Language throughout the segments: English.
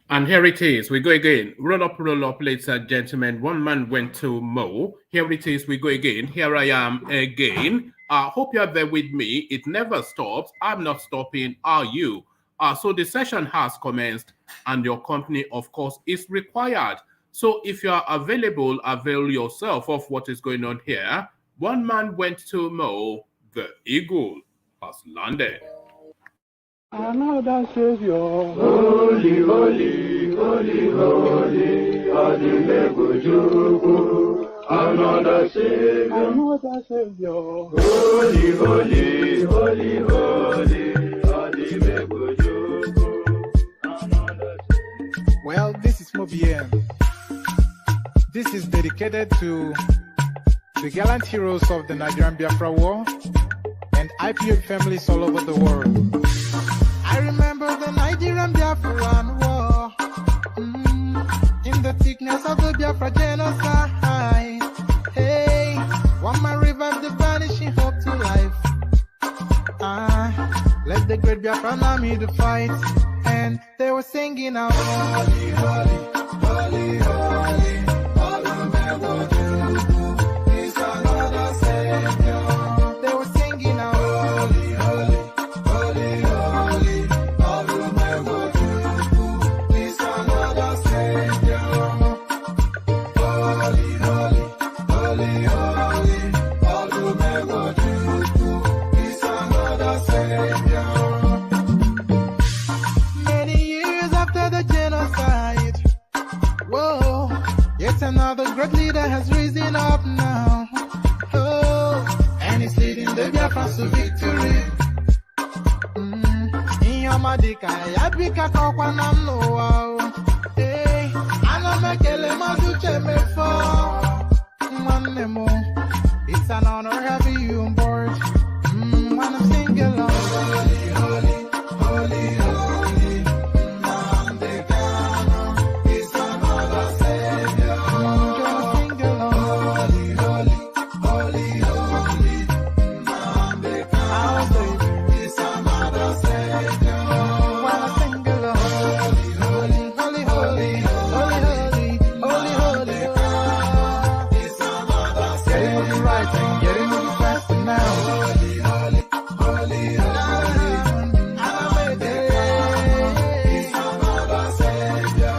And here it is. We go again. Roll up, ladies and gentlemen. One man went to mow. Here it is. We go again. Here I am again. I hope you're there with me. It never stops. I'm not stopping. Are you? So the session has commenced, and your company, of course, is required. So if you are available, avail yourself of what is going on here. One man went to mow. The eagle has landed. Another Savior, holy, holy, holy, holy, Adimego Chukwu. Another Savior, holy, holy, holy, holy, Adimego Chukwu. Another Savior. Well, this is Mobien. This is dedicated to the gallant heroes of the Nigerian Biafra War and IPOB families all over the world. I remember the Nigerian Biafran war, in the thickness of the Biafra genocide. Hey, one man revived the vanishing hope to life. Let the great Biafran army to fight, and they were singing out, holy, holy, holy, holy, holy, is another Savior. They were singing out, holy, holy, holy, holy, is another Savior. Holy, holy, holy, holy, is another Savior. Many years after the genocide, whoa, yet another great leader has risen up now. Oh, and he's leading the Biafrans to victory. Inyamadika, yabika kwa namno wao. Hey, anamekele mazuche mefo. Mwanemo, it's an honor having you on board. When I'm singing along, holy, holy, holy, holy, Nandekano is another Savior. Sing along, holy, holy, holy, holy, Nandekano is another Savior. When I sing along, holy, holy, holy, holy, holy, holy, holy, is another Savior. Getting it right and getting it fast now. Holy, holy, holy, holy, is another Savior.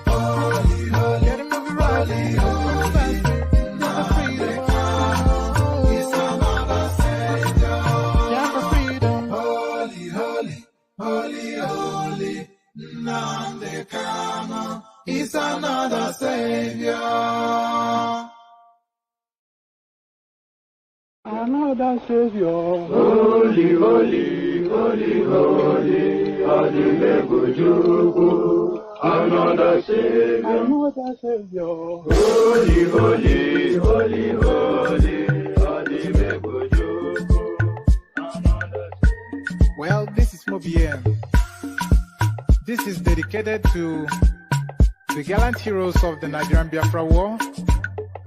Holy, holy, getting it right and getting it fast. Freedom is another Savior. Yeah, for freedom. Holy, holy, holy, holy, Nandekano is another Savior. Another Savior, holy, holy, holy, holy, Adimego Chukwu. Another Savior, holy, holy, holy, holy, Adimego Chukwu. Another Savior. Well, this is Mobien. This is dedicated to the gallant heroes of the Nigerian Biafra War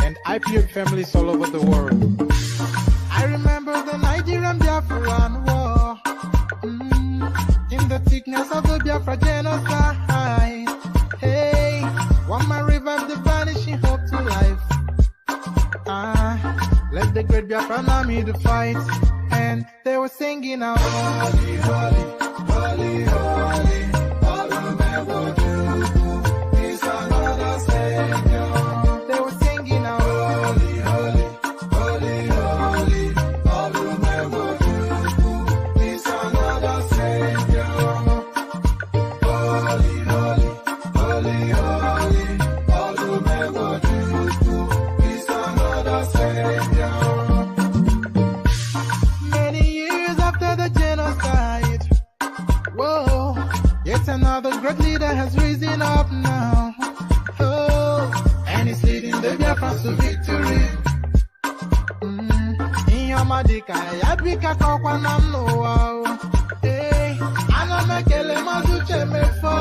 and IPOB families all over the world. I remember the Nigerian Biafran war, in the thickness of the Biafra genocide. Hey, one man revived the vanishing hope to life. Let the great Biafran army to fight, and they were singing out, holy, holy, holy, holy, is another Savior. They were singing out, holy, holy, holy, holy, is another Savior. Holy, holy, holy, holy, is another Savior. Many years after the genocide, whoa, yet another great leader has risen up now. Oh, and he's leading the Biafrans to victory. Inyamadika, yabika kwa namno wao. Hey, anamekele mazuche mefo.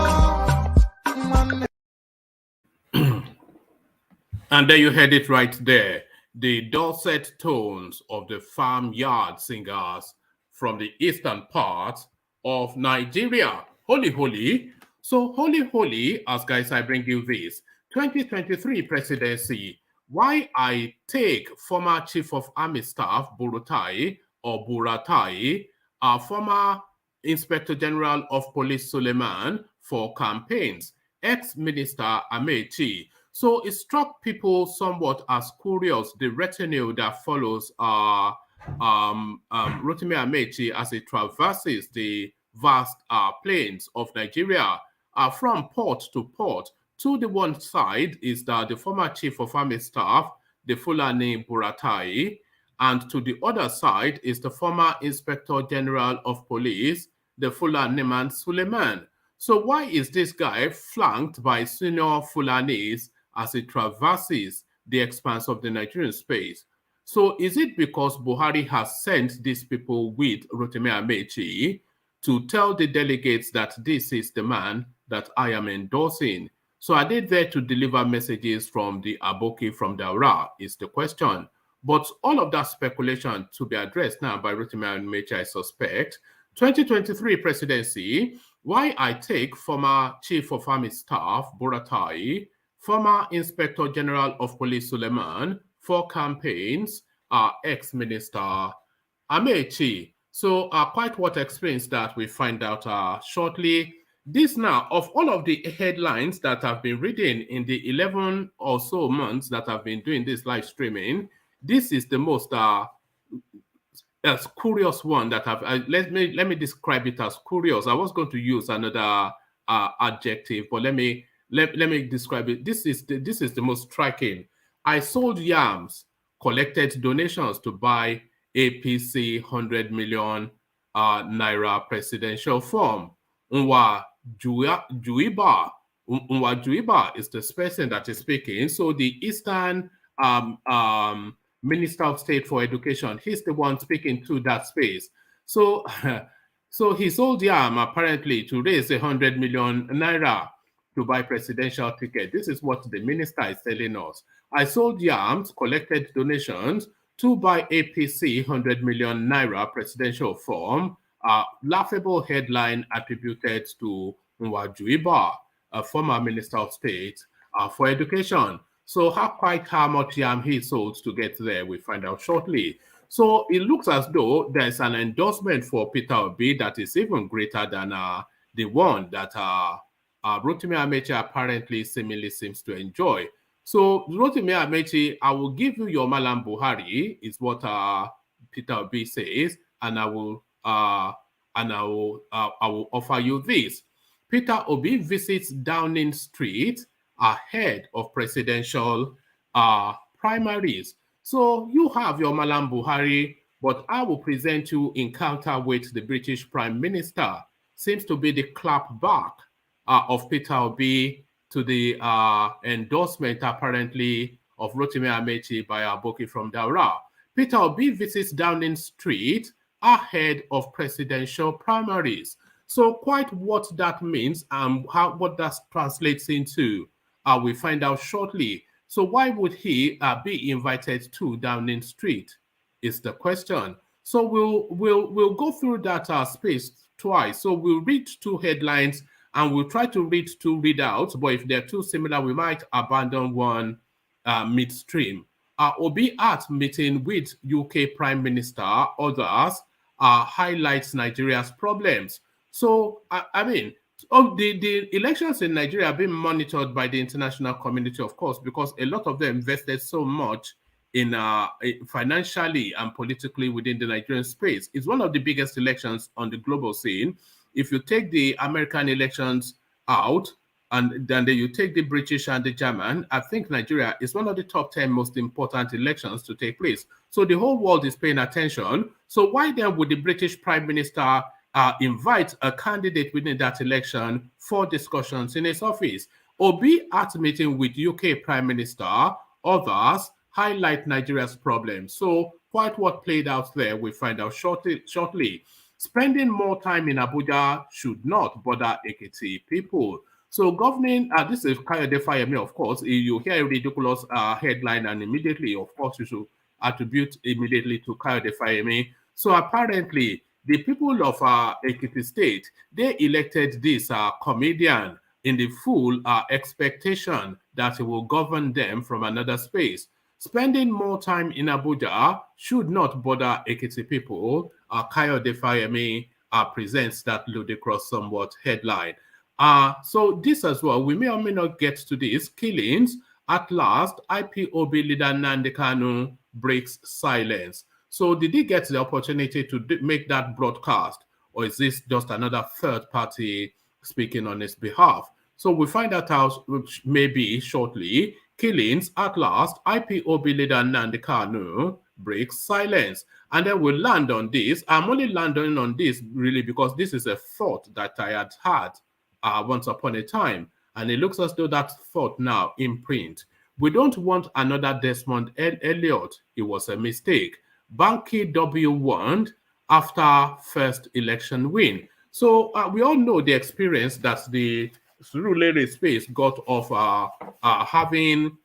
And there you heard it right there. The dulcet tones of the farmyard singers from the eastern part of Nigeria. Holy, holy. So, holy, holy, as guys, I bring you this 2023 presidency. Why I take former Chief of Army Staff, BURUTAI or BURUTAI, former Inspector General of Police Suleiman for campaigns, ex-minister Amaechi. So it struck people somewhat as curious, the retinue that follows ROTIMI Amaechi as it traverses the vast plains of Nigeria from port to port. To the one side is the former Chief of Army Staff, the Fulani Buratai, and to the other side is the former Inspector General of Police, the Fulani man Suleiman. So why is this guy flanked by senior Fulanis as it traverses the expanse of the Nigerian space? So is it because Buhari has sent these people with Rotimi Amaechi to tell the delegates that this is the man that I am endorsing? So are they there to deliver messages from the Aboki from Daura is the question. But all of that speculation to be addressed now by Rotimi Amaechi, I suspect. 2023 presidency, why I take former Chief of Army Staff, Buratai, former Inspector General of Police Suleiman for campaigns, ex-minister Amaechi. So quite what explains that we find out shortly. This now, of all of the headlines that I've been reading in the 11 or so months that I've been doing this live streaming, this is the most curious one that let me describe it as curious. I was going to use another adjective, but let me describe it. This is the most striking. I sold yams, collected donations to buy APC 100 million naira presidential form. NWAJIUBA is the person that is speaking. So the Eastern Minister of State for Education, he's the one speaking to that space. So, so he sold yam apparently to raise 100 million naira to buy presidential ticket. This is what the minister is telling us. I sold yams, collected donations to buy APC 100 million naira presidential form. Laughable headline attributed to NWAJIUBA, a former Minister of State for Education. So how much yam he sold to get there, we find out shortly. So it looks as though there's an endorsement for Peter Obi that is even greater than the one that Rotimi Amaechi apparently seemingly seems to enjoy. So Rotimi Amaechi, I will give you your Malam Buhari, is what Peter Obi says, and I will offer you this. Peter Obi visits Downing Street ahead of presidential primaries. So you have your Malam Buhari, but I will present you encounter with the British Prime Minister. Seems to be the clap back of Peter Obi to the endorsement apparently of Rotimi Amaechi by Aboki from Daura. Peter Obi visits Downing Street ahead of presidential primaries. So quite what that means and what that translates into, we find out shortly. So why would he be invited to Downing Street is the question. So we'll go through that space twice. So we'll read two headlines and we'll try to read two readouts, but if they're too similar, we might abandon one midstream. Obi at meeting with UK Prime Minister, others highlights Nigeria's problems. So, I mean, the elections in Nigeria are being monitored by the international community, of course, because a lot of them invested so much in financially and politically within the Nigerian space. It's one of the biggest elections on the global scene. If you take the American elections out, and then you take the British and the German, I think Nigeria is one of the top 10 most important elections to take place. So the whole world is paying attention. So why then would the British Prime Minister invite a candidate within that election for discussions in his office? Obi at meeting with UK Prime Minister, others highlight Nigeria's problems. So quite what played out there, we find out shortly. Spending more time in Abuja should not bother Ekiti people. So governing, this is Kayode Fayemi, of course. You hear a ridiculous headline and immediately, of course, you should attribute immediately to Kayode Fayemi. So apparently, the people of Ekiti State, they elected this comedian in the full expectation that he will govern them from another space. Spending more time in Abuja should not bother Ekiti people. Kayode Fayemi presents that ludicrous somewhat headline. So this as well, we may or may not get to this. Killings, at last, IPOB leader Nnamdi Kanu breaks silence. So did he get the opportunity to make that broadcast? Or is this just another third party speaking on his behalf? So we find that out maybe shortly. Killings, at last, IPOB leader Nnamdi Kanu breaks silence. And then we'll land on this. I'm only landing on this really because this is a thought that I had once upon a time. And it looks as though that thought now in print. We don't want another Desmond Elliot. It was a mistake. Banky W won after first election win. So we all know the experience that the Surulere space got of having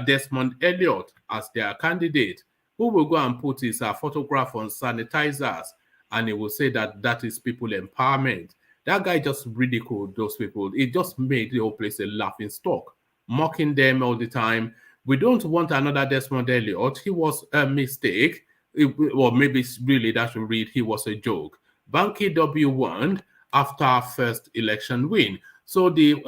Desmond Elliot as their candidate, who will go and put his photograph on sanitizers, and he will say that that is people empowerment. That guy just ridiculed those people. It just made the whole place a laughing stock, mocking them all the time. We don't want another Desmond Elliot. He was a mistake. Or maybe really that should read, he was a joke. Banky W won after first election win. So the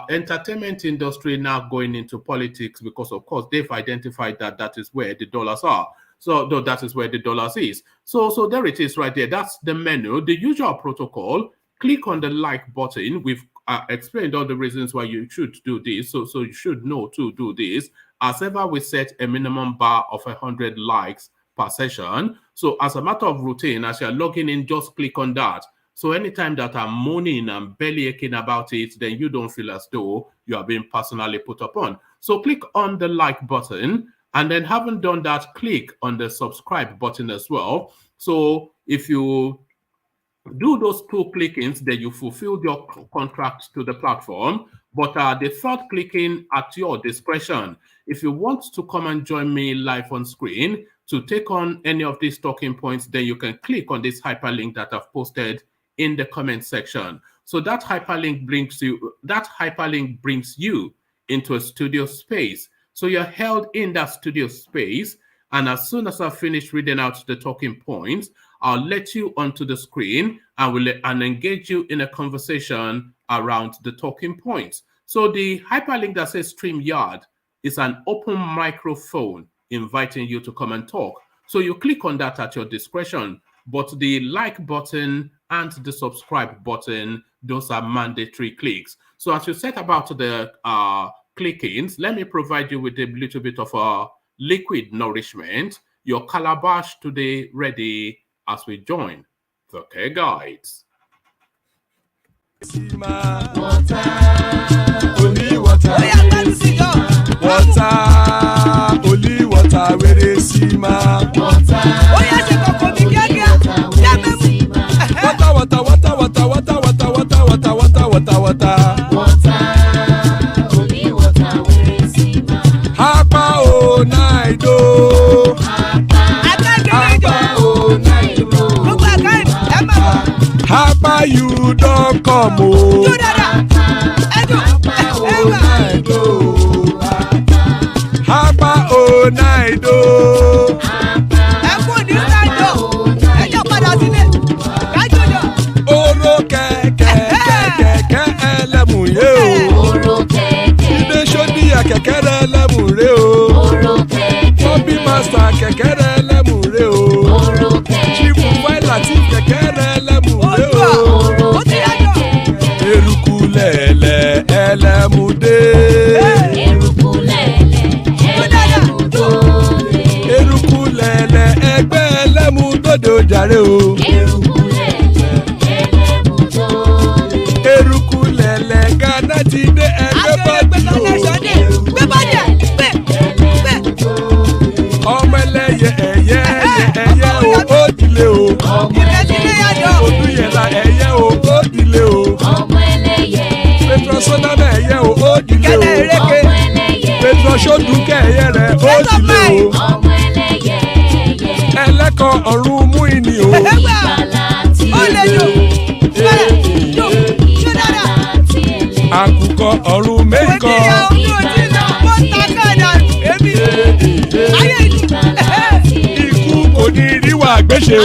entertainment industry now going into politics because, of course, they've identified that that is where the dollars are. So that is where the dollars is. So there it is right there. That's the menu. The usual protocol. Click on the like button. We've explained all the reasons why you should do this. So you should know to do this. As ever, we set a minimum bar of 100 likes per session. So as a matter of routine, as you're logging in, just click on that. So anytime that I'm moaning and belly aching about it, then you don't feel as though you are being personally put upon. So click on the like button, and then having done that, click on the subscribe button as well. So if you do those two clickings, then you fulfill your contract to the platform. But the third clicking at your discretion. If you want to come and join me live on screen to take on any of these talking points, then you can click on this hyperlink that I've posted in the comment section. So that hyperlink brings you into a studio space. So you're held in that studio space, and as soon as I finish reading out the talking points, I'll let you onto the screen and engage you in a conversation around the talking points. So the hyperlink that says StreamYard is an open microphone inviting you to come and talk. So you click on that at your discretion, but the like button and the subscribe button, those are mandatory clicks. So as you set about the clickings, let me provide you with a little bit of liquid nourishment. Your calabash today ready as we join the Care Guides. Water, only water, only water, where they see my water. Hapa you don't come oh. Hapa oh night oh. Oro keke elemu ye o. Ide shodi akekere elemu re o. Bobby master kekere elemu re o. Chief Latif kekere elemu re o. Erukulele elemude. Erukulele gbéṣe o.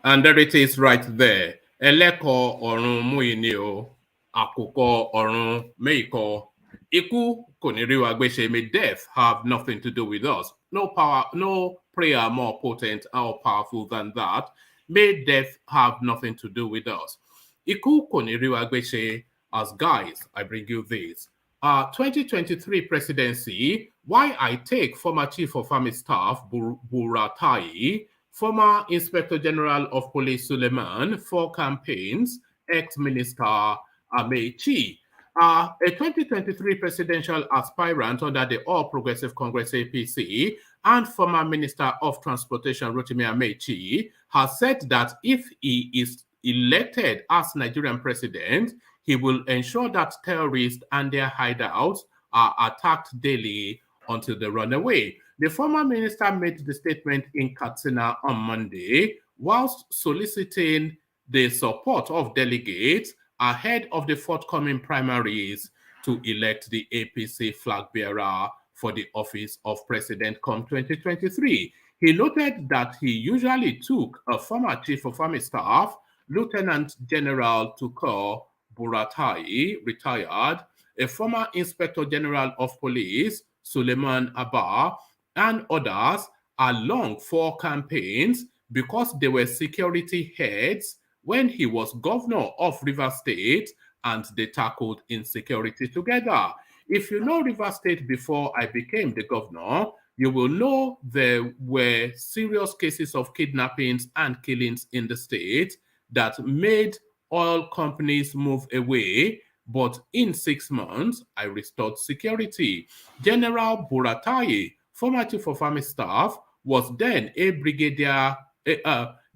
And there it is right there. Eleko ọ̀run mú ìní o, àkùkọ ọ̀run méìkọ. Ikú kò ní rí wa gbéṣe. May death have nothing to do with us. No power, no prayer more potent or powerful than that. May death have nothing to do with us. Ikú kò ní rí wa gbéṣe. As guys, I bring you this. 2023 presidency, why I take former Chief of Army Staff BURUTAI, former Inspector General of Police Suleiman for campaigns, ex-minister Amaechi. A 2023 presidential aspirant under the All Progressive Congress APC and former Minister of Transportation ROTIMI Amaechi has said that if he is elected as Nigerian president, he will ensure that terrorists and their hideouts are attacked daily until they run away. The former minister made the statement in Katsina on Monday, whilst soliciting the support of delegates ahead of the forthcoming primaries to elect the APC flag bearer for the office of president come 2023. He noted that he usually took a former chief of army staff, Lieutenant General TUKUR BURUTAI, retired, a former Inspector General of Police, Suleiman Abba, and others along for campaigns because they were security heads when he was governor of Rivers State and they tackled insecurity together. If you know Rivers State before I became the governor, you will know there were serious cases of kidnappings and killings in the state that made oil companies move away, but in 6 months, I restored security. General BURUTAI, former chief of army staff, was then a brigadier.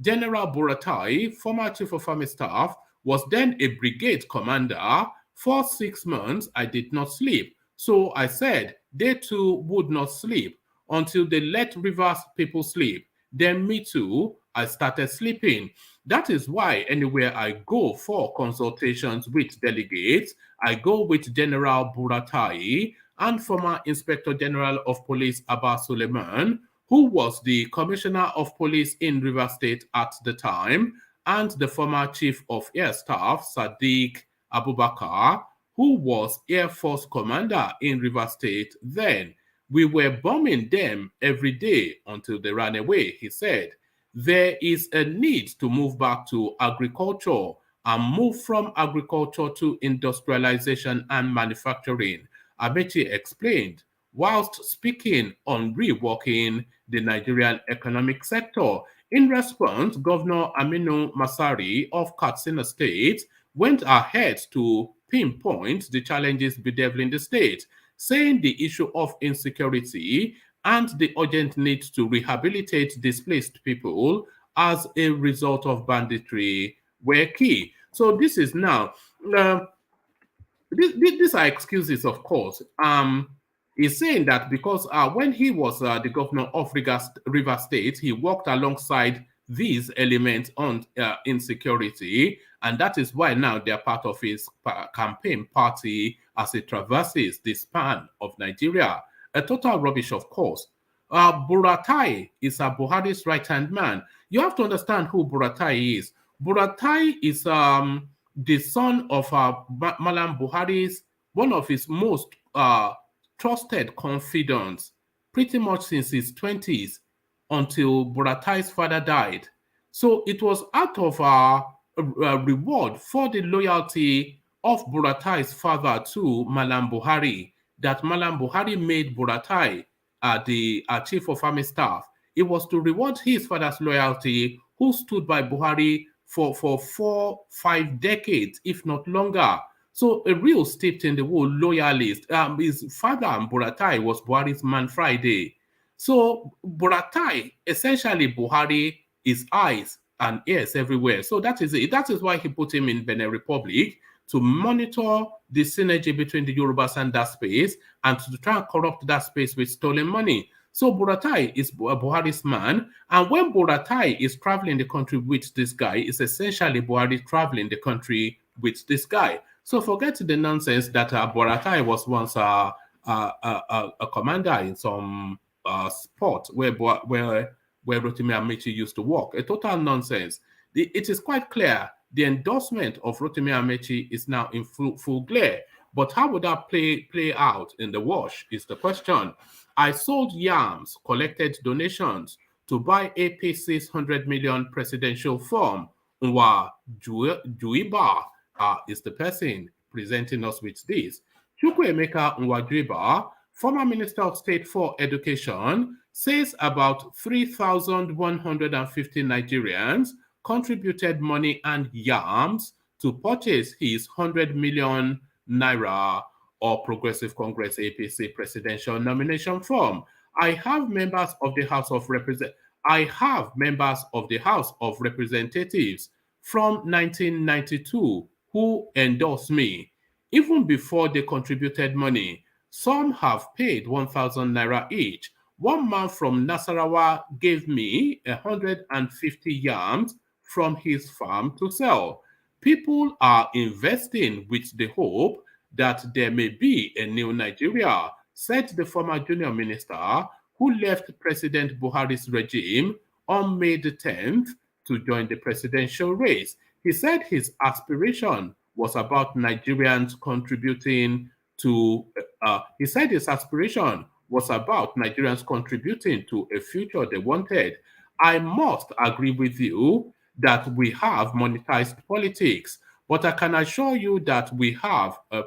General BURUTAI, former chief of army staff, was then a brigade commander. For 6 months, I did not sleep. So I said they too would not sleep until they let Rivers people sleep. Then me too, I started sleeping. That is why anywhere I go for consultations with delegates, I go with General BURUTAI and former Inspector General of Police Abba Suleiman, who was the Commissioner of Police in Rivers State at the time, and the former Chief of Air Staff, Sadiq Abubakar, who was Air Force Commander in Rivers State then. We were bombing them every day until they ran away, he said. There is a need to move back to agriculture and move from agriculture to industrialization and manufacturing, Amaechi explained, whilst speaking on reworking the Nigerian economic sector. In response, Governor Aminu Masari of Katsina State went ahead to pinpoint the challenges bedeviling the state, saying the issue of insecurity and the urgent need to rehabilitate displaced people as a result of banditry were key. So this is now, these are excuses, of course. He's saying that because when he was the governor of Rivers State, he worked alongside these elements on insecurity, and that is why now they're part of his campaign party as it traverses the span of Nigeria. A total rubbish, of course. BURUTAI is Buhari's right-hand man. You have to understand who BURUTAI is. BURUTAI is the son of Malam Buhari's, one of his most trusted confidants, pretty much since his 20s until BURUTAI's father died. So it was out of a reward for the loyalty of BURUTAI's father to Malam Buhari that Malam Buhari made BURUTAI the chief of army staff. It was to reward his father's loyalty, who stood by Buhari for 4-5 decades, if not longer. So a real steeped in the wool loyalist. His father, BURUTAI, was Buhari's man Friday. So BURUTAI, essentially Buhari, is eyes and ears everywhere. So that is it. That is why he put him in Benin Republic, to monitor the synergy between the Yorubas and that space, and to try and corrupt that space with stolen money. So BURUTAI is Buhari's man, and when BURUTAI is traveling the country with this guy, it's essentially Buhari traveling the country with this guy. So forget the nonsense that BURUTAI was once a commander in some sport where ROTIMI Amaechi used to work. A total nonsense. It is quite clear the endorsement of ROTIMI Amaechi is now in full glare. But how would that play out in the wash is the question. I sold yams, collected donations to buy APC's 100 million presidential form. NWAJIUBA is the person presenting us with this. CHUKWUEMEKA NWAJIUBA, former Minister of State for Education, says about 3,150 Nigerians contributed money and yams to purchase his 100 million naira or Progressive Congress APC presidential nomination form. I have members of the House of Representatives from 1992 who endorsed me. Even before they contributed money, some have paid 1,000 naira each. One man from Nasarawa gave me 150 yams from his farm to sell. People are investing with the hope that there may be a new Nigeria, said the former junior minister who left President Buhari's regime on May the 10th to join the presidential race. He said his aspiration was about Nigerians contributing to a future they wanted. I must agree with you that we have monetized politics, but I can assure you that we have a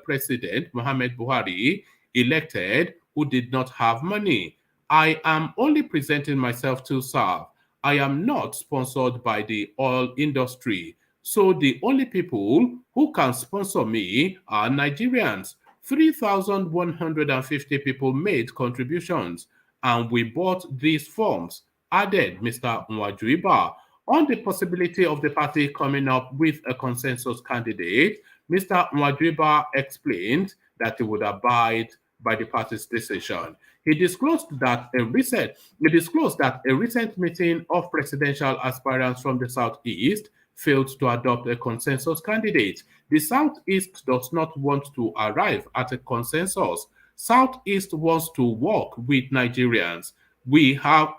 president, Mohamed Buhari, elected who did not have money. I am only presenting myself to serve. I am not sponsored by the oil industry. So the only people who can sponsor me are Nigerians. 3,150 people made contributions, and we bought these forms, added Mr. NWAJIUBA. On the possibility of the party coming up with a consensus candidate, Mr. NWAJIUBA explained that he would abide by the party's decision. He disclosed that a recent meeting of presidential aspirants from the Southeast failed to adopt a consensus candidate. The Southeast does not want to arrive at a consensus. Southeast wants to work with Nigerians. We have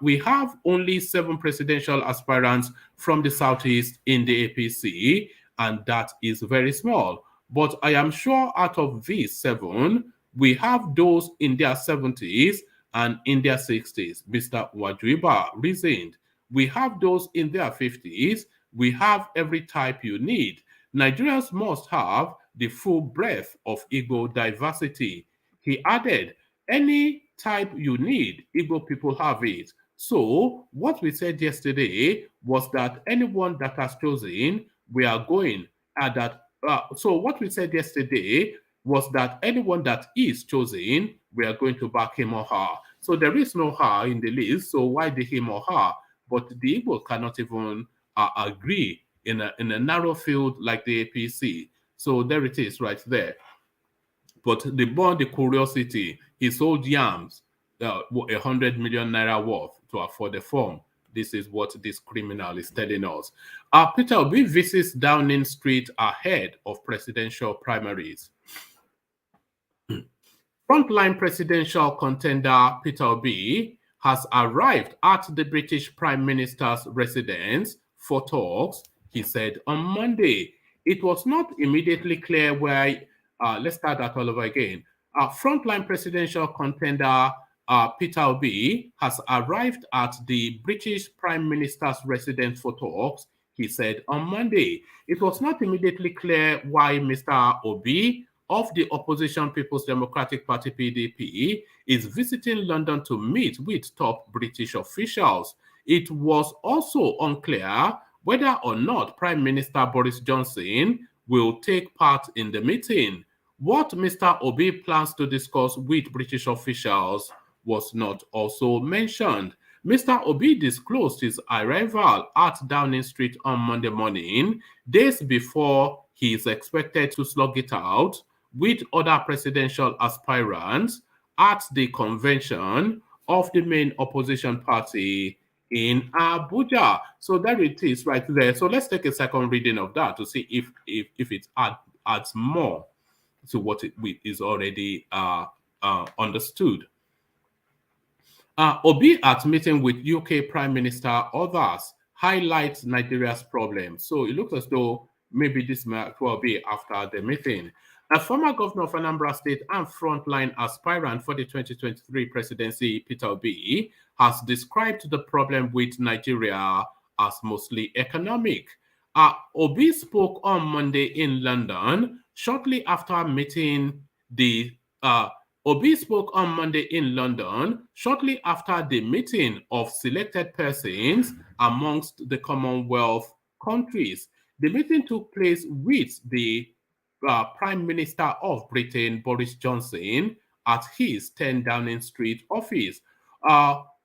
only 7 presidential aspirants from the Southeast in the APC, and that is very small. But I am sure out of these 7, we have those in their 70s and in their 60s. Mr. NWAJIUBA reasoned. We have those in their 50s. We have every type you need. Nigerians must have the full breadth of Igbo diversity. He added, any type you need, Igbo people have it. So what we said yesterday was that anyone that has chosen, we are going at that. So what we said yesterday was that anyone that is chosen, we are going to back him or her. So there is no her in the list, so why the him or her? But the Igbo cannot even agree in a narrow field like the APC. So there it is right there. But the curiosity, he sold yams, 100 million naira worth to afford the form. This is what this criminal is telling us. Peter Obi visits Downing Street ahead of presidential primaries. Frontline presidential contender Peter Obi has arrived at the British Prime Minister's residence for talks, he said on Monday. It was not immediately clear where, let's start that all over again. Frontline presidential contender Peter Obi has arrived at the British Prime Minister's residence for talks, he said on Monday. It was not immediately clear why Mr. Obi of the opposition People's Democratic Party PDP is visiting London to meet with top British officials. It was also unclear whether or not Prime Minister Boris Johnson will take part in the meeting. What Mr. Obi plans to discuss with British officials was not also mentioned. Mr. Obi disclosed his arrival at Downing Street on Monday morning, days before he is expected to slug it out with other presidential aspirants at the convention of the main opposition party in Abuja. So there it is right there. So let's take a second reading of that to see if it adds more to what is already understood. Obi at meeting with UK Prime Minister, others highlight Nigeria's problems. So it looks as though maybe this might well be after the meeting. A former governor of Anambra State and frontline aspirant for the 2023 presidency, Peter Obi, has described the problem with Nigeria as mostly economic. Obi spoke on Monday in London shortly after meeting the Obi spoke on Monday in London shortly after the meeting of selected persons amongst the Commonwealth countries. The meeting took place with the Prime Minister of Britain, Boris Johnson, at his 10 Downing Street office.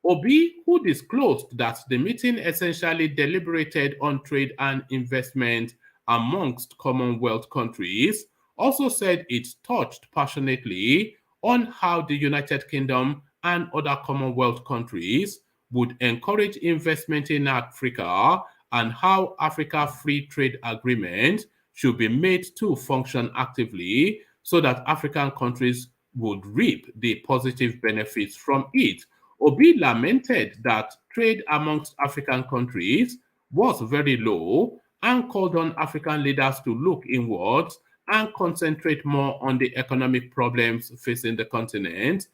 Obi, who disclosed that the meeting essentially deliberated on trade and investment amongst Commonwealth countries, also said it touched passionately on how the United Kingdom and other Commonwealth countries would encourage investment in Africa and how Africa Free Trade Agreement should be made to function actively so that African countries would reap the positive benefits from it. Obi lamented that trade amongst African countries was very low and called on African leaders to look inwards and concentrate more on the economic problems facing the continent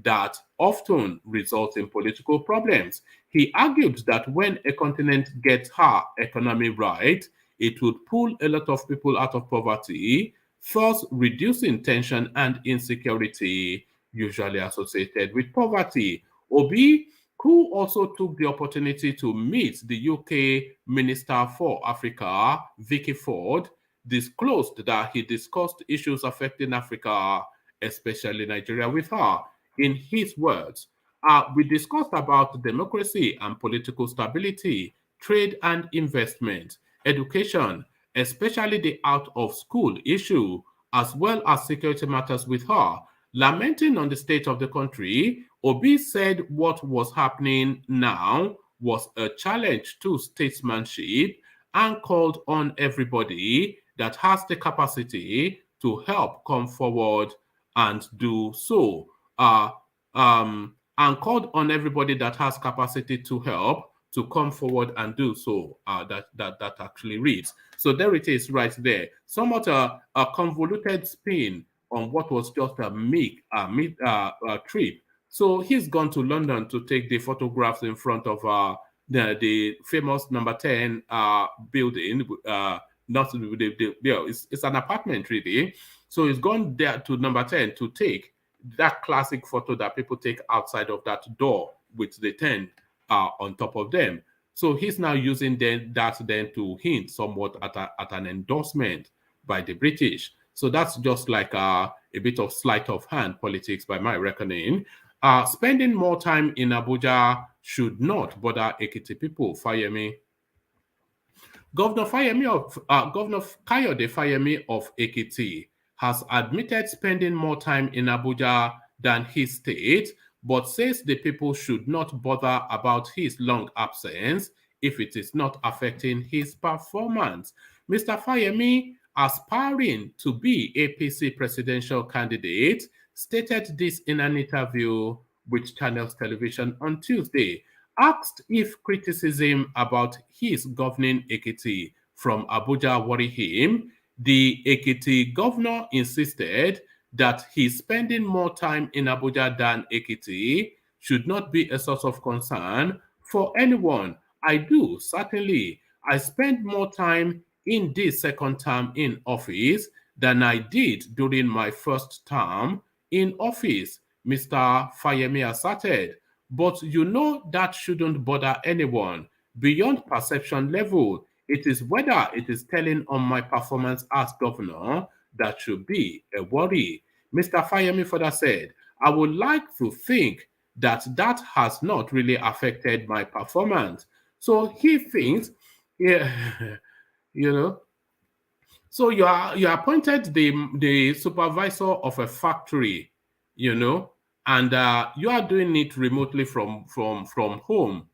that often result in political problems. He argued that when a continent gets her economy right, it would pull a lot of people out of poverty, thus reducing tension and insecurity usually associated with poverty. Obi, who also took the opportunity to meet the UK Minister for Africa, Vicky Ford, disclosed that he discussed issues affecting Africa, especially Nigeria, with her. In his words, we discussed about democracy and political stability, trade and investment, education, especially the out-of-school issue, as well as security matters with her. Lamenting on the state of the country, Obi said what was happening now was a challenge to statesmanship and called on everybody that has the capacity to help come forward and do so. And called on everybody that has capacity to help to come forward and do so. That actually reads. So there it is right there. Somewhat a convoluted spin on what was just a trip. So he's gone to London to take the photographs in front of the famous number 10 building. Not it's an apartment really. So he's gone there to number 10 to take that classic photo that people take outside of that door with the 10 on top of them. So he's now using that to hint somewhat at an endorsement by the British. So that's just like a bit of sleight of hand politics by my reckoning. Spending more time in Abuja should not bother Ekiti people, Fayemi. Governor Kayode Fayemi of Ekiti has admitted spending more time in Abuja than his state, but says the people should not bother about his long absence if it is not affecting his performance. Mr. Fayemi, aspiring to be APC presidential candidate, stated this in an interview with Channels Television on Tuesday. Asked if criticism about his governing Ekiti from Abuja worry him, the Ekiti governor insisted that his spending more time in Abuja than Ekiti should not be a source of concern for anyone. I do, certainly. I spend more time in this second term in office than I did during my first term in office, Mr. Fayemi asserted. But you know that shouldn't bother anyone. Beyond perception level, it is whether it is telling on my performance as governor that should be a worry. Mr. Fayemi further said, I would like to think that has not really affected my performance. So he thinks, yeah, you know. So you appointed the supervisor of a factory, you know, and you are doing it remotely from home.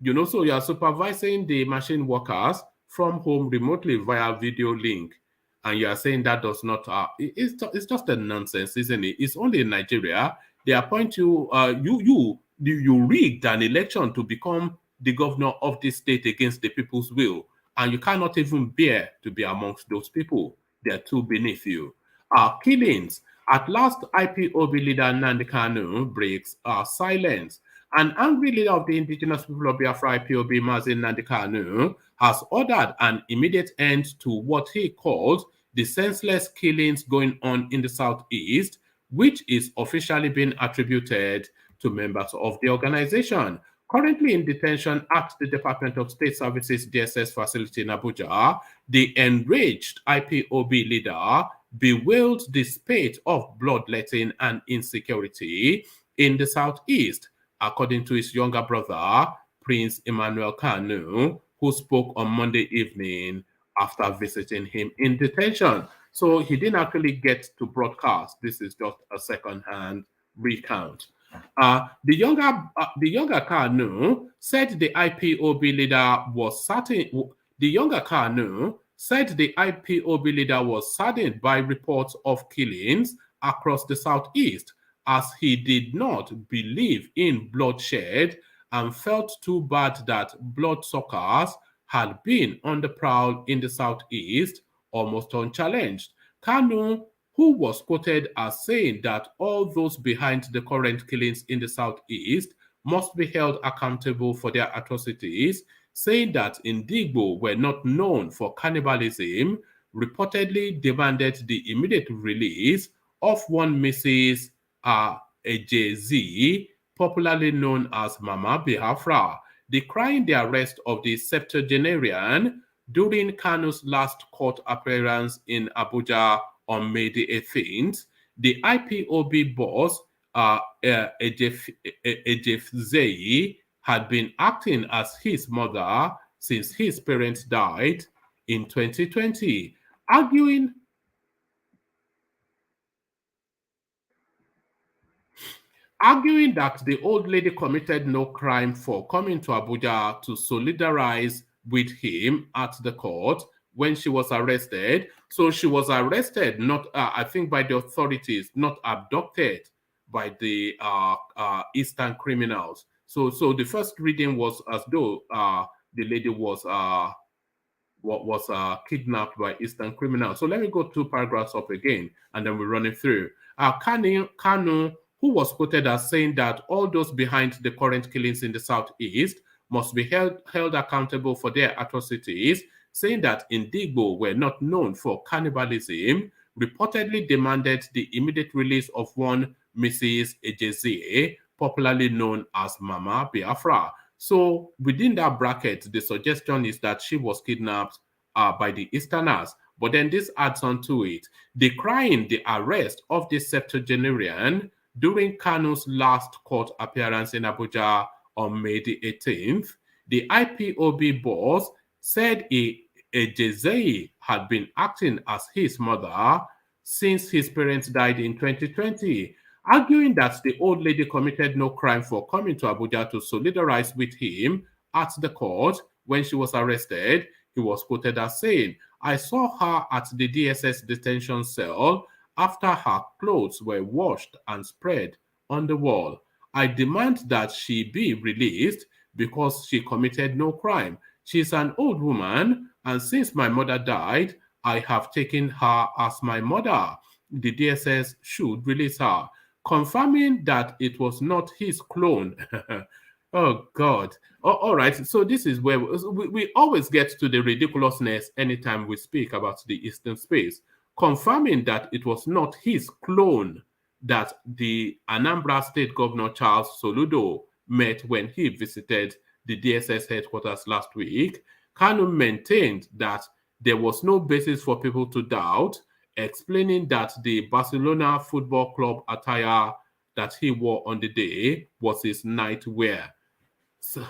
So you are supervising the machine workers from home remotely via video link, and you are saying that does not, it's just a nonsense, isn't it? It's only in Nigeria. They appoint you, you rigged an election to become the governor of this state against the people's will, and you cannot even bear to be amongst those people. They're too beneath you. Killings. At last, IPOB leader Nnamdi Kanu breaks silence. An angry leader of the indigenous people of Biafra, IPOB, Mazin Nnamdi Kanu, has ordered an immediate end to what he calls the senseless killings going on in the southeast, which is officially being attributed to members of the organization. Currently in detention at the Department of State Services DSS facility in Abuja, the enraged IPOB leader bewailed the spate of bloodletting and insecurity in the southeast, according to his younger brother, Prince Emmanuel Kanu, who spoke on Monday evening after visiting him in detention. So he didn't actually get to broadcast. This is just a second-hand recount. The younger Kanu said the IPOB leader was certain. The younger Kanu said the IPOB leader was saddened by reports of killings across the southeast, as he did not believe in bloodshed and felt too bad that bloodsuckers had been on the prowl in the southeast almost unchallenged. Kanu, who was quoted as saying that all those behind the current killings in the southeast must be held accountable for their atrocities, saying that Indigbo were not known for cannibalism, reportedly demanded the immediate release of one Mrs. Ejezi, popularly known as Mama Biafra, decrying the arrest of the septuagenarian during Kanu's last court appearance in Abuja on May the 18th. The IPOB boss, Ejefzei, had been acting as his mother since his parents died in 2020, arguing that the old lady committed no crime for coming to Abuja to solidarize with him at the court when she was arrested. So she was arrested, not, I think, by the authorities, not abducted by the Eastern criminals. So the first reading was as though the lady was kidnapped by Eastern criminals. So let me go 2 paragraphs up again, and then we're running through. Kanu, who was quoted as saying that all those behind the current killings in the southeast must be held accountable for their atrocities, saying that Indigbo were not known for cannibalism, reportedly demanded the immediate release of one Mrs. Ejezi, popularly known as Mama Biafra. So within that bracket, the suggestion is that she was kidnapped by the Easterners. But then this adds on to it, decrying the arrest of the septuagenarian during Kanu's last court appearance in Abuja on May the 18th. The IPOB boss said Ejezei had been acting as his mother since his parents died in 2020, arguing that the old lady committed no crime for coming to Abuja to solidarize with him at the court when she was arrested. He was quoted as saying, "I saw her at the DSS detention cell after her clothes were washed and spread on the wall. I demand that she be released because she committed no crime. She's an old woman, and since my mother died, I have taken her as my mother. The DSS should release her," confirming that it was not his clone. Oh, God. All right. So this is where we always get to the ridiculousness anytime we speak about the Eastern space, confirming that it was not his clone that the Anambra State Governor Charles Soludo met when he visited the DSS headquarters last week. Kanu maintained that there was no basis for people to doubt, explaining that the Barcelona Football Club attire that he wore on the day was his nightwear. So,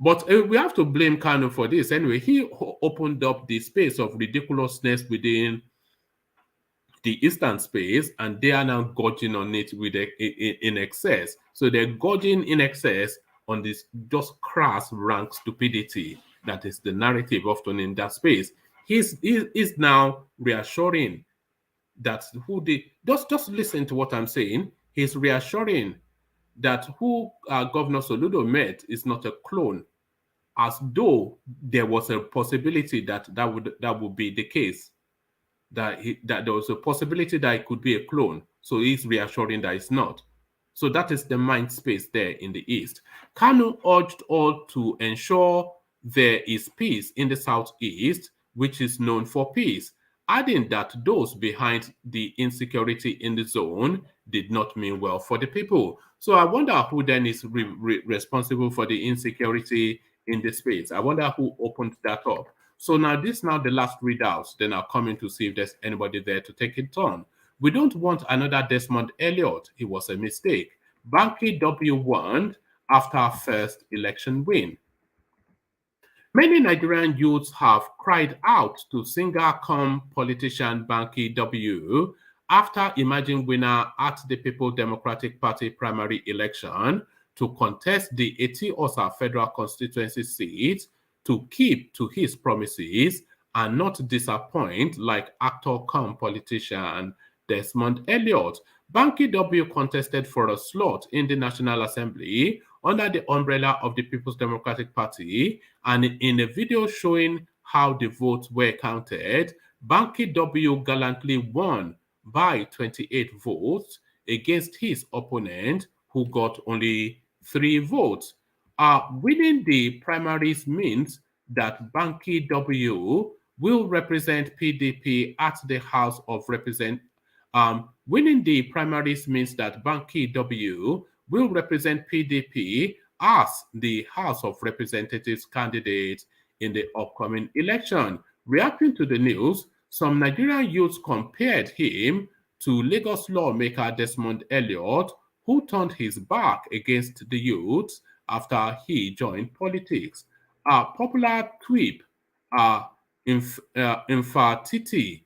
but we have to blame Kanu for this. Anyway, he opened up the space of ridiculousness within the Eastern space, and they are now gorging on it with in excess. So they're gorging in excess on this just crass rank stupidity that is the narrative often in that space. He's now reassuring that who the just listen to what I'm saying. He's reassuring that who Governor Soludo met is not a clone, as though there was a possibility that would be the case, that there was a possibility that it could be a clone. So he's reassuring that it's not. So that is the mind space there in the East. Kanu urged all to ensure there is peace in the Southeast, which is known for peace, adding that those behind the insecurity in the zone did not mean well for the people. So I wonder who then is responsible for the insecurity in the space. I wonder who opened that up. So now this now the last readouts. Then I'll come in to see if there's anybody there to take it on. We don't want another Desmond Elliott. It was a mistake. Banky W won after our first election win. Many Nigerian youths have cried out to singer-cum politician Banky W after emerging winner at the People's Democratic Party primary election to contest the Eti-Osa federal constituency seat to keep to his promises and not disappoint like actor-cum politician Desmond Elliott. Banky W contested for a slot in the National Assembly under the umbrella of the People's Democratic Party, and in a video showing how the votes were counted, Banky W gallantly won by 28 votes against his opponent, who got only 3 votes. Winning the primaries means that Banky W will represent PDP at the House of Representatives. Winning the primaries means that Banky W will represent PDP as the House of Representatives candidate in the upcoming election. Reacting to the news, some Nigerian youths compared him to Lagos lawmaker Desmond Elliott, who turned his back against the youths after he joined politics. A popular tweet, Infatiti,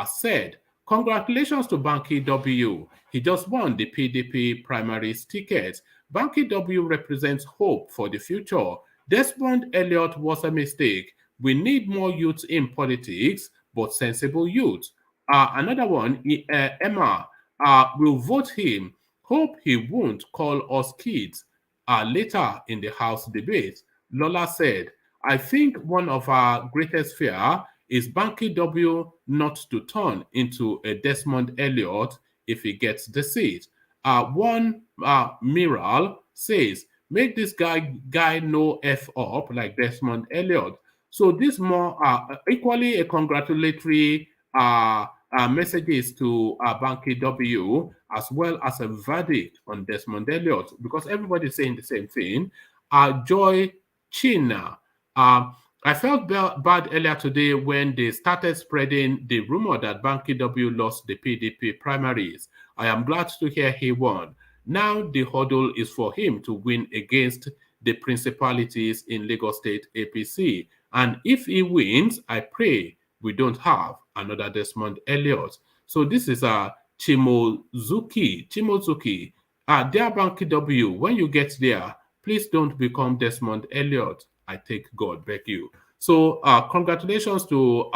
said, "Congratulations to Banky W. He just won the PDP primaries ticket. Banky W represents hope for the future. Desmond Elliott was a mistake. We need more youth in politics, but sensible youth." Another one, Emma, will vote him. Hope he won't call us kids. Later in the House debate, Lola said, "I think one of our greatest fear is Banky W not to turn into a Desmond Elliott if he gets the seat." One Miral says, "Make this guy no F up like Desmond Elliott." So this more equally a congratulatory messages to Banky W, as well as a verdict on Desmond Elliott, because everybody's saying the same thing. Joy China. I felt bad earlier today when they started spreading the rumor that Banky W lost the PDP primaries. I am glad to hear he won. Now the hurdle is for him to win against the principalities in Lagos State APC. And if he wins, I pray we don't have another Desmond Elliott. So this is Chimozuki. Dear Banky W, when you get there, please don't become Desmond Elliott. I take God, beg you. So congratulations to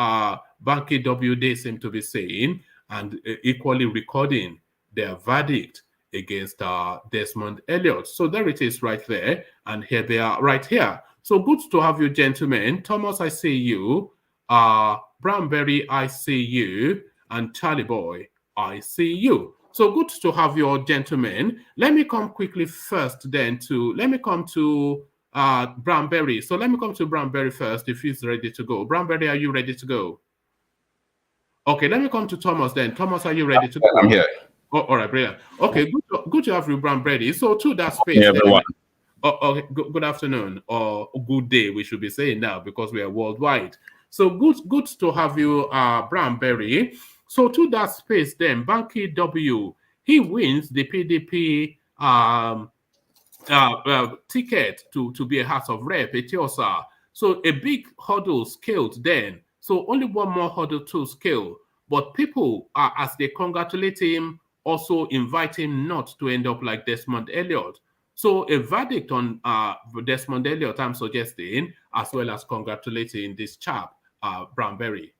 Banky W, they seem to be saying, and equally recording their verdict against Desmond Elliott. So there it is right there, and here they are right here. So good to have you, gentlemen. Thomas, I see you. Brownberry, I see you. And Charlie Boy, I see you. So good to have you all, gentlemen. Let me come quickly first then to, let me come to Brownberry. So let me come to Brownberry first if he's ready to go. Brownberry, are you ready to go? Okay, let me come to Thomas then. Thomas, are you ready to go? I'm here. Oh, all right, brilliant. Okay, good to have you, Brownberry. So to that space, hey, everyone. Okay, good afternoon or good day, we should be saying now because we are worldwide. So good to have you, Brownberry. So to that space then, Banky W, he wins the PDP ticket to be a House of Rep, Etiosa. So a big hurdle scaled then. So only one more hurdle to scale. But people, as they congratulate him, also invite him not to end up like Desmond Elliott. So a verdict on Desmond Elliot, I'm suggesting, as well as congratulating this chap, Brownberry.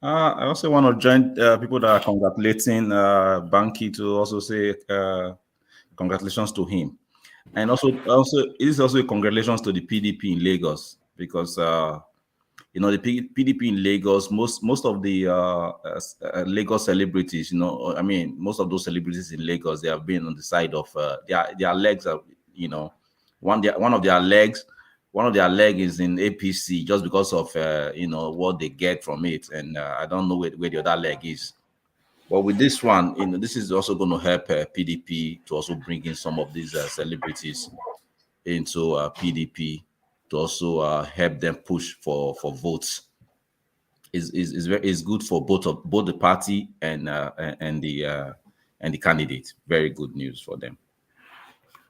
I also want to join people that are congratulating Banky to also say congratulations to him, and also it is also a congratulations to the PDP in Lagos, because you know, the PDP in Lagos, most of the Lagos celebrities, you know, I mean, most of those celebrities in Lagos, they have been on the side of their legs are, you know, one of their legs is in APC just because of you know, what they get from it, and I don't know where the other leg is. But with this one, you know, this is also going to help PDP to also bring in some of these celebrities into PDP to also help them push for votes. Is good for both the party and the candidate. Very good news for them.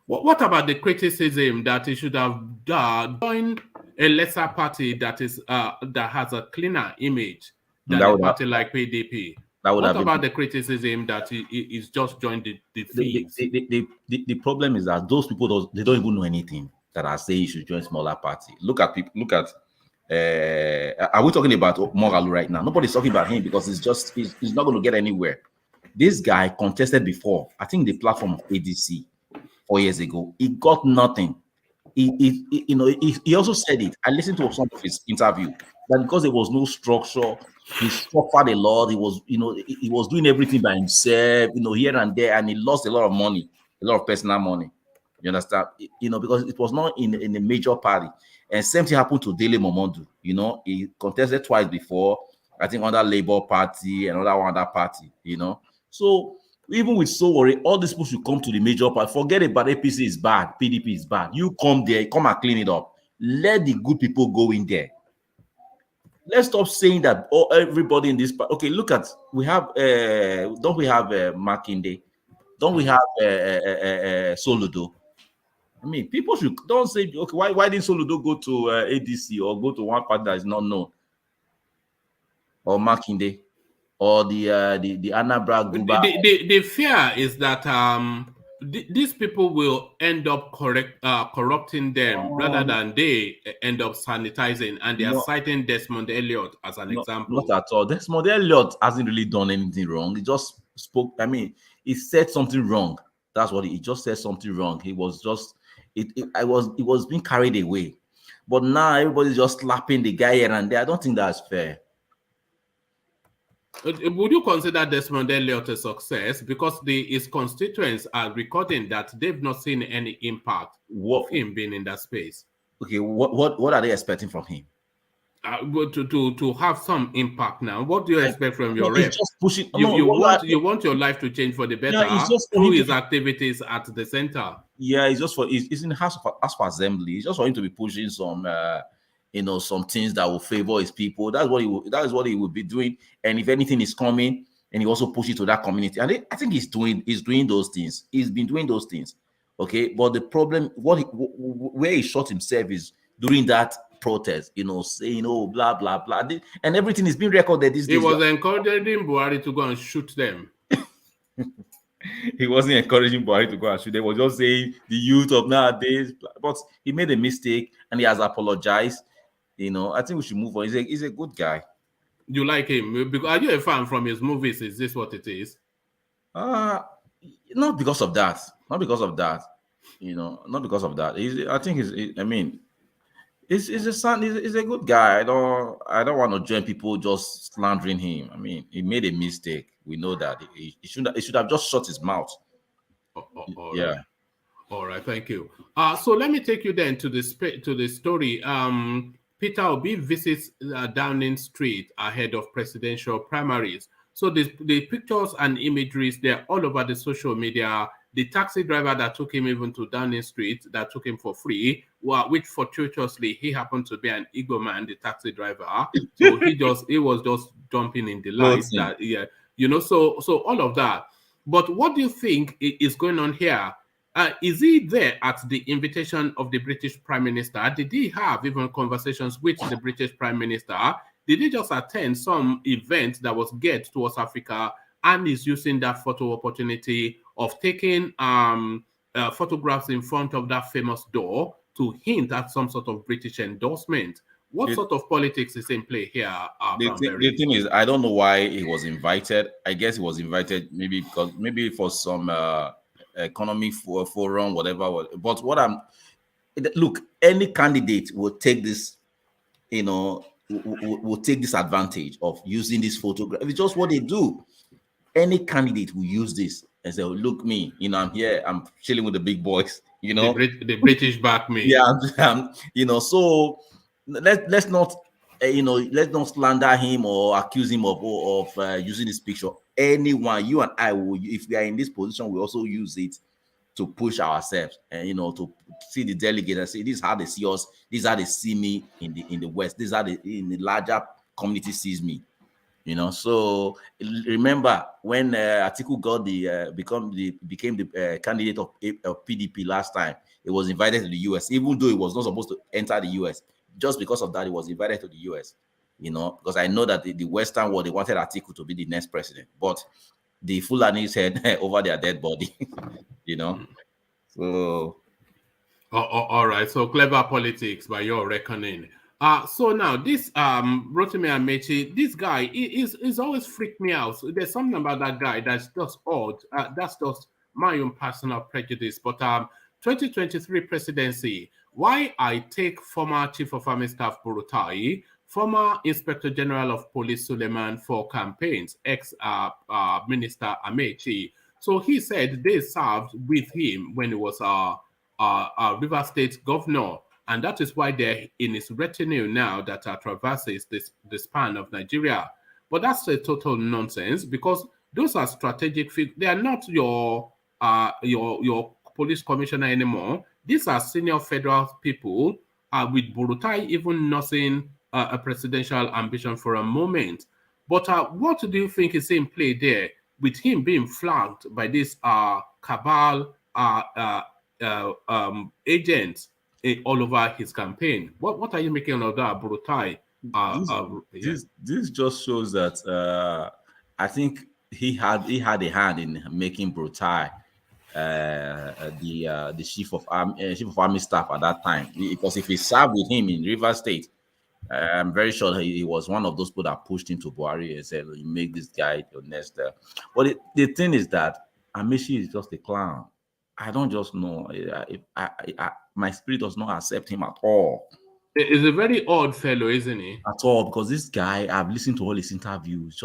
What about the criticism that he should have joined a lesser party that is that has a cleaner image than a party like PDP? What about the criticism that he's just joined the thieves? The problem is that those people they don't even know anything that are saying you should join smaller party. Look at people. Look at. Are we talking about Moralu right now? Nobody's talking about him because he's not going to get anywhere. This guy contested before, I think, the platform of ADC 4 years ago. He got nothing. He also said it. I listened to some of his interview that because there was no structure, he suffered a lot. He was doing everything by himself, you know, here and there, and he lost a lot of money, a lot of personal money. You understand? You know, because it was not in a major party. And same thing happened to Dele Momodu. You know, he contested twice before, I think, under Labour Party and other party, you know. So even with Sowore, all these people should come to the major party. Forget about APC is bad, PDP is bad. You come there, come and clean it up. Let the good people go in there. Let's stop saying that everybody in this party. Okay, look at, we have, don't we have Makinde? Don't we have Soludo? I mean, people should don't say, okay, why didn't Soludo go to ADC or go to one party that is not known, or Makinde, or the Anambra Guba? The fear is that these people will end up corrupting them rather than they end up sanitizing, and they are citing Desmond Elliot as an example. Not at all. Desmond Elliot hasn't really done anything wrong. He just spoke. I mean, he said something wrong. That's what he just said something wrong. He was just. It was being carried away, but now everybody's just slapping the guy here and there. I don't think that's fair. Would you consider Desmond Elliot a success because his constituents are recording that they've not seen any impact of him being in that space? Okay, what are they expecting from him? To have some impact now. What do you expect from your rep? Just pushing. You want your life to change for the better through his activities at the center. Yeah, it's just it's in the House of Assembly. It's just for him to be pushing some some things that will favor his people. That is what he will be doing. And if anything is coming, and he also push it to that community. And I think he's doing those things. He's been doing those things. Okay, but the problem, where he shot himself is during that protest, saying, oh, blah, blah, blah. And everything is being recorded these days. He was encouraging Buhari to go and shoot them. He wasn't encouraging Buhari to go and shoot them. He was just saying the youth of nowadays. But he made a mistake and he has apologized. I think we should move on. He's a good guy. You like him? Are you a fan from his movies? Is this what it is? Not because of that. Not because of that. Not because of that. I think he's a good guy. I don't want to join people just slandering him. I mean, he made a mistake. We know that. He should have just shut his mouth. Yeah. Right. All right. Thank you. So let me take you then to the story. Peter Obi visits Downing Street ahead of presidential primaries. So the pictures and imageries, they're all over the social media. The taxi driver that took him even to Downing Street, that took him for free, which fortuitously he happened to be an Igbo man, the taxi driver. So he was just jumping in the light. So all of that. But what do you think is going on here? Is he there at the invitation of the British Prime Minister? Did he have even conversations with the British Prime Minister? Did he just attend some event that was geared towards Africa and is using that photo opportunity of taking photographs in front of that famous door to hint at some sort of British endorsement. What sort of politics is in play here, the thing is, I don't know why he was invited. I guess he was invited maybe because maybe for some economy forum, whatever. But look, any candidate will take this, will take this advantage of using this photograph. It's just what they do. Any candidate will use this and say, oh, look me, I'm here, I'm chilling with the big boys, The British back me. Yeah, so let's not let's not slander him or accuse him of using this picture. Anyone, you and I will, if we are in this position, we also use it to push ourselves and to see the delegates and say, this is how they see us, this is how they see me in the West, this is how in the larger community sees me. So remember when Atiku got became the candidate of PDP last time, he was invited to the US, even though he was not supposed to enter the US. Just because of that, he was invited to the US. Because I know that the Western world, they wanted Atiku to be the next president, but the Fulanis had over their dead body. So. All right. So clever politics by your reckoning. So now this Rotimi Amaechi, this guy is always freaked me out. So there's something about that guy that's just odd. That's just my own personal prejudice. But 2023 presidency, why I take former Chief of Army Staff BURUTAI, former Inspector General of Police Suleiman for campaigns, ex-Minister Amaechi. So he said they served with him when he was River State governor. And that is why they're in his retinue now that traverses the span of Nigeria. But that's a total nonsense because those are strategic figures. They are not your police commissioner anymore. These are senior federal people with BURUTAI even nursing a presidential ambition for a moment. But what do you think is in play there with him being flanked by this cabal agents all over his campaign? What are you making of that, BURUTAI? This just shows that I think he had a hand in making BURUTAI the chief of army staff at that time, because if he served with him in River State, I'm very sure he was one of those people that pushed him to Buhari and said, "You make this guy your next." But the thing is that Amaechi is just a clown. I don't just know. My spirit does not accept him at all. He's a very odd fellow, isn't he? At all, because this guy, I've listened to all his interviews.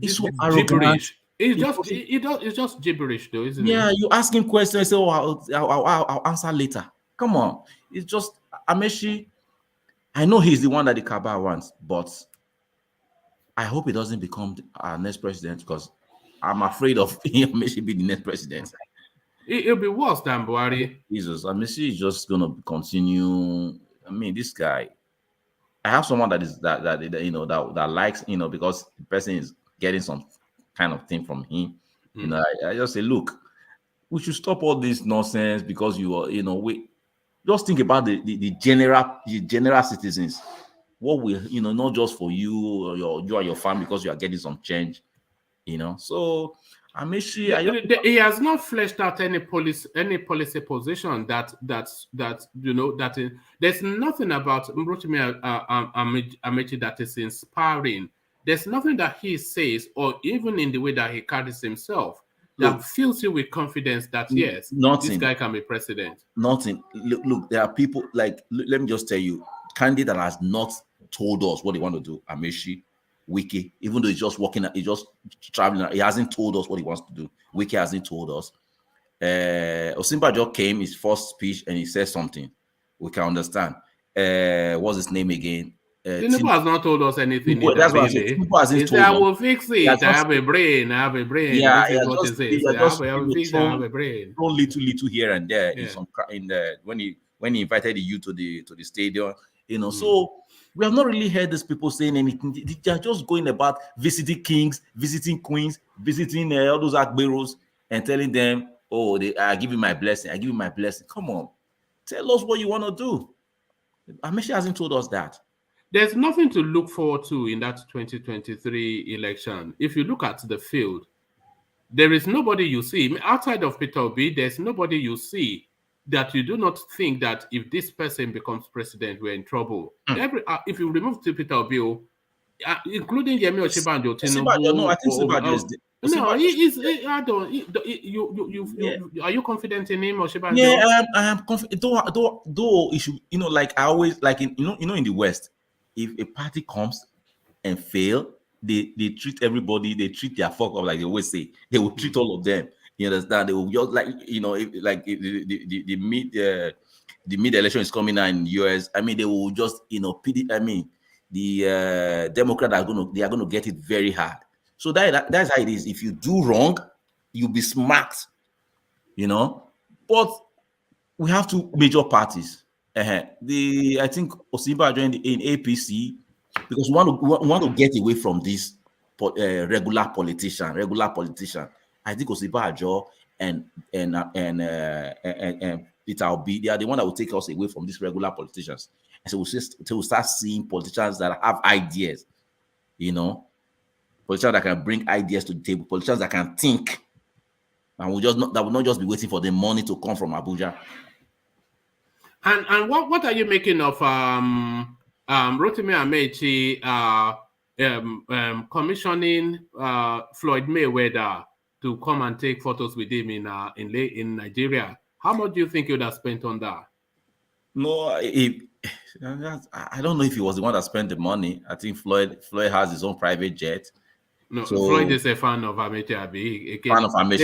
He's so gibberish. It's just gibberish, though, isn't it? Yeah, you ask him questions, say, "Oh, I'll answer later." Come on, it's just Amaechi. I know he's the one that the cabal wants, but I hope he doesn't become our next president, because I'm afraid of Amaechi being the next president. It'll be worse than Buhari. Jesus, Amaechi is just gonna continue. I mean, this guy. I have someone that likes, because the person is getting some kind of thing from him. I just say, look, we should stop all this nonsense, because we just think about the general citizens. What will not just for you and your family, because you are getting some change. So Amaechi, he has not fleshed out any policy position that there's nothing about Rotimi Amaechi that is inspiring. There's nothing that he says, or even in the way that he carries himself, that fills you with confidence that yes, this guy can be president. Nothing. Look, there are people like, let me just tell you, candidate that has not told us what they want to do. Amaechi, Wiki, even though he's just working, he's just traveling, he hasn't told us what he wants to do. Wiki hasn't told us. Osinbajo came, his first speech, and he said something. We can understand. What's his name again? Tinubu has not told us anything. That's what I said. Tinubu hasn't told us. I will fix it. I have a brain. I have a brain. Yeah, this is what it says. I have a brain. Little here and there. Yeah. When he invited you to the stadium, So we have not really heard these people saying anything. They are just going about visiting kings, visiting queens, visiting all those Akberos, and telling them, "Oh, I give you my blessing. I give you my blessing." Come on, tell us what you want to do. Amaechi hasn't told us that. There's nothing to look forward to in that 2023 election. If you look at the field, There is nobody you see outside of Peter Obi. There's nobody you see that you do not think that if this person becomes president, we're in trouble. If you remove Peter Obi, including Yemi Osinbajo, Osinbajo, no, I think Osinbajo is no, I don't. Are you confident in him, Osinbajo? Yeah, I am confident. Though it should, like I always like in in the West, if a party comes and fail, they treat everybody, they treat their fuck up, like they always say. They will treat all of them. You understand? They will just if the mid election is coming out in the US. I mean, they will just pity. I mean, the Democrats are going to get it very hard. So that's how it is. If you do wrong, you'll be smacked. But we have two major parties. I think Osinbajo joined in APC because we want to get away from this regular politician. I think Osinbajo and Peter Obi, they are the one that will take us away from these regular politicians. And so we'll start seeing politicians that have ideas, politicians that can bring ideas to the table, politicians that can think, and that will not just be waiting for the money to come from Abuja. And what are you making of Rotimi Amaechi commissioning Floyd Mayweather to come and take photos with him in Nigeria? How much do you think he would have spent on that? No, I don't know if he was the one that spent the money. I think Floyd has his own private jet. No, so, Floyd is a fan of Amaechi. Fan of Amaechi.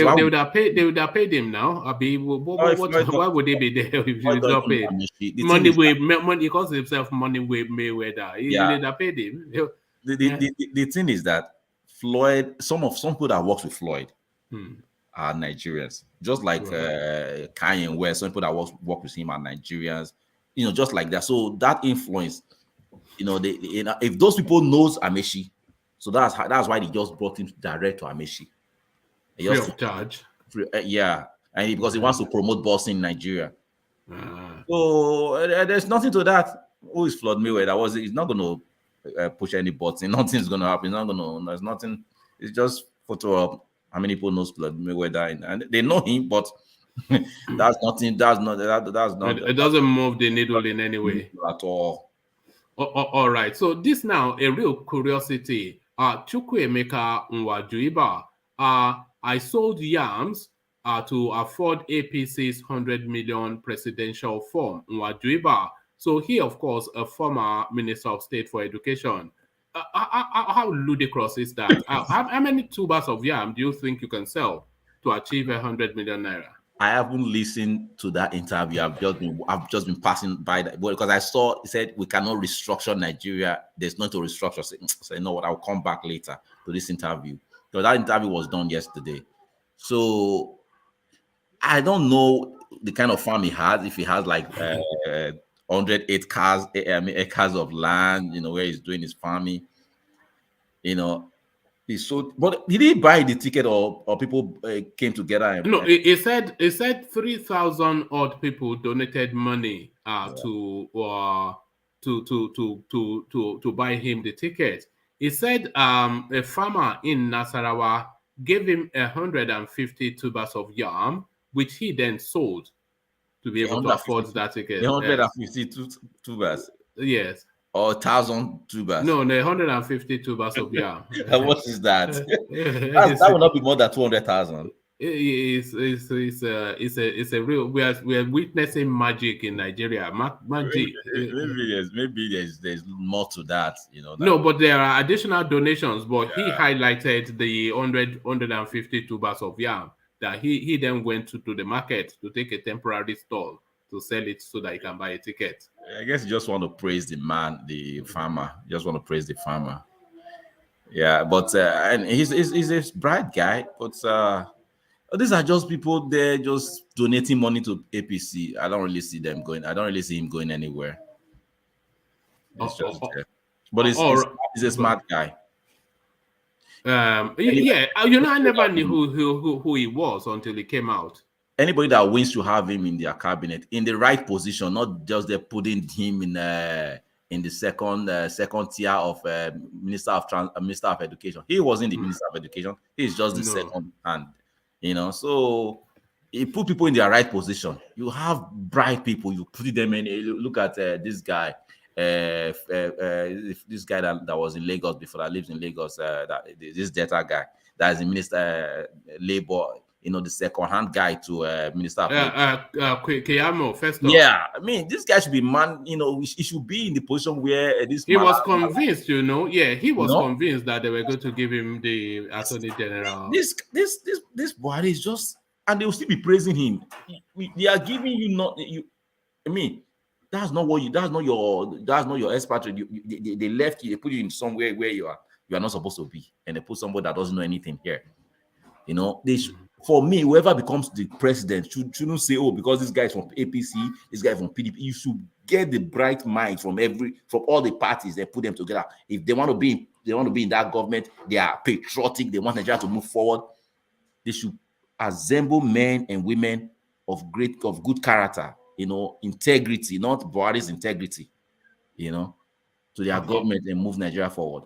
They would have paid him now. Why would they be there if you don't pay him? Money, he calls himself Money with Mayweather. They would have paid him. The thing is that Floyd, some people that works with Floyd are Nigerians. Just like Kanye West, some people that work with him are Nigerians. Just like that. So that influence, if those people knows Amaechi, so that's why they just brought him direct to Amaechi. Free of charge. And because he wants to promote boxing in Nigeria. So there's nothing to that. Who is Floyd Mayweather? He's not going to push any buttons. Nothing's going to happen. There's nothing. It's just photo up. How many people knows Floyd Mayweather? And they know him, but that's nothing. That's not. It doesn't move the needle in any way at all. All right. So this now a real curiosity. CHUKWUEMEKA NWAJIUBA. I sold yams to afford APC's 100 million presidential form. NWAJIUBA. So he, of course, a former Minister of State for Education. How ludicrous is that? How many tubers of yam do you think you can sell to achieve 100 million naira? I haven't listened to that interview. I've just been passing by that because I saw it said we cannot restructure Nigeria. There's no to restructure. So you know what? I'll come back later to this interview because that interview was done yesterday. So I don't know the kind of farm he has. If he has like 100 acres of land, where he's doing his farming, but did he buy the ticket or people came together? No, he said 3,000 odd people donated money to buy him the ticket. He said a farmer in Nasarawa gave him 150 tubers of yam, which he then sold to be able to afford that ticket. 150 tubers. Yes. Or 1,000 tubers. No, 150 tubers of yam. How much is that? That will not be more than 200,000. It's a real. We are witnessing magic in Nigeria. Magic. Maybe there's more to that. No, but there are additional donations. But he highlighted the 150 tubers of yam that he then went to the market to take a temporary stall to sell it so that he can buy a ticket. I guess you just want to praise the man, the farmer. You just want to praise the farmer. Yeah, but and he's a bright guy, but these are just people there just donating money to APC. I don't really see them going. I don't really see him going anywhere. But he's a smart guy. I never knew who he was until he came out. Anybody that wins to have him in their cabinet in the right position, not just they're putting him in in the second tier of Minister of Education. He wasn't the Minister of Education. He's just the second hand, you know. So he put people in their right position. You have bright people. You put them in. Look at this guy. This guy that was in Lagos before, that lives in Lagos. This Delta guy that is the Minister Labor. You know, the second-hand guy to Minister of Keyamo, first off. Yeah, I mean, this guy should be man. You know, he should be in the position where he was convinced. You know, yeah, he was convinced that they were going to give him the Attorney General. This body is just, and they will still be praising him. They are giving you not you. I mean, that's not your expatriate. They left you. They put you in somewhere where you are not supposed to be, and they put somebody that doesn't know anything here. You know, for me, whoever becomes the president shouldn't say, oh, because this guy is from APC, this guy is from PDP. You should get the bright mind from all the parties. They put them together. If they want to be in that government, they are patriotic. They want Nigeria to move forward. They should assemble men and women of good character. You know, integrity, not Buhari's integrity. You know, to their government and move Nigeria forward.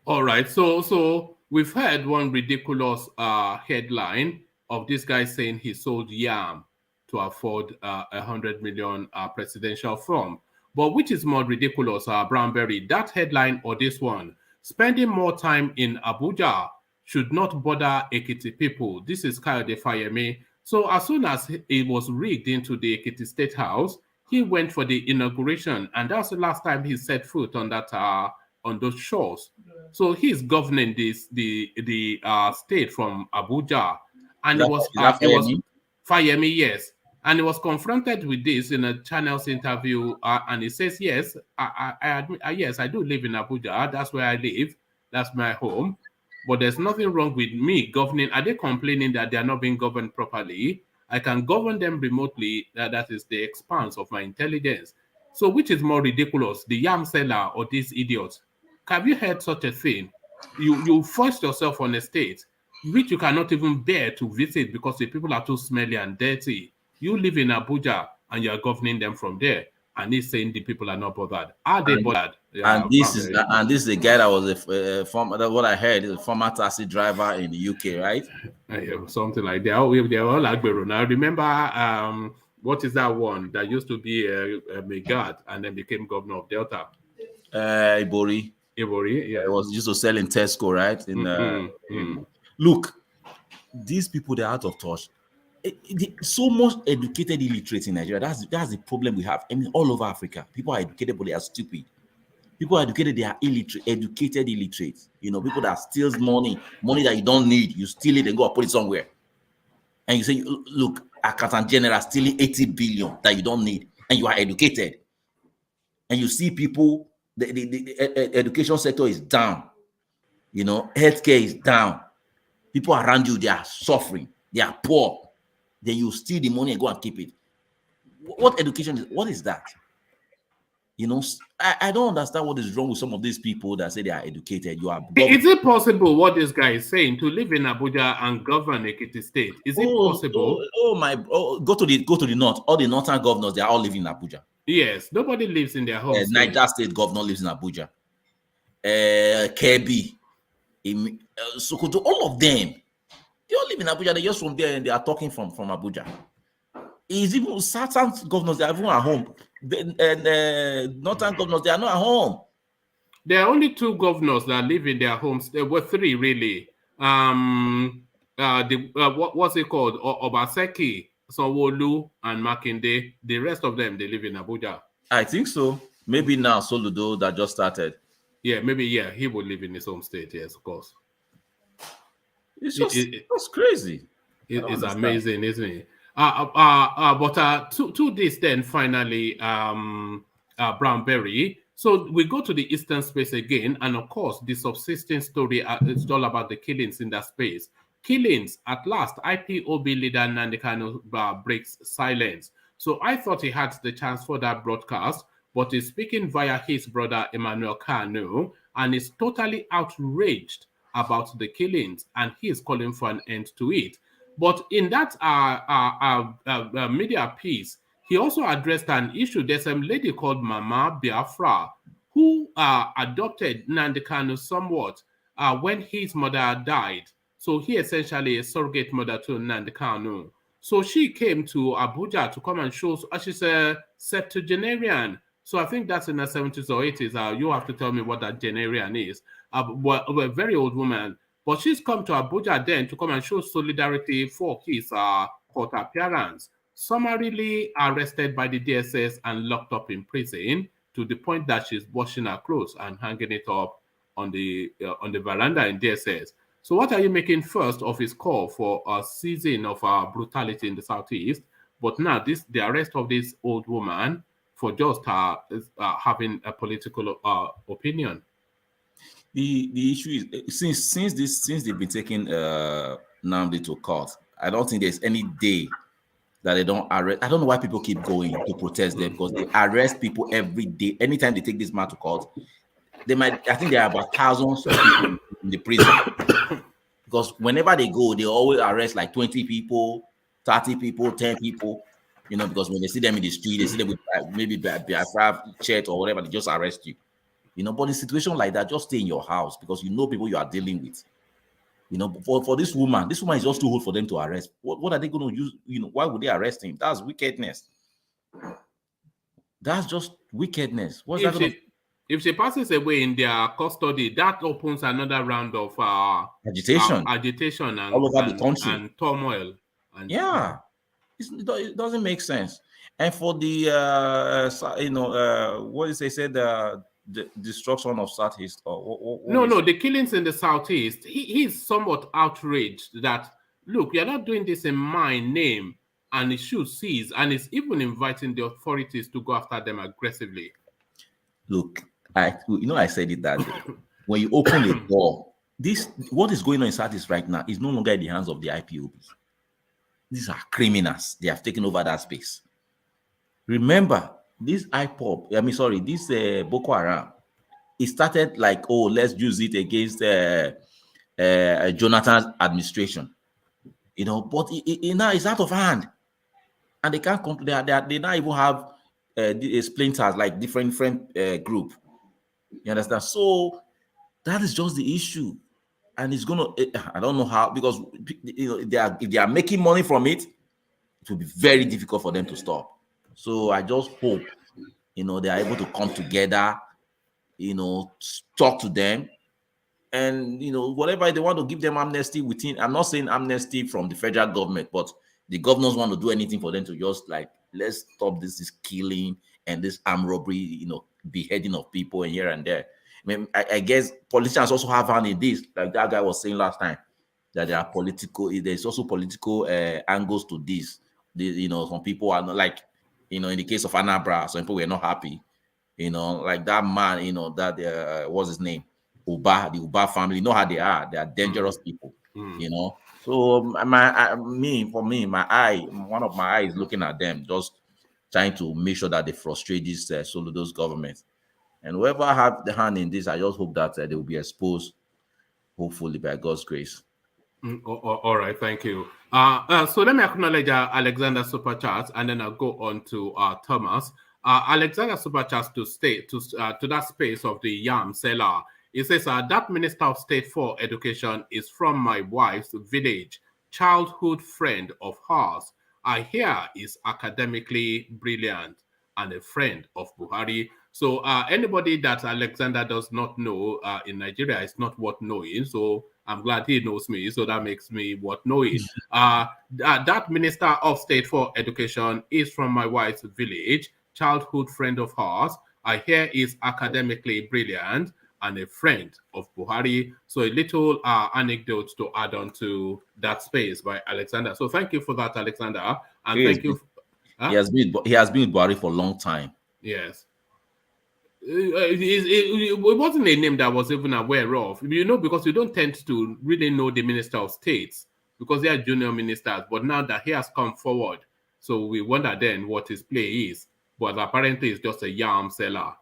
All right, so we've heard one ridiculous headline of this guy saying he sold yam to afford 100 million presidential fund. But which is more ridiculous, Brownberry, that headline or this one? Spending more time in Abuja should not bother Ekiti people. This is Kayode Fayemi. So as soon as it was rigged into the Ekiti State House, he went for the inauguration, and that's the last time he set foot on that on those shores. So he's governing the state from Abuja, and it was Fayemi, yes, and he was confronted with this in a Channel's interview, and he says, yes, I admit, yes, I do live in Abuja. That's where I live. That's my home. But there's nothing wrong with me governing. Are they complaining that they are not being governed properly? I can govern them remotely. That is the expanse of my intelligence. So which is more ridiculous, the yam seller or this idiot? Have you heard such a thing? You forced yourself on a state which you cannot even bear to visit because the people are too smelly and dirty. You live in Abuja and you are governing them from there. And he's saying the people are not bothered. Are they bothered? And this is the guy that was a former. What I heard is a former taxi driver in the UK, right? Yeah, something like that. They're all Agbero. Now remember, what is that one that used to be a Megad and then became governor of Delta? Ibori. Ibori, yeah. It was used to sell in Tesco, right? Look, these people, they're out of touch. So much educated illiterates in Nigeria. That's the problem we have. I mean, all over Africa, people are educated, but they are stupid. People are educated, they are illiterate, educated illiterates. You know, people that steals money that you don't need, you steal it and go and put it somewhere. And you say, look, Accountant General stealing 80 billion that you don't need, and you are educated. And you see people, the education sector is down. You know, healthcare is down. People around you, they are suffering, they are poor. Then you steal the money and go and keep it. What education is? What is that? You know, I don't understand what is wrong with some of these people that say they are educated. Is it possible what this guy is saying, to live in Abuja and govern Ekiti State? Is it possible? Go to the north. All the northern governors, they are all living in Abuja. Yes, nobody lives in their home. Niger State governor lives in Abuja. Kebi, Sokoto, all of them. They all live in Abuja. They're just from there and they are talking from Abuja. It's even certain governors, they are even at home. The northern governors, they are not at home. There are only two governors that live in their homes. There were three, really. What's it called? Obaseki, Sanwo-Olu, and Makinde. The rest of them, they live in Abuja. I think so. Maybe now Soludo that just started. Yeah, maybe, yeah, he would live in his home state, yes, of course. It's crazy. It's amazing, isn't it? But to this then, finally, Brownberry. So we go to the Eastern space again, and of course, the subsisting story is all about the killings in that space. Killings, at last, IPOB leader Nnamdi Kanu breaks silence. So I thought he had the chance for that broadcast, but he's speaking via his brother Emmanuel Kanu, and is totally outraged about the killings, and he is calling for an end to it. But in that media piece, he also addressed an issue. There's a lady called Mama Biafra who adopted Nnamdi Kanu somewhat when his mother died. So he essentially a surrogate mother to Nnamdi Kanu. So she came to Abuja to come and show. She's a septuagenarian. So I think that's in the 70s or 80s. You have to tell me what that genarian is. A very old woman. But she's come to Abuja then to come and show solidarity for his court appearance. Summarily arrested by the DSS and locked up in prison to the point that she's washing her clothes and hanging it up on the veranda in DSS. So what are you making first of his call for a season of brutality in the Southeast? But now the arrest of this old woman for just having a political opinion. The issue is since they've been taking Nnamdi to court, I don't think there's any day that they don't arrest. I don't know why people keep going to protest them, because they arrest people every day. Anytime they take this man to court, I think there are about thousands of people in the prison. Because whenever they go, they always arrest like 20 people, 30 people, 10 people, because when they see them in the street, they see them with maybe Biafra shirt or whatever, they just arrest you. But in a situation like that, just stay in your house because you know people you are dealing with. For this woman is just too old for them to arrest. What are they going to use? Why would they arrest him? That's wickedness. That's just wickedness. If she passes away in their custody, that opens another round of agitation and, all over the country and turmoil. And, it doesn't make sense. And for the what is they said the destruction of Southeast or no, the killings in the Southeast. He's somewhat outraged that look, you're not doing this in my name, and it should cease, and it's even inviting the authorities to go after them aggressively. Look, I said it that day. When you open the door, what is going on in Southeast right now is no longer in the hands of the IPOBs. These are criminals. They have taken over that space. Remember, this IPOB, this Boko Haram, it started like, let's use it against Jonathan's administration, but now it's out of hand, and they can't they now even have splinters, like different group. You understand? So that is just the issue, and it's gonna. I don't know how, because if they are making money from it, it will be very difficult for them to stop. So I just hope, they are able to come together, talk to them, and whatever they want to give them amnesty within. I'm not saying amnesty from the federal government, but the governors want to do anything for them to just like, let's stop this killing and this armed robbery, beheading of people and here and there. I guess politicians also have hand in this, like that guy was saying last time, that there are there's also political angles to this. Some people are not, like, in the case of Anambra, some people were not happy, like that man, that what's his name, the Uba family, how they are dangerous people, So one of my eyes looking at them, just trying to make sure that they frustrate this Soludo's government. And whoever have the hand in this, I just hope that they will be exposed, hopefully by God's grace. All right, thank you. So let me acknowledge Alexander Superchat, and then I'll go on to Thomas. Alexander Superchat to that space of the yam seller. He says that Minister of State for Education is from my wife's village, childhood friend of hers. I hear is academically brilliant and a friend of Buhari. So anybody that Alexander does not know in Nigeria is not worth knowing. So I'm glad he knows me. So that makes me worth knowing. That Minister of State for Education is from my wife's village, childhood friend of hers. I hear is academically brilliant and a friend of Buhari. So a little anecdote to add on to that space by Alexander. So thank you for that, Alexander. And thank you. He has been with Buhari for a long time. Yes. It wasn't a name that I was even aware of, because you don't tend to really know the Minister of States because they are junior ministers. But now that he has come forward, so we wonder then what his play is. But apparently it's just a yam seller.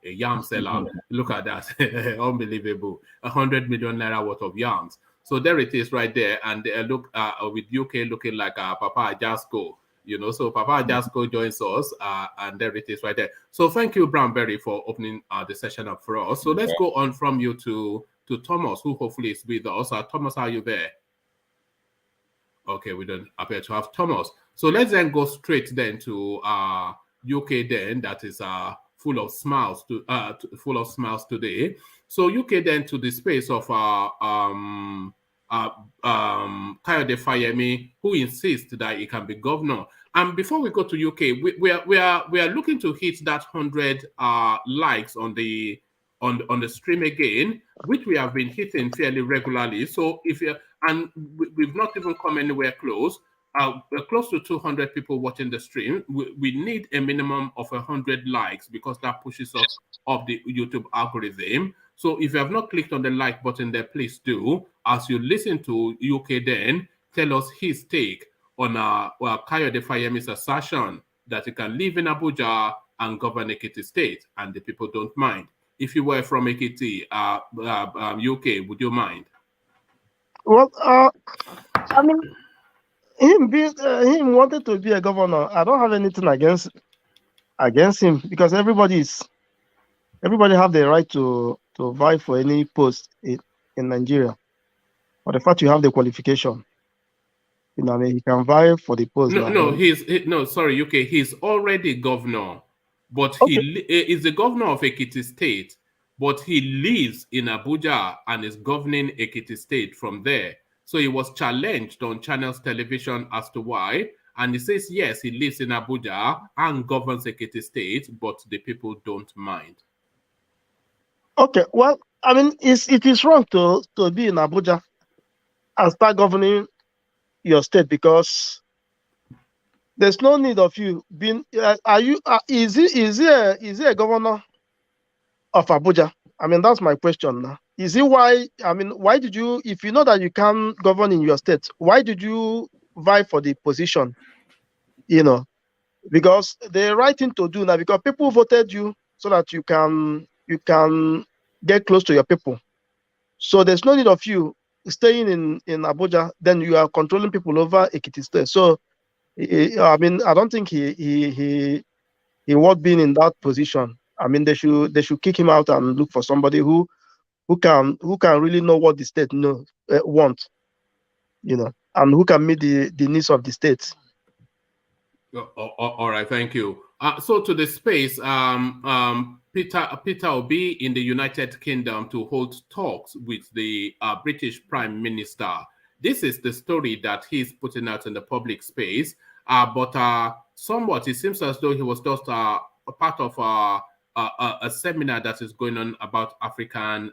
Look at that. Unbelievable. 100 million naira worth of yams. So there it is right there. And look with UK looking like Papa Jasko. you know. So Papa just go joins us, and there it is right there. So thank you, Brownberry, for opening the session up for us. So let's go on from you to Thomas, who hopefully is with us. Thomas, are you there? Okay, we don't appear to have Thomas. So let's then go straight then to UK then, that is full of smiles today. So UK then to the space of Kayode Fayemi, who insists that he can be governor. And before we go to UK, we are looking to hit that 100 likes on the stream again, which we have been hitting fairly regularly. So if you and we've not even come anywhere close. We're close to 200 people watching the stream. We need a minimum of 100 likes because that pushes us up the YouTube algorithm. So if you have not clicked on the like button there, please do. As you listen to UK then, tell us his take on Kayode Fayemi's assertion that he can live in Abuja and govern Ekiti State, and the people don't mind. If you were from Ekiti, UK, would you mind? Well, I mean, him wanted to be a governor. I don't have anything against him because everybody have the right to vie for any post in Nigeria. But the fact you have the qualification, you know, I mean, he can vie for the post. Sorry, UK. He's already governor, but okay. He is the governor of Ekiti State. But he lives in Abuja and is governing Ekiti State from there. So he was challenged on Channels Television as to why. And he says, yes, he lives in Abuja and governs Ekiti State, but the people don't mind. Okay, well, I mean, it is wrong to be in Abuja and start governing your state because there's no need of you being. Is he a governor of Abuja? I mean, that's my question now. Is it why? I mean, why did you, if you know that you can govern in your state, why did you vie for the position? You know, because the right thing to do now, because people voted you so that you can get close to your people. So there's no need of you staying in Abuja. Then you are controlling people over Ekiti State. So, I mean, I don't think he would be in that position. I mean, they should kick him out and look for somebody who can really know what the state wants, you know, and who can meet the needs of the state. All right, thank you. So to the space, Peter Obi in the United Kingdom to hold talks with the British Prime Minister. This is the story that he's putting out in the public space. But somewhat, it seems as though he was just a part of a seminar that is going on about African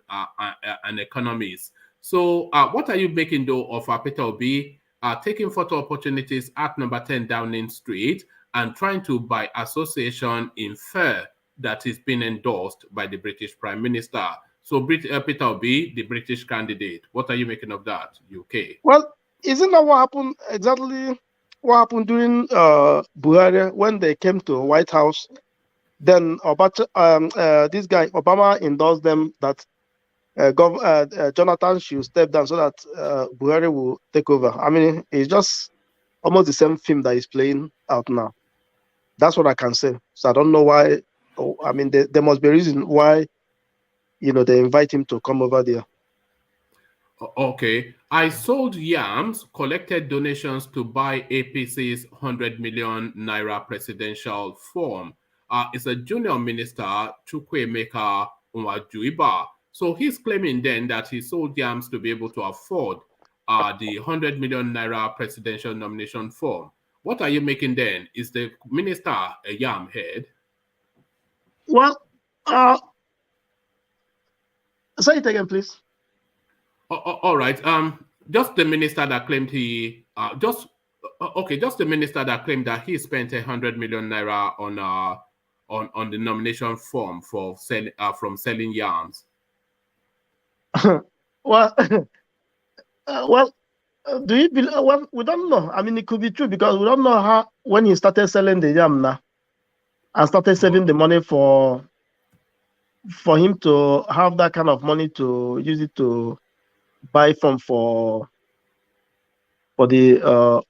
and economies. So what are you making though of Peter Obi taking photo opportunities at number 10 Downing Street and trying to, by association, infer that he's been endorsed by the British Prime Minister? So Peter Obi, the British candidate, what are you making of that, UK? Well, isn't that what happened exactly? What happened during Buhari when they came to White House? Then this guy Obama endorsed them that Jonathan should step down so that Buhari will take over. I mean, it's just almost the same film that he's playing out now. That's what I can say. So I don't know why. I mean, there must be a reason why, you know, they invite him to come over there. Okay. I sold yams, collected donations to buy APC's 100 million naira presidential form. It's a junior minister, CHUKWUEMEKA NWAJIUBA. So he's claiming then that he sold yams to be able to afford the 100 million naira presidential nomination form. What are you making then? Is the minister a yam head? Well, say it again, please. All right. Just the minister that claimed just the minister that claimed that he spent 100 million naira on the nomination form for from selling yams. Well, do you believe? Well, we don't know. I mean, it could be true because we don't know how when he started selling the yam now and started saving the money for him to have that kind of money to use it to buy from for the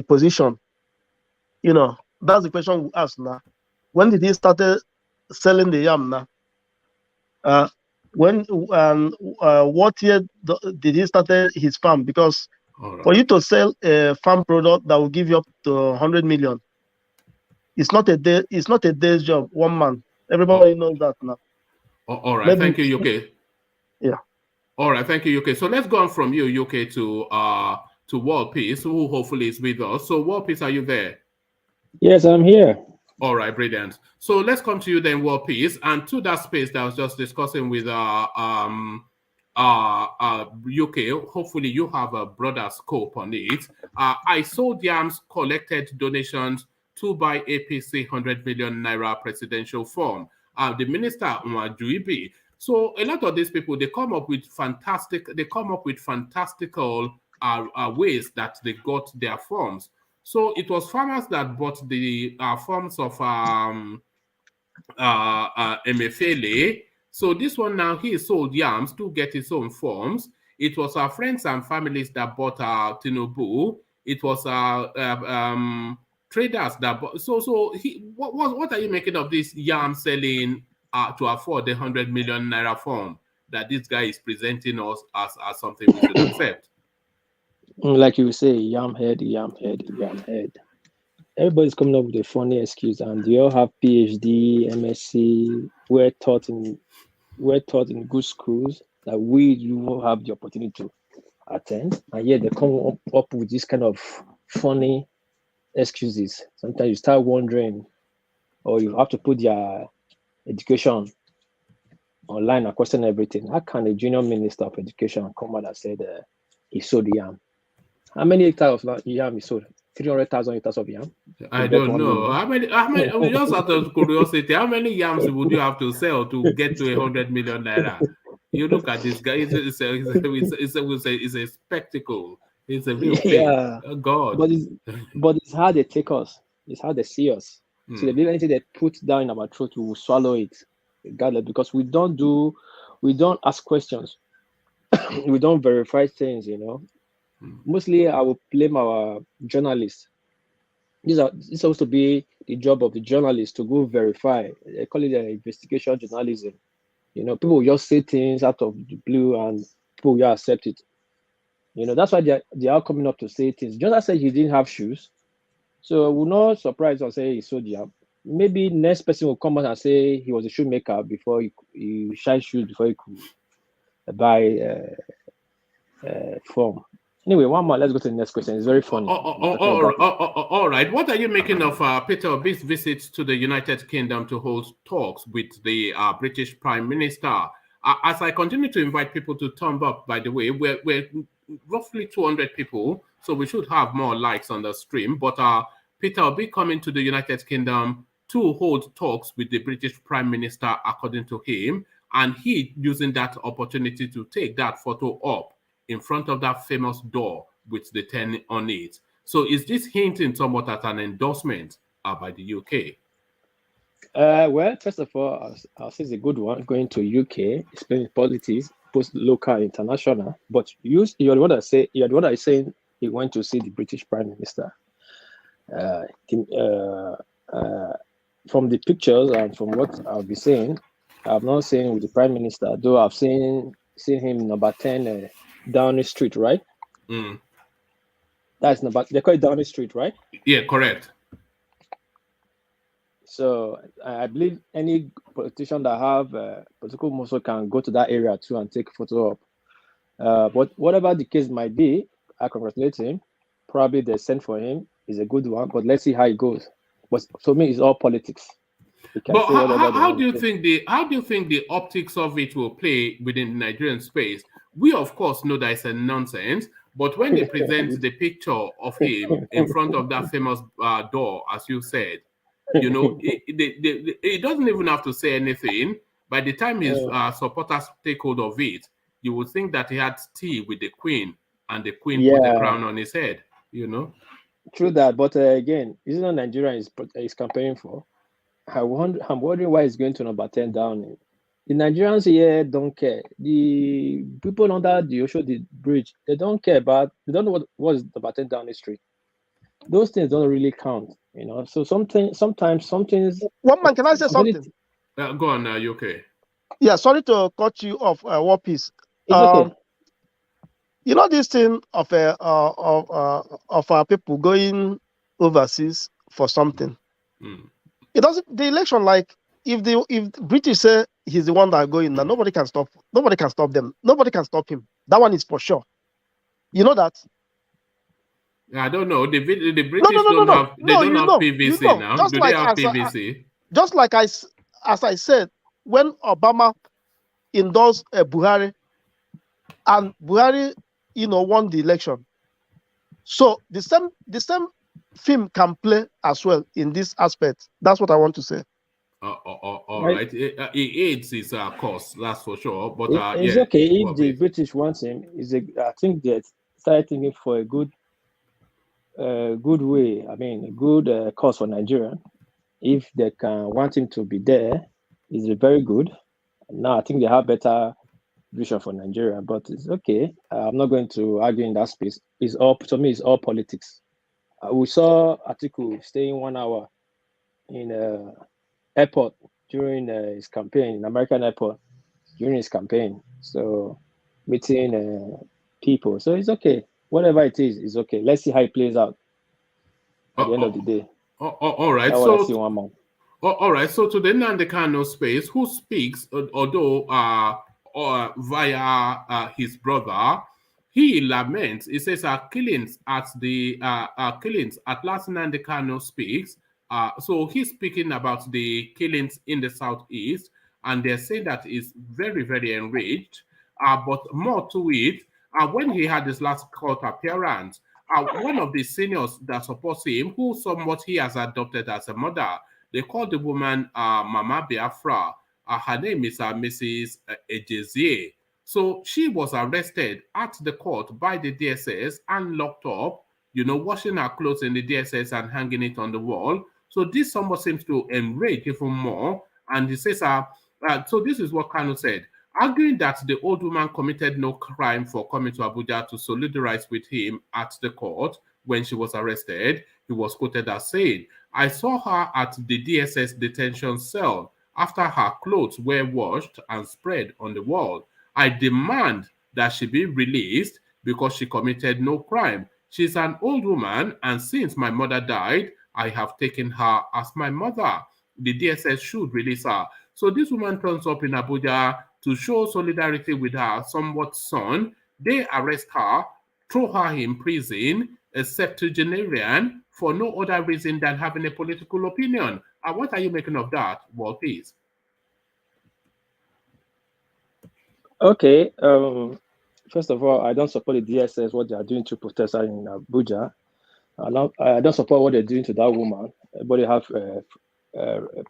position. that's the question we ask now. When did he start selling the yam now? What year did he start his farm? Because for you to sell a farm product that will give you up to 100 million, it's not a day. It's not a day's job. 1 month. Everybody knows that now. All right. Thank you, UK. Yeah. All right. Thank you, UK. So let's go on from you, UK, to World Peace, who hopefully is with us. So World Peace, are you there? Yes, I'm here. All right, brilliant. So let's come to you then, World Peace, and to that space that I was just discussing with UK. Hopefully, you have a broader scope on it. I sold yams, collected donations to buy APC 100 million naira presidential form. The minister NWAJIUBA. So a lot of these people, they come up with fantastical ways that they got their forms. So it was farmers that bought the forms of Emefiele. So this one now, he sold yams to get his own forms. It was our friends and families that bought Tinubu. It was traders that bought. So what are you making of this yam selling to afford the 100 million naira form that this guy is presenting us as something we should accept? Like you say, yam head. Everybody's coming up with a funny excuse, and they all have PhD, MSc. We're taught in good schools that you won't have the opportunity to attend, and yet they come up with this kind of funny excuses. Sometimes you start wondering, or you have to put your education online and question everything. How can a junior minister of education come out and say that he sold yam? How many hectares of yam he sold? 300,000 hectares of yam? I don't know. How many, just out of curiosity, how many yams would you have to sell to get to 100 million naira? You look at this guy, it's a spectacle. It's a real thing. Oh, God. But it's how they take us. It's how they see us. So they believe anything they put down in our throat, we will swallow it, regardless, because we don't ask questions. We don't verify things, Mostly, I will blame our journalists. It's supposed to be the job of the journalist to go verify. They call it investigation journalism. People will just say things out of the blue and people will accept it. That's why they are coming up to say things. Just as I said, he didn't have shoes. So we're not surprised or say he sold yam. Maybe next person will come out and say he was a shoemaker before he shined shoes before he could buy form. Anyway, one more. Let's go to the next question. It's very funny. All right. What are you making of Peter Obi's visit to the United Kingdom to hold talks with the British Prime Minister? As I continue to invite people to thumb up, by the way, we're roughly 200 people, so we should have more likes on the stream. But Peter Obi coming to the United Kingdom to hold talks with the British Prime Minister, according to him, and he using that opportunity to take that photo up in front of that famous door with the 10 on it. So is this hinting somewhat at an endorsement by the UK? Well, first of all, I'll say it's a good one, going to UK, explaining politics, both local and international. But you're the one that is saying he went to see the British Prime Minister. From the pictures and from what I'll be saying, I've not seen with the Prime Minister, though I've seen him number 10 Downing Street, right? That's they call it Downing Street, right? Yeah, correct. So I believe any politician that have political muscle can go to that area too and take a photo up. But whatever the case might be, I congratulate him. Probably the send for him is a good one, but let's see how it goes. But to me, it's all politics. But how do you think the optics of it will play within the Nigerian space? We of course know that it's a nonsense, but when they present the picture of him in front of that famous door, as you said, it doesn't even have to say anything. By the time his supporters take hold of it, you would think that he had tea with the Queen, and the Queen put the crown on his head. True that, but again, isn't that Nigeria is campaigning for? I'm wondering why he's going to number 10 Downing. The Nigerians here don't care. The people under the Oshodi Bridge, they don't care about. They don't know what is number 10 Downing Street. those things don't really count, So sometimes some things. One man, can I say something? Go on now, you okay? Yeah, sorry to cut you off. One piece. It's okay. This thing of our people going overseas for something. It doesn't. The election, like if British say he's the one that going, now nobody can stop. Nobody can stop them. Nobody can stop him. That one is for sure. You know that. I don't know. The British don't have PVC now. Just do like they have PVC? Just like as I said, when Obama endorsed Buhari, and Buhari, won the election. So the same film can play as well in this aspect. That's what I want to say. All right. It aids his cause, that's for sure. But it's okay if the British want him. I think they started thinking for a good way. I mean, a good cause for Nigeria. If they can want him to be there, is very good. Now I think they have better vision for Nigeria, but it's okay. I'm not going to argue in that space. To me, it's all politics. We saw Atiku staying 1 hour in airport during his campaign, in American airport during his campaign. So meeting people. So it's okay. Whatever it is okay. Let's see how it plays out at the end of the day. All right. That's what I see 1 month. All right. So to the Nnamdi Kanu space, who speaks, although via his brother, he laments. He says killings at last Nnamdi Kanu speaks. So he's speaking about the killings in the southeast, and they're saying that is very, very enraged. But more to it, when he had his last court appearance, one of the seniors that supports him, who somewhat he has adopted as a mother, they called the woman Mama Biafra. Her name is Mrs. Ejezie. So she was arrested at the court by the DSS and locked up, washing her clothes in the DSS and hanging it on the wall. So this somewhat seems to enrage even more. And he says, so this is what Kanu said, arguing that the old woman committed no crime for coming to Abuja to solidarize with him at the court when she was arrested. He was quoted as saying, I saw her at the DSS detention cell after her clothes were washed and spread on the wall. I demand that she be released because she committed no crime. She's an old woman, and since my mother died, I have taken her as my mother. The DSS should release her. So this woman turns up in Abuja to show solidarity with her somewhat son. They arrest her, throw her in prison, a septuagenarian, for no other reason than having a political opinion. What are you making of that, Walt, please? Okay. First of all, I don't support the DSS, what they are doing to protesters in Abuja. I don't support what they're doing to that woman. Everybody have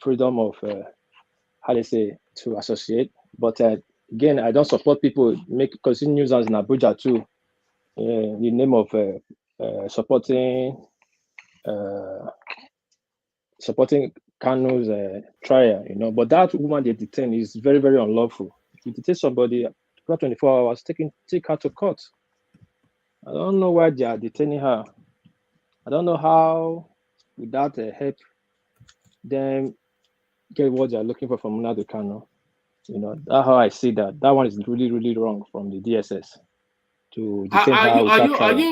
freedom of, to associate. But again, I don't support people causing nuisance in Abuja too, in the name of supporting Kanu's trial, But that woman they detain is very, very unlawful. If you detain somebody after 24 hours, take her to court. I don't know why they are detaining her. I don't know how, with that help them get what they are looking for from Nnamdi Kanu. That's how I see that. That one is really, really wrong from the DSS. To detain her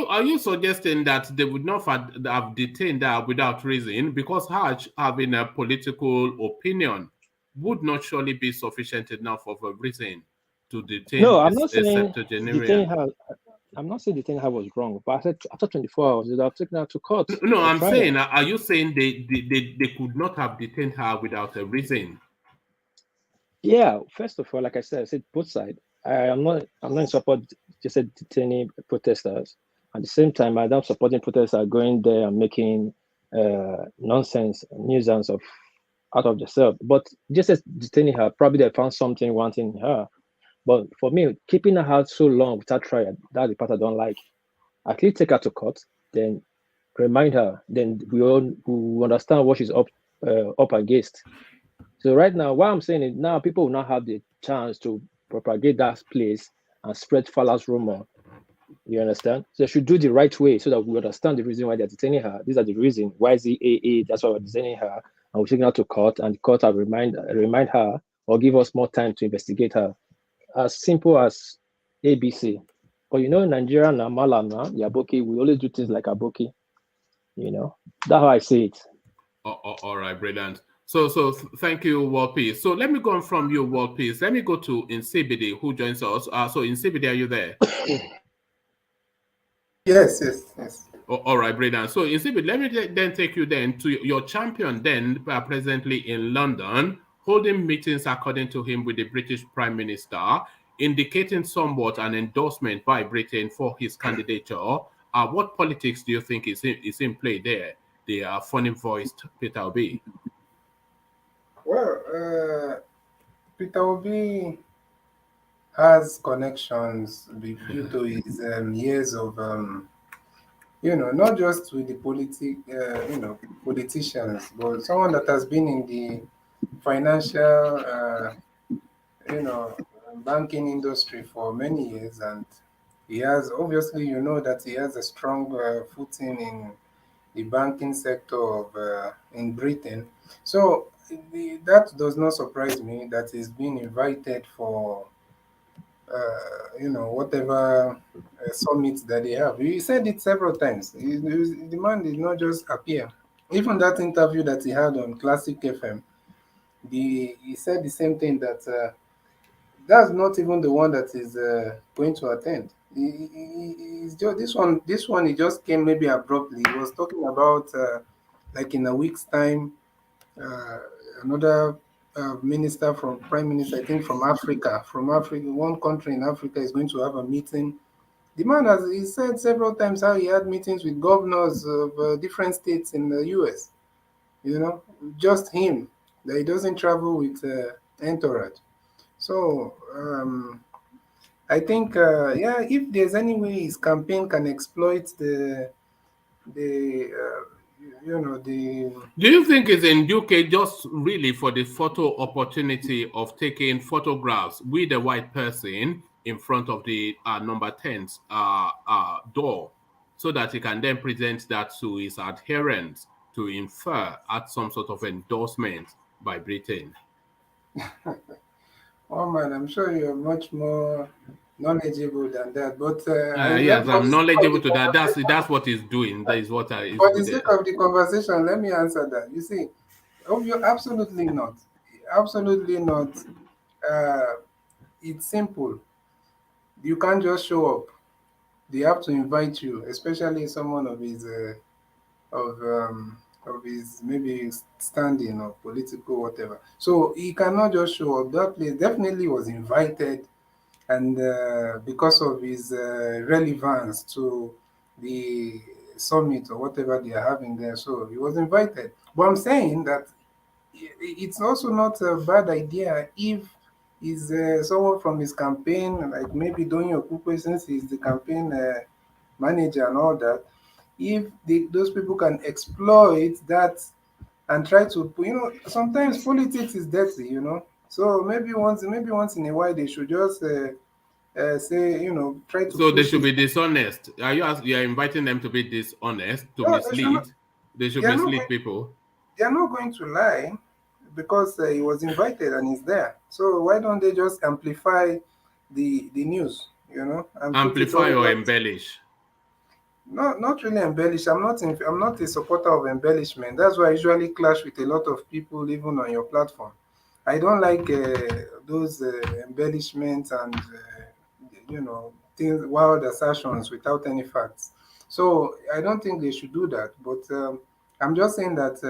are you suggesting that they would not have detained her without reason, because her having a political opinion would not surely be sufficient enough of a reason to detain? No, I'm not saying detain her. I'm not saying detain her was wrong, but I said after 24 hours, they have taken her to court. No, I'm saying, are you saying they could not have detained her without a reason? Yeah, first of all, like I said both sides. I'm not in support just detaining protesters. At the same time, I don't supporting protesters going there and making nuisance out of themselves. But just as detaining her, probably they found something wanting her. But for me, keeping her out so long without trial, that's the part I don't like. At least take her to court, then remind her, then we understand what she's up against. So right now, what I'm saying is now people will not have the chance to propagate that place and spread false rumor You understand? So they should do the right way so that we understand the reason why they're detaining her. These are the reasons. Why is the AA? That's why we're detaining her. And we're taking her to court, and the court will remind her or give us more time to investigate her. As simple as ABC. But you know, in Nigeria now, Malam now, Yaboki, we always do things like Aboki. You know, that's how I see it. All right, brilliant. So thank you, World Peace. So let me go on from you, World Peace. Let me go to Insibidi, who joins us. So Insibidi, are you there? Yes. All right, brilliant. So Insibidi, let me then take you then to your champion then presently in London, holding meetings according to him with the British Prime Minister, indicating somewhat an endorsement by Britain for his candidature. What politics do you think is in play there? The funny-voiced Peter Obi. Well, Peter Obi has connections due to his years of, not just with the politicians, but someone that has been in the financial, banking industry for many years, and he has obviously, that he has a strong footing in the banking sector of in Britain. So that does not surprise me that he's been invited for whatever summit that they have. He said it several times. The man did not just appear. Even that interview that he had on Classic FM, he said the same thing that that's not even the one that is going to attend. He's just this one. This one he just came maybe abruptly. He was talking about like in a week's time, uh, another minister from prime minister, I think from Africa, one country in Africa is going to have a meeting. The man has he said several times how he had meetings with governors of different states in the U.S. Just him that he doesn't travel with entourage. So I think if there's any way his campaign can exploit the the Do you think it's in UK just really for the photo opportunity of taking photographs with the white person in front of the number 10's door so that he can then present that to his adherents to infer at some sort of endorsement by Britain? Oh man, I'm sure you're much more knowledgeable than that. But Yes, for I'm the sake of knowledgeable the to that. conversation, That's what he's doing. That is what is for the good sake there. of the conversation, let me answer that. You see, you absolutely not, absolutely not. Uh, it's simple. You can't just show up. They have to invite you, especially someone of his of um, of his maybe standing or political whatever. So he cannot just show up. That place definitely was invited, and because of his relevance to the summit or whatever they are having there, so he was invited. But I'm saying that it's also not a bad idea if is someone from his campaign, like maybe Donyo Okukwe, since he's the campaign manager and all that, if those people can exploit that and try to, sometimes politics is dirty, so maybe once in a while they should just say, try to So they push should it. be dishonest. You are inviting them to be dishonest, to No, they should not. mislead? They should They are not mislead going. people. They are not going to lie because he was invited and he's there. So why don't they just amplify the news, and put it all Amplify or over? embellish. Not really embellish. I'm not a supporter of embellishment. That's why I usually clash with a lot of people, even on your platform. I don't like those embellishments and things, wild assertions without any facts. So I don't think they should do that. But I'm just saying that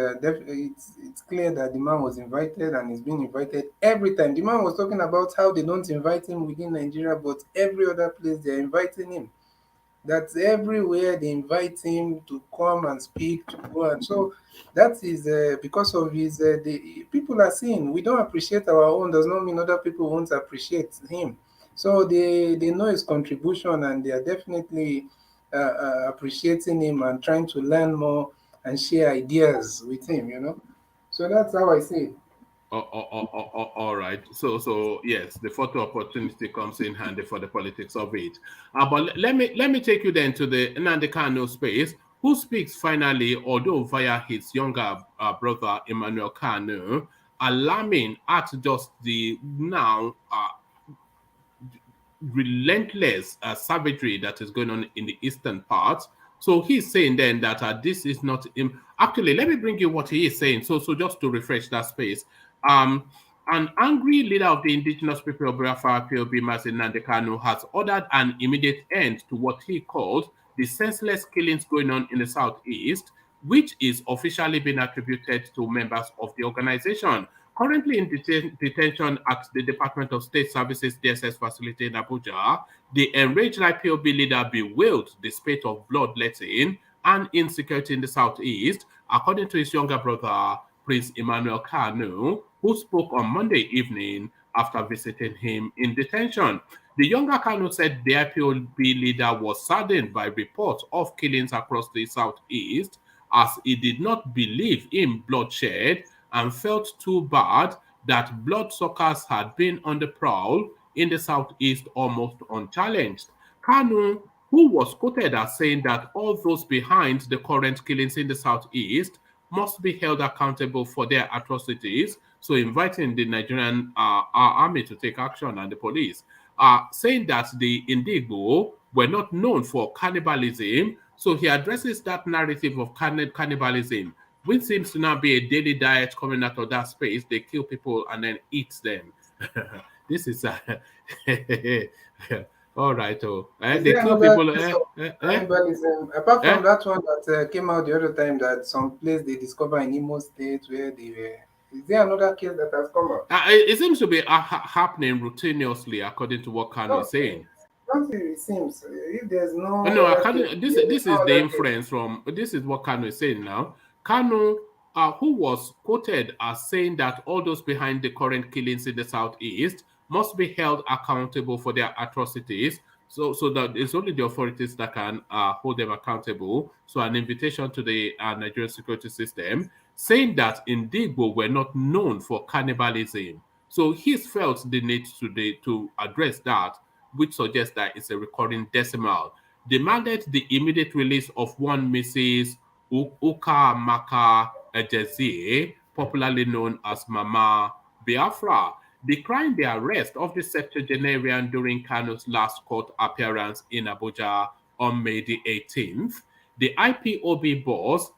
it's clear that the man was invited and he's been invited every time. The man was talking about how they don't invite him within Nigeria, but every other place they're inviting him. That's everywhere they invite him to come and speak, to go, and so that is because of his. The people are saying we don't appreciate our own does not mean other people won't appreciate him. So they know his contribution and they are definitely appreciating him and trying to learn more and share ideas with him. So that's how I see it. All right. So yes, the photo opportunity comes in handy for the politics of it. But let me take you then to the Nnamdi Kanu space, who speaks finally, although via his younger brother Emmanuel Kanu, alarming at just the now relentless savagery that is going on in the eastern part. So he's saying then that this is not him. Actually, let me bring you what he is saying. So just to refresh that space, um, an angry leader of the indigenous people of Biafra, IPOB, Mazi Nnamdi Kanu, has ordered an immediate end to what he called the senseless killings going on in the southeast, which is officially been attributed to members of the organization. Currently in detention at the Department of State Services DSS facility in Abuja, the enraged IPOB leader bewailed the spate of bloodletting and insecurity in the southeast, according to his younger brother, Prince Emmanuel Kanu, who spoke on Monday evening after visiting him in detention. The younger Kanu said the IPOB leader was saddened by reports of killings across the southeast, as he did not believe in bloodshed and felt too bad that bloodsuckers had been on the prowl in the southeast almost unchallenged. Kanu, who was quoted as saying that all those behind the current killings in the southeast must be held accountable for their atrocities, so inviting the Nigerian army to take action and the police, saying that the Indigo were not known for cannibalism, so he addresses that narrative of cannibalism, which seems to now be a daily diet coming out of that space. They kill people and then eat them. This is all right. Is they there kill another people. case of cannibalism apart from that one that came out the other time that some place they discover in Imo State where they were? Is there another case that has come out? It seems to be happening routinely, according to what Kanu is Okay. saying. Not it seems. If there's no No, other case, this no is the other case. inference from this is what Kanu is saying now. Kanu, who was quoted as saying that all those behind the current killings in the southeast must be held accountable for their atrocities. So that it's only the authorities that can hold them accountable. So an invitation to the Nigerian security system saying that Indigbo were not known for cannibalism. So he's felt the need to address that, which suggests that it's a recurring decimal, demanded the immediate release of one Mrs. Ukamaka Ejezie, popularly known as Mama Biafra, declined the arrest of the septuagenarian during Kanu's last court appearance in Abuja on May the 18th. The IPOB boss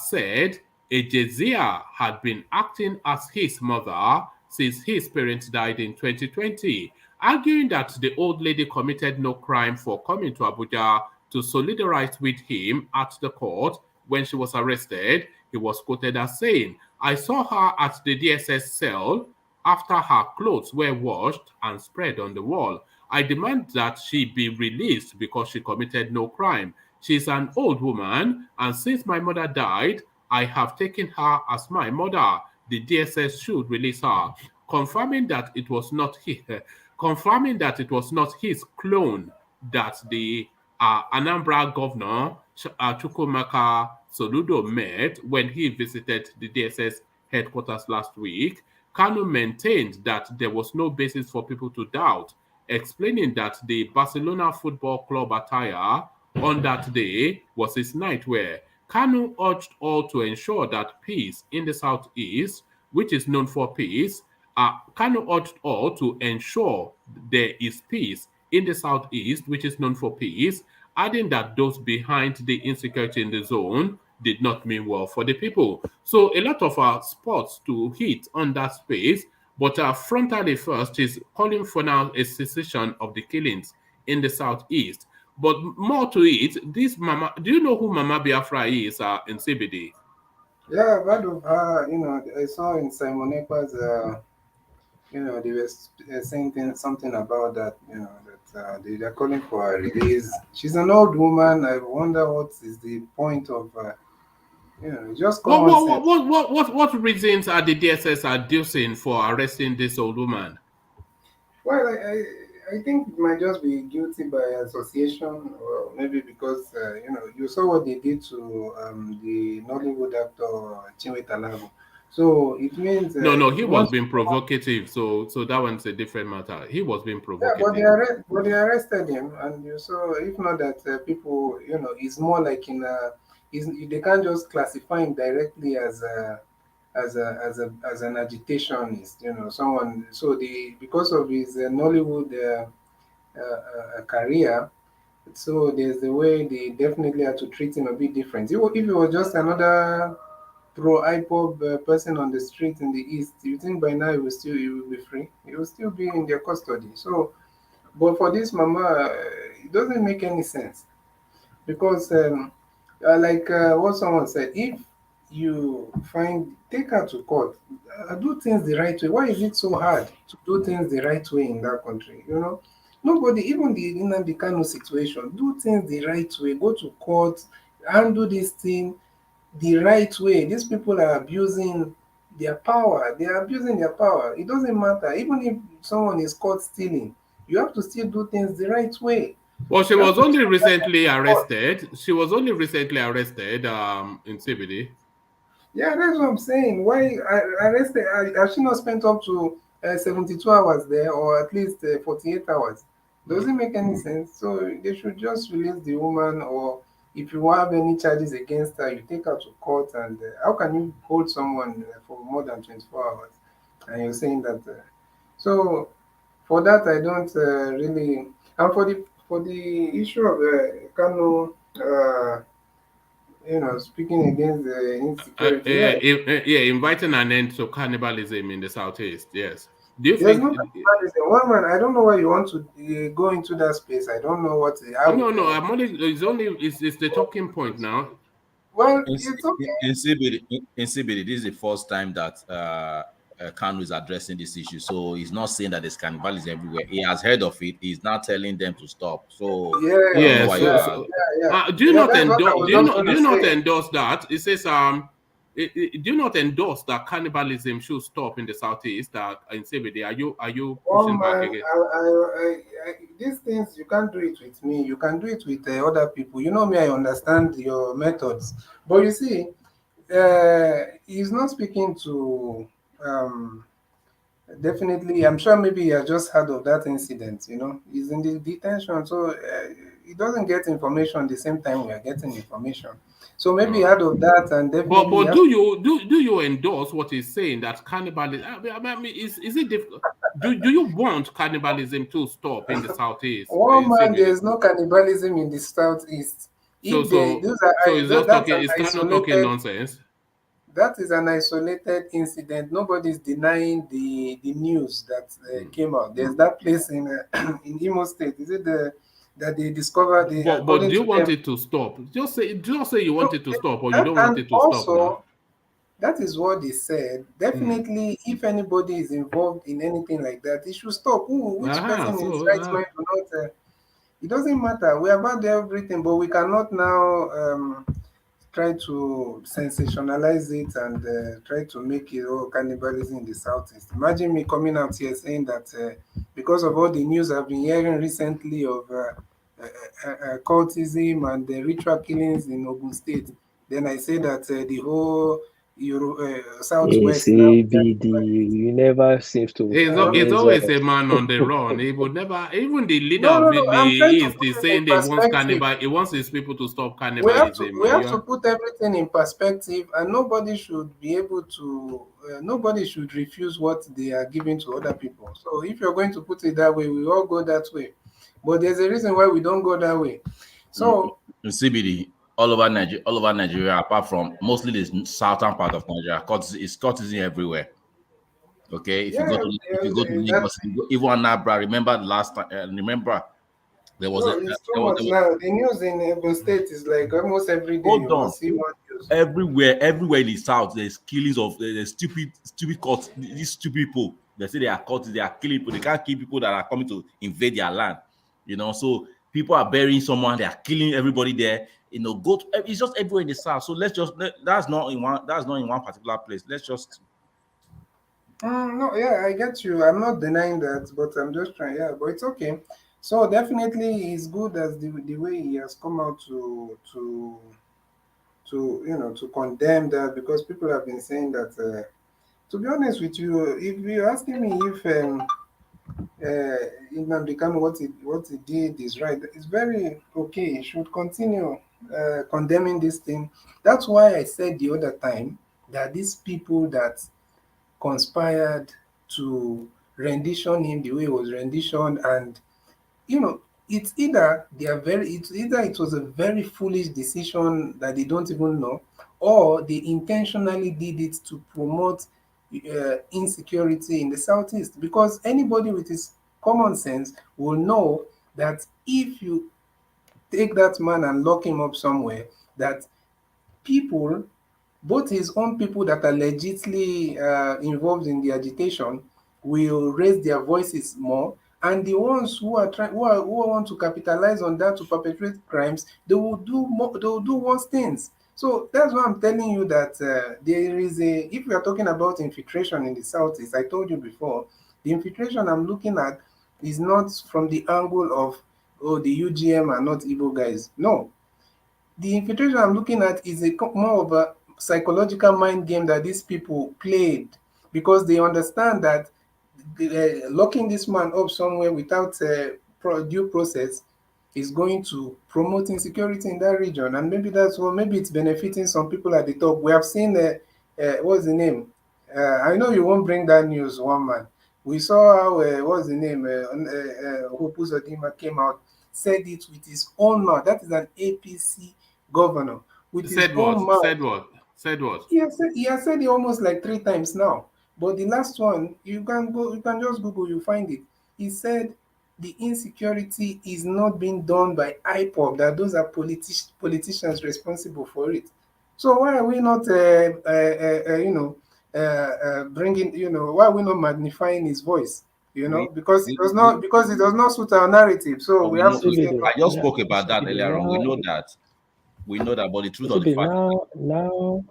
said Ejezia had been acting as his mother since his parents died in 2020, arguing that the old lady committed no crime for coming to Abuja to solidarize with him at the court when she was arrested. He was quoted as saying, "I saw her at the DSS cell after her clothes were washed and spread on the wall. I demand that she be released because she committed no crime. She's an old woman, and since my mother died, I have taken her as my mother. The DSS should release her," confirming that it was not his clone that the Anambra governor CHUKWUEMEKA Soludo met when he visited the DSS headquarters last week. Kanu maintained that there was no basis for people to doubt, explaining that the Barcelona Football Club attire on that day was his nightwear. Kanu urged all to ensure that peace in the southeast, which is known for peace, Kanu urged all to ensure there is peace in the southeast, which is known for peace, adding that those behind the insecurity in the zone did not mean well for the people. So a lot of spots to hit on that space, but frontally first is calling for now a cessation of the killings in the southeast. But more to it, this Mama, do you know who Mama Biafra is in CBD? Yeah, I've heard of her. I saw in Simon Ekpa's, they were saying something about that, that they're calling for a release. She's an old woman. I wonder what is the point of, just common sense. What reasons are the DSS adducing for arresting this old woman? Well, I think it might just be guilty by association, or maybe because you saw what they did to the Nollywood actor Chinwe Talabu. So it means No, he was once being provocative. So that one's a different matter. He was being yeah, provocative. but they arrested him, and you saw if not that people, he's more like in a, they can't just classify him directly as a as an agitationist, someone. So because of his Nollywood career, so there's the way they definitely had to treat him a bit different. If he was just another pro IPOB person on the street in the east, you think by now he will be free? He will still be in their custody. So, but for this mama, it doesn't make any sense because, like what someone said, if you take her to court, do things the right way. Why is it so hard to do things the right way in that country? Nobody, even in the Kano situation, do things the right way. Go to court, handle this thing the right way. These people are abusing their power. They are abusing their power. It doesn't matter. Even if someone is caught stealing, you have to still do things the right way. Well, she You have was to only take that recently to court. arrested. She was only recently arrested in CBD. Yeah, that's what I'm saying. Why arrested? Has she not spent up to 72 hours there, or at least 48 hours? Does it make any sense? So they should just release the woman, or if you have any charges against her, you take her to court. And how can you hold someone for more than 24 hours? And you're saying that. So for that, I don't really. And for the issue of Kano. Speaking against the insecurity, yeah, Yeah, inviting an end to cannibalism in the southeast. Yes. Do you there's think? no cannibalism. One man, I don't know why you want to go into that space. I don't know how. No. I'm only. It's the talking point now. Well, In, it's okay. in CBD, this is the first time that Kanu is addressing this issue. So he's not saying that there's cannibalism everywhere. He has heard of it. He's not telling them to stop. So I don't know Yeah. Yes, why you yeah, are. yeah. Do you Yeah, not that's what I endorse? was just Do gonna you not say. endorse that? It says do you not endorse that cannibalism should stop in the southeast? That in CBD, are you pushing One back man, again? these things you can't do it with me. You can do it with other people. You know me. I understand your methods, but you see, he's not speaking to. Definitely, I'm sure maybe he has just heard of that incident. He's in the detention, so he doesn't get information the same time we are getting information. So maybe he heard of that, and definitely he But has. do you endorse what he's saying that cannibalism? I mean, is it difficult? Do you want cannibalism to stop in the southeast One in man, there CBD? is no cannibalism in the southeast. So If they, so those are, so he's just that's talking. an Is Kano talking isolated. nonsense? That is an isolated incident. Nobody's denying the news that came out. There's that place in in Imo State. Is it that they discovered But according do you to want them? it to stop? Just say you want No, it to stop, or you that don't want and it to stop now. also that is what they said. Definitely, if anybody is involved in anything like that, it should stop. Which Aha. person in his So right mind will not? It doesn't matter. We are about everything, but we cannot now try to sensationalize it and try to make it cannibalism in the southeast. Imagine me coming out here saying that because of all the news I've been hearing recently of cultism and the ritual killings in Ogun State, then I say that the whole southwest now. ACBD, you never seems to he's mess always up. a man on the run. He would never. Even the leader No, of no, no. I'm the trying to East put is it in saying they wants perspective. cannibal. He wants his people to stop we have to cannibalism. we And have you to are. put everything in perspective, and nobody should be able to nobody should refuse what they are giving to other people. So if you're going to put it that way, we all go that way, but there's a reason why we don't go that way. So In CBD, all over Nigeria, apart from mostly the southern part of Nigeria, it's courtesan everywhere. Okay, if you yeah, go to that Lagos, if you go, even Anambra, remember the last time? Remember there was no, a it's too much there was now. The news in Ogun State is like almost every day hold you on. must see one news. Everywhere in the south, there's killings of there's stupid courts. These stupid people. They say they are courts, they are killing people. They can't kill people that are coming to invade their land. So people are burying someone, they are killing everybody there. It's just everywhere in the south. So that's not in one particular place. Let's just No, yeah, I get you. I'm not denying that, but I'm just trying. Yeah, but it's okay. So definitely, it's good as the way he has come out to to condemn that, because people have been saying that To be honest with you, if you're asking me if Nnamdi Kanu what he did is right, it's very okay. He should continue condemning this thing. That's why I said the other time that these people that conspired to rendition him the way he was renditioned, and you know, it's either it was a very foolish decision that they don't even know, or they intentionally did it to promote insecurity in the southeast. Because anybody with his common sense will know that if you take that man and lock him up somewhere, that people, both his own people that are legitimately involved in the agitation, will raise their voices more, and the ones who are trying, who want to capitalize on that to perpetrate crimes, they will do more, they will do worse things. So that's why I'm telling you that there is a, if we are talking about infiltration in the southeast, I told you before, the infiltration I'm looking at is not from the angle of, oh, the UGM are not Igbo guys. No, the infiltration I'm looking at is more of a psychological mind game that these people played, because they understand that locking this man up somewhere without due process is going to promote insecurity in that region. And maybe that's what, maybe it's benefiting some people at the top. We have seen, what's the name? I know you won't bring that news, one man. We saw how, what's the name? Hope Uzodinma came out, said it with his own mouth. That is an APC governor. With his own mouth. Said what? He has said it almost like 3 times now. But the last one, you can just Google, you find it. He said the insecurity is not being done by IPOB, that those are politicians responsible for it. So why are we not, bringing, why are we not magnifying his voice? Because it does not suit our narrative. So we have to say, I just spoke about that earlier on. We know that, but the truth of the fact now,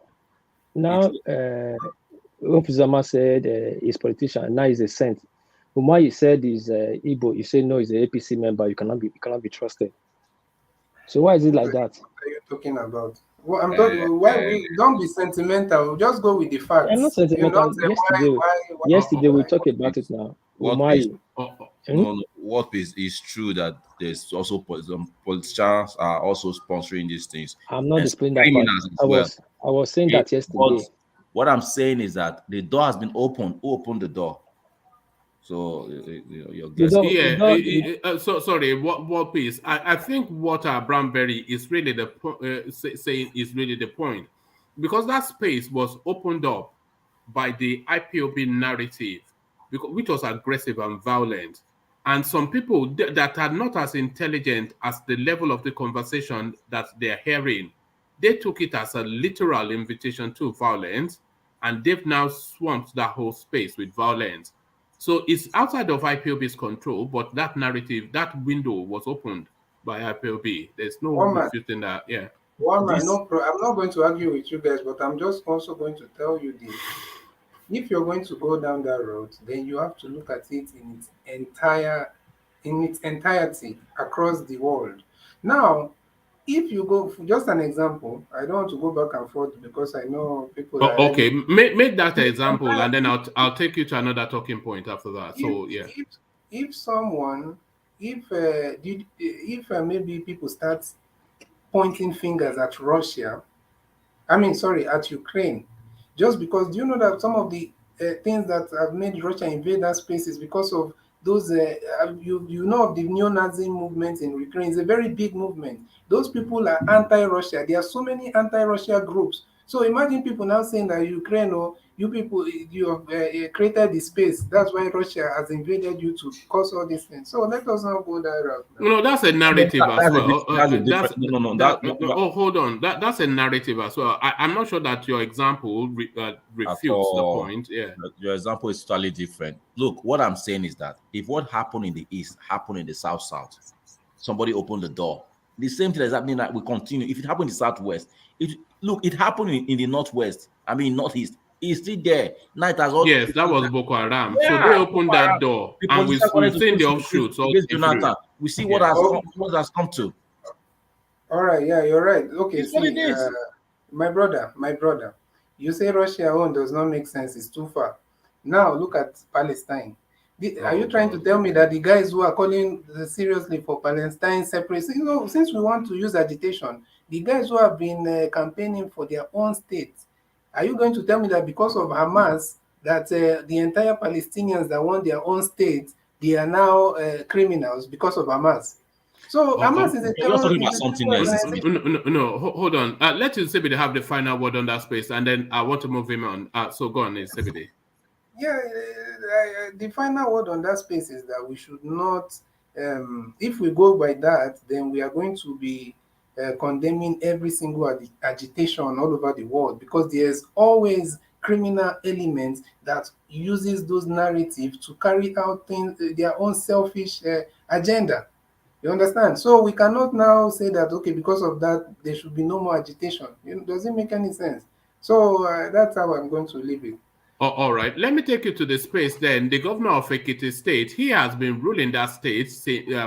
Hope Zama said he's politician. Now he's a saint. Umar said he's Igbo. You say no, he's an APC member. You cannot be trusted. So why is it like that? What are you talking about? Well, I'm talking. Why we don't be sentimental? Just go with the facts. I'm not sentimental. Yesterday we talked about it now. What is true that there's also some politicians are also sponsoring these things. I'm not displaying that part. I was saying that yesterday. But what I'm saying is that the door has been opened. Who opened the door? So your guess. Sorry. What piece? I think what Bramberry is really saying is really the point, because that space was opened up by the IPOB narrative, which was aggressive and violent, and some people that are not as intelligent as the level of the conversation that they're hearing, they took it as a literal invitation to violence, and they've now swamped that whole space with violence. So it's outside of IPOB's control, but that narrative, that window was opened by IPOB. There's no refuting that. Yeah. I'm not going to argue with you guys, but I'm just also going to tell you this. If you're going to go down that road, then you have to look at it in its entirety across the world. Now, if you go, just an example, I don't want to go back and forth because I know people. Okay, make that example, and then I'll take you to another talking point after that. So yeah, if maybe people start pointing fingers at Russia, at Ukraine, just because, do you know that some of the things that have made Russia invade that space is because of those, you know of the neo-Nazi movement in Ukraine. It's a very big movement. Those people are anti-Russia. There are so many anti-Russia groups. So imagine people now saying that Ukraine, or you people, you have created the space. That's why Russia has invaded you to cause all these things. So let us not go that route. No, that's a narrative as well. Hold on. That's a narrative as well. I'm not sure that your example refutes the point. Yeah, your example is totally different. Look, what I'm saying is that if what happened in the east happened in the south, somebody opened the door. The same thing is happening that we continue. If it happened in the southwest, it happened in the northwest. northeast. It's still there. Now it has all. Yes, that was Boko Haram. Yeah, so they opened that door, and we've seen the offshoots. We see what has come to. All right, yeah, you're right. Okay, see, my brother, You say Russia own does not make sense, it's too far. Now look at Palestine. Are you trying to tell me that the guys who are calling seriously for Palestine separate, since we want to use agitation, the guys who have been campaigning for their own state, are you going to tell me that because of Hamas, that the entire Palestinians that want their own state, they are now criminals because of Hamas? So Hamas is a We're just talking terror, about is a something terror else. organization. No, hold on. Let Sebede have the final word on that space, and then I want to move him on. So go on, Sebede. Yeah, the final word on that space is that we should not, if we go by that, then we are going to be condemning every single agitation all over the world, because there's always criminal elements that uses those narratives to carry out things, their own selfish agenda. You understand? So we cannot now say that, okay, because of that, there should be no more agitation. Does it make any sense? So that's how I'm going to leave it. All right, let me take you to the space then. The governor of Ekiti State, he has been ruling that state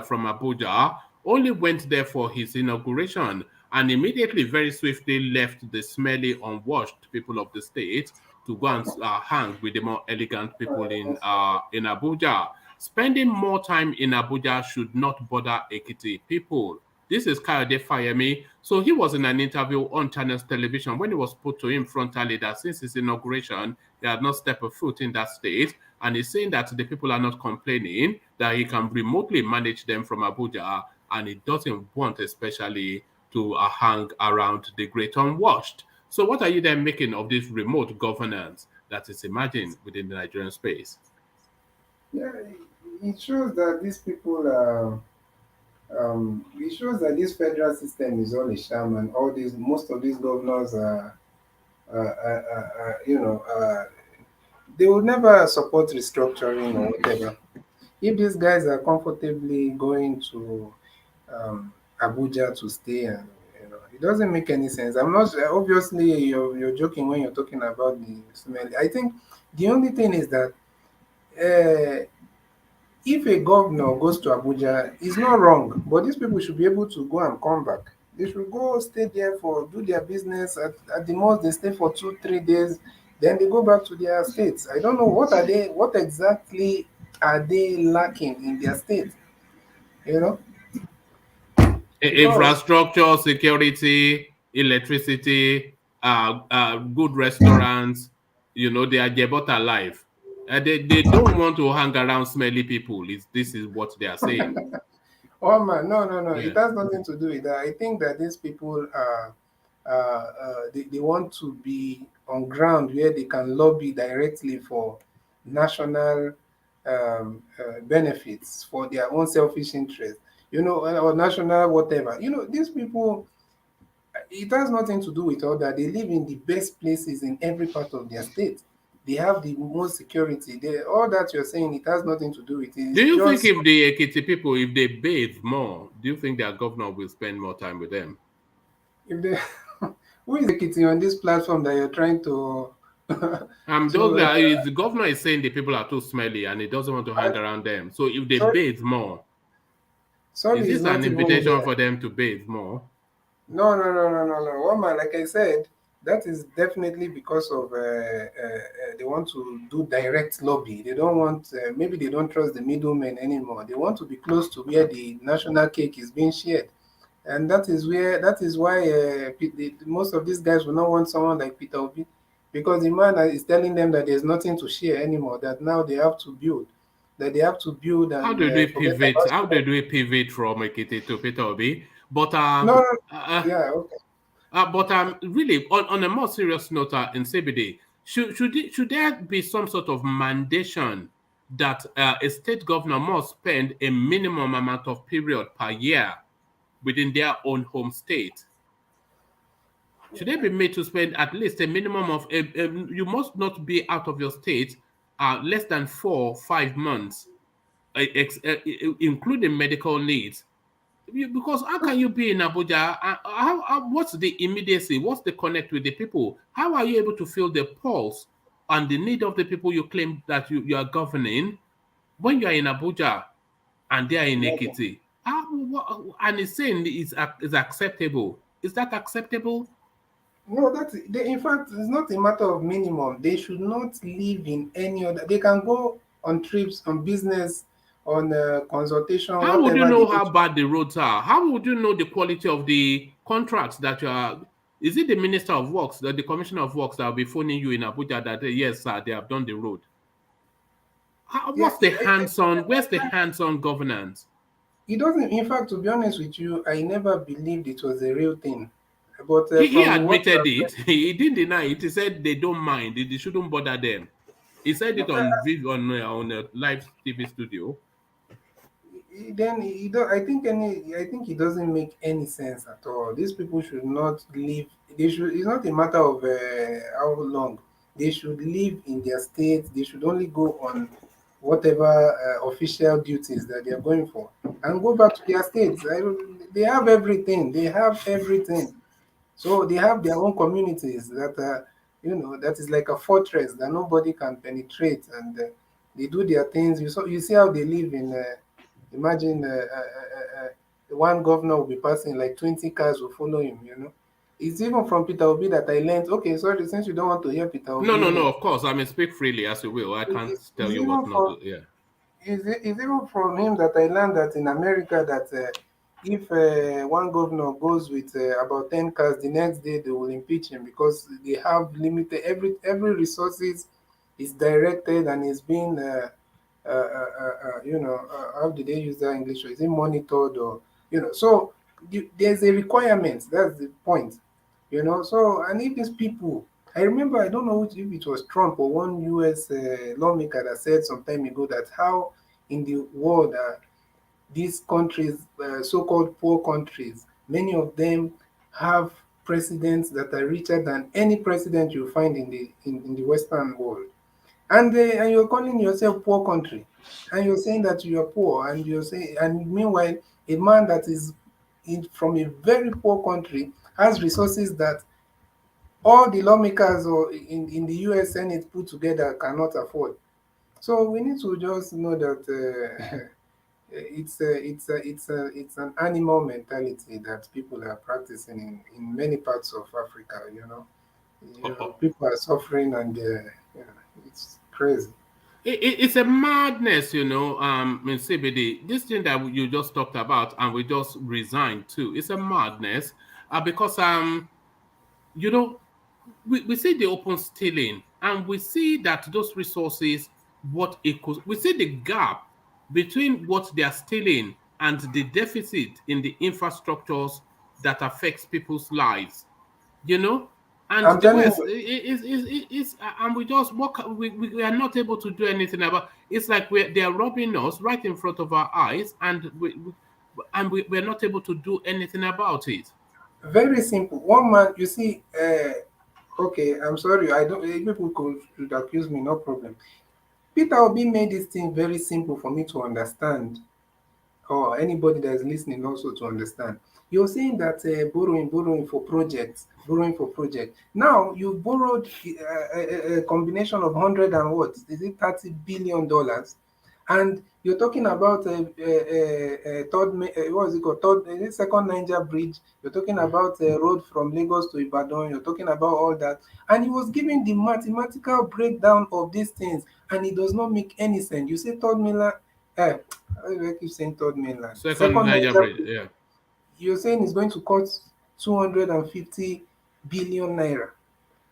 from Abuja, only went there for his inauguration and immediately, very swiftly left the smelly, unwashed people of the state to go and hang with the more elegant people in Abuja. Spending more time in Abuja should not bother Ekiti people. This is Kayode Fayemi. So he was in an interview on Channels Television when it was put to him frontally that since his inauguration, he had not stepped a foot in that state. And he's saying that the people are not complaining, that he can remotely manage them from Abuja, and he doesn't want especially to hang around the great unwashed. So what are you then making of this remote governance that is emerging within the Nigerian space? Yeah, it shows that these people are. It shows that this federal system is all a sham, and most of these governors they would never support restructuring or whatever. If these guys are comfortably going to Abuja to stay, and it doesn't make any sense. I'm not obviously you're joking when you're talking about the smell. I think the only thing is that. If a governor goes to Abuja, it's not wrong, but these people should be able to go and come back. They should go stay there do their business. At the most, they stay for 2, 3 days, then they go back to their states. I don't know what exactly are they lacking in their state, you know? Because Infrastructure, security, electricity, good restaurants, they are Jebota life. They don't want to hang around smelly people. This is what they are saying. oh man, no, Yeah. it has nothing to do with that. I think that these people are they want to be on ground where they can lobby directly for national benefits for their own selfish interest, or national whatever. These people, it has nothing to do with all that. They live in the best places in every part of their state. They have the most security. All that you're saying, it has nothing to do with it. Do It's you think just if the Ekiti people, if they bathe more, do you think their governor will spend more time with them? if they who is Ekiti on this platform that you're trying to to The governor is saying the people are too smelly and he doesn't want to hang around them. So if they sorry, bathe more, is sorry is this an not even invitation there. for them to bathe more? No. Woman, like I said, that is definitely because of they want to do direct lobby. They don't want, maybe they don't trust the middlemen anymore. They want to be close to where the national cake is being shared. And that is why most of these guys will not want someone like Peter Obi, because the man is telling them that there's nothing to share anymore, that now they have to build, How and did we forget pivot? about How sharing. did we pivot from Ekiti to Peter Obi? But No, uh, yeah, okay. really, on a more serious note, in CBD, should there be some sort of mandation that a state governor must spend a minimum amount of period per year within their own home state? Should they be made to spend at least a minimum of you must not be out of your state less than 4 or 5 months, including medical needs. Because how can you be in Abuja? What's the immediacy? What's the connect with the people? How are you able to feel the pulse and the need of the people you claim that you are governing when you are in Abuja and they are in Nothing. Ekiti? And it's saying is acceptable. Is that acceptable? No, in fact, it's not a matter of minimum. They should not live in any other. They can go on trips, on business, on consultation, How would you whatever they know need how to. bad the roads are? How would you know the quality of the contracts that you are? Is it the Minister of Works, the Commissioner of Works that will be phoning you in Abuja that yes, sir, they have done the road? Yeah, What's the hands-on? Where's the hands-on governance? it doesn't. In fact, to be honest with you, I never believed it was a real thing. But He from what admitted I've it. He didn't deny it. He said they don't mind. They shouldn't bother them. He said it read, on a live TV studio. then he do, I think it doesn't make any sense at all. These people should not live. They should. It's not a matter of how long. They should live in their state. They should only go on whatever official duties that they are going for, and go back to their states. They have everything. They have everything. So they have their own communities that are, that is like a fortress that nobody can penetrate, and they do their things. You see how they live in. Imagine one governor will be passing, like 20 cars will follow him. It's even from Peter Obi that I learned. Okay, sorry, since you don't want to hear Peter No, Obi no, no. name, Of course, I may speak freely as you will. I can't it's tell you even what not from to. Yeah. it's even from him that I learned that in America that if one governor goes with about 10 cars, the next day they will impeach him because they have limited every resources is directed and is being how did they use that English? Is it monitored or So there's a requirement. That's the point. So and if these people, I remember, I don't know if it was Trump or one U.S. Lawmaker that said some time ago that how in the world these countries, so-called poor countries, many of them have presidents that are richer than any president you find in the Western world. And you're calling yourself poor country, and you're saying that you're poor, and you're saying, and meanwhile, a man that is from a very poor country has resources that all the lawmakers or in the US Senate put together cannot afford. So we need to just know that it's an animal mentality that people are practicing in many parts of Africa. People are suffering, and it's crazy. It's a madness, in CBD. This thing that you just talked about and we just resigned to, it's a madness because, you know, we see the open stealing and we see that those resources, what equals, we see the gap between what they are stealing and the deficit in the infrastructures that affects people's lives, you know and I'm the telling West you, is and we just work. We are not able to do anything about. It's like they are robbing us right in front of our eyes, and we're not able to do anything about it. very simple. One man, you see, okay, I'm sorry, I don't, people could accuse me, no problem. Peter Obi made this thing very simple for me to understand, or anybody that is listening also to understand. You're saying that borrowing for projects, borrowing for project. Now you borrowed a combination of 100 and what? Is it $30 billion? And you're talking about third, what is it called? Third, is it second Niger bridge. You're talking about a road from Lagos to Ibadan. You're talking about all that, and he was giving the mathematical breakdown of these things, and it does not make any sense. You say third mainland, how do I keep saying third mainland? Second Second Niger Niger Bridge, bridge. yeah. You're saying it's going to cost 250 billion naira.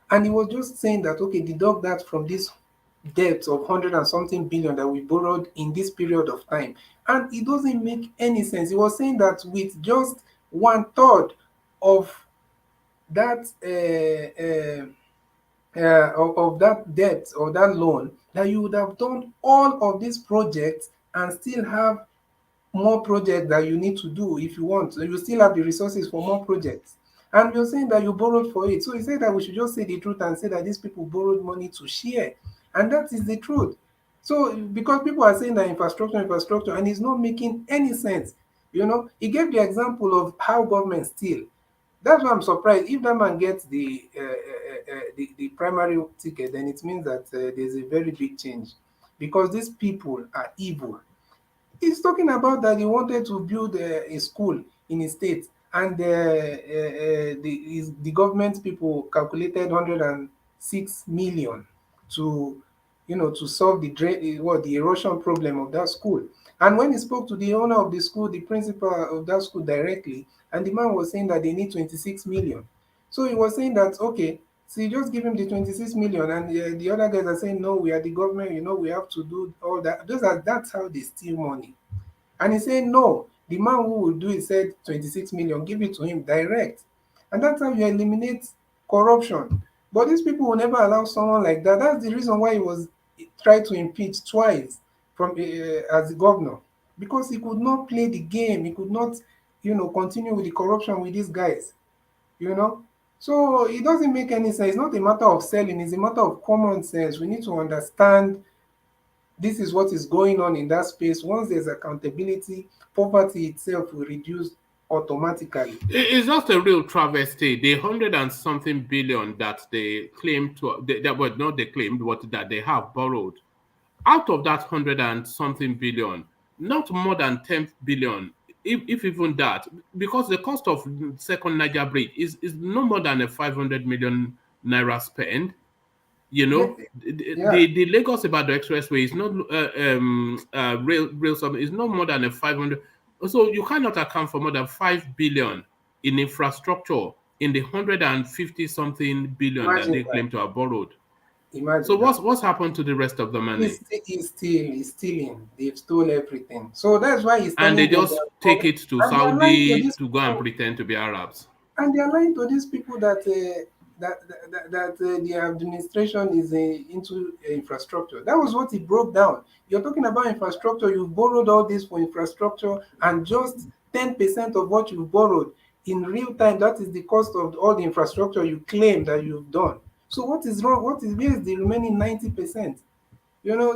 And he was just saying that, okay, deduct that from this debt of 100 and something billion that we borrowed in this period of time. And it doesn't make any sense. He was saying that with just one third of that of that debt or that loan, that you would have done all of these projects and still have more projects that you need to do if you want. So you still have the resources for more projects. And you're saying that you borrowed for it. So he said that we should just say the truth and say that these people borrowed money to share. And that is the truth. So because people are saying that infrastructure, and it's not making any sense. He gave the example of how government steal. That's why I'm surprised. If that man gets the primary ticket, then it means that there's a very big change, because these people are evil. He's talking about that he wanted to build a school in his state, and the government people calculated 106 million to, to solve the the erosion problem of that school. And when he spoke to the owner of the school, the principal of that school directly, and the man was saying that they need 26 million. So he was saying that, okay, so you just give him the 26 million, and the other guys are saying, no, we are the government, we have to do all that. That's how they steal money. And he said, no, the man who will do it said 26 million, give it to him direct. And that's how you eliminate corruption. But these people will never allow someone like that. That's the reason why he was tried to impeach twice from as the governor, because he could not play the game. He could not, continue with the corruption with these guys, you know. So it doesn't make any sense. It's not a matter of selling, it's a matter of common sense. We need to understand this is what is going on in that space. Once there's accountability, poverty itself will reduce automatically. It's just a real travesty. The 100 and something billion that they claim to, well, not they claimed, but that they have borrowed. Out of that 100 and something billion, not more than 10 billion, if even that, because the cost of second Niger bridge is no more than a 500 million naira spend. Yeah. The Lagos Ibadan Expressway is not rail something is no more than a 500. So you cannot account for more than 5 billion in infrastructure in the 150 something billion Imagine that they that. claim to have borrowed. Imagine So that. what's happened to the rest of the money? He's stealing. They've stole everything. So that's why he's And they telling just take it to and they are lying to Saudi these to go and people. pretend to be Arabs. And they are lying to these people that the administration is into infrastructure. That was what he broke down. You're talking about infrastructure. You've borrowed all this for infrastructure, and just 10% of what you've borrowed in real time, that is the cost of all the infrastructure you claim that you've done. So what is wrong? Where is the remaining 90%?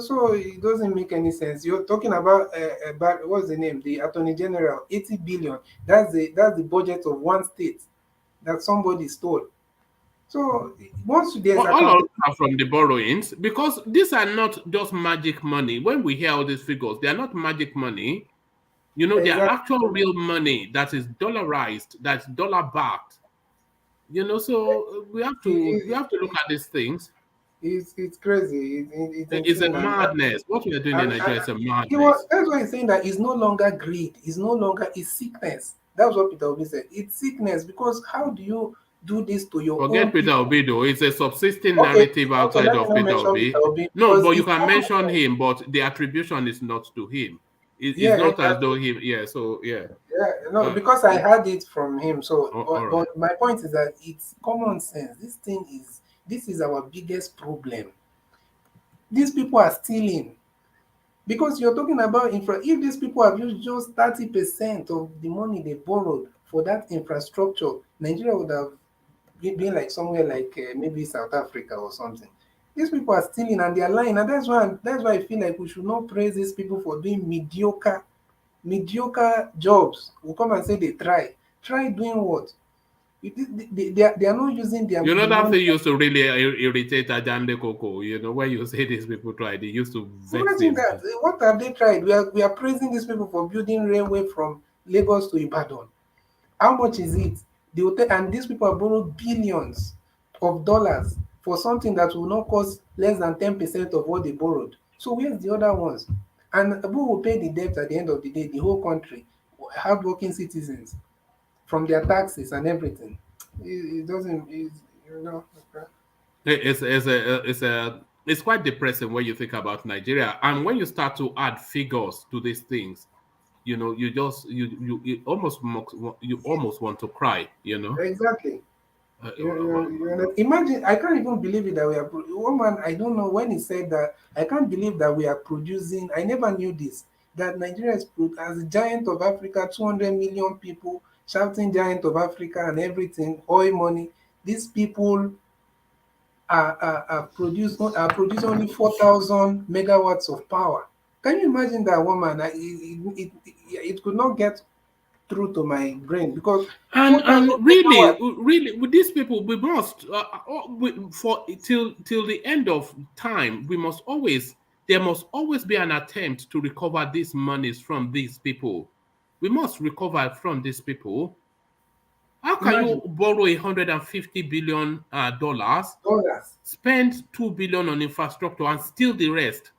So it doesn't make any sense. You're talking about what's the name? The Attorney General, 80 billion. That's the budget of one state that somebody stole. So once there's All of accountability, them are from the borrowings, because these are not just magic money. When we hear all these figures, they are not magic money. They are exactly, actual real money that is dollarized, that's dollar backed. So we have to look at these things. it's crazy. It's It's a insane, madness. What we are doing in and Nigeria is a madness. that's why he's saying that it's no longer greed. It's no longer it's sickness. That's what Peter Obi said. It's sickness, because how do you do this to your Forget own Peter people? Obi, though. It's a subsisting Okay, narrative okay, outside let me of not Peter mention Peter Obi. Obi No, because but you it's can common mention sense. him, but the attribution is not to him. It's Yeah, not as exactly. though he, yeah, so yeah. Yeah, no, because I heard it from him. So, All right. but my point is that it's common sense. This is our biggest problem. These people are stealing, because you're talking about infra. If these people have used just 30% of the money they borrowed for that infrastructure, Nigeria would have been like somewhere like maybe South Africa or something. These people are stealing and they are lying, and that's why I feel like we should not praise these people for doing mediocre jobs. We'll come and say they try doing what? They are not using the That money. thing used to really irritate Ajande Koko. When you say these people try, they used to vex Imagine him. that. What have they tried? We are praising these people for building railway from Lagos to Ibadan. How much is it? The hotel, and these people have borrowed billions of dollars for something that will not cost less than 10% of what they borrowed. So where's the other ones? And who will pay the debt at the end of the day? The whole country, hardworking citizens, from their taxes and everything. It doesn't, you know. It's quite depressing when you think about Nigeria, and when you start to add figures to these things, you almost want to cry. Exactly. Uh, Imagine, I can't even believe it that we are. One man, I don't know when he said that. I can't believe that we are producing. I never knew this. That Nigeria is as a giant of Africa, 200 million people shouting giant of Africa and everything, oil money. These people are producing only 4,000 megawatts of power. Can you imagine that woman? It could not get through to my brain because and 4,000 megawatts. really, with these people, we must for till the end of time, there must always be an attempt to recover these monies from these people. We must recover from these people. How can you borrow $150 billion, spend $2 billion on infrastructure and steal the rest?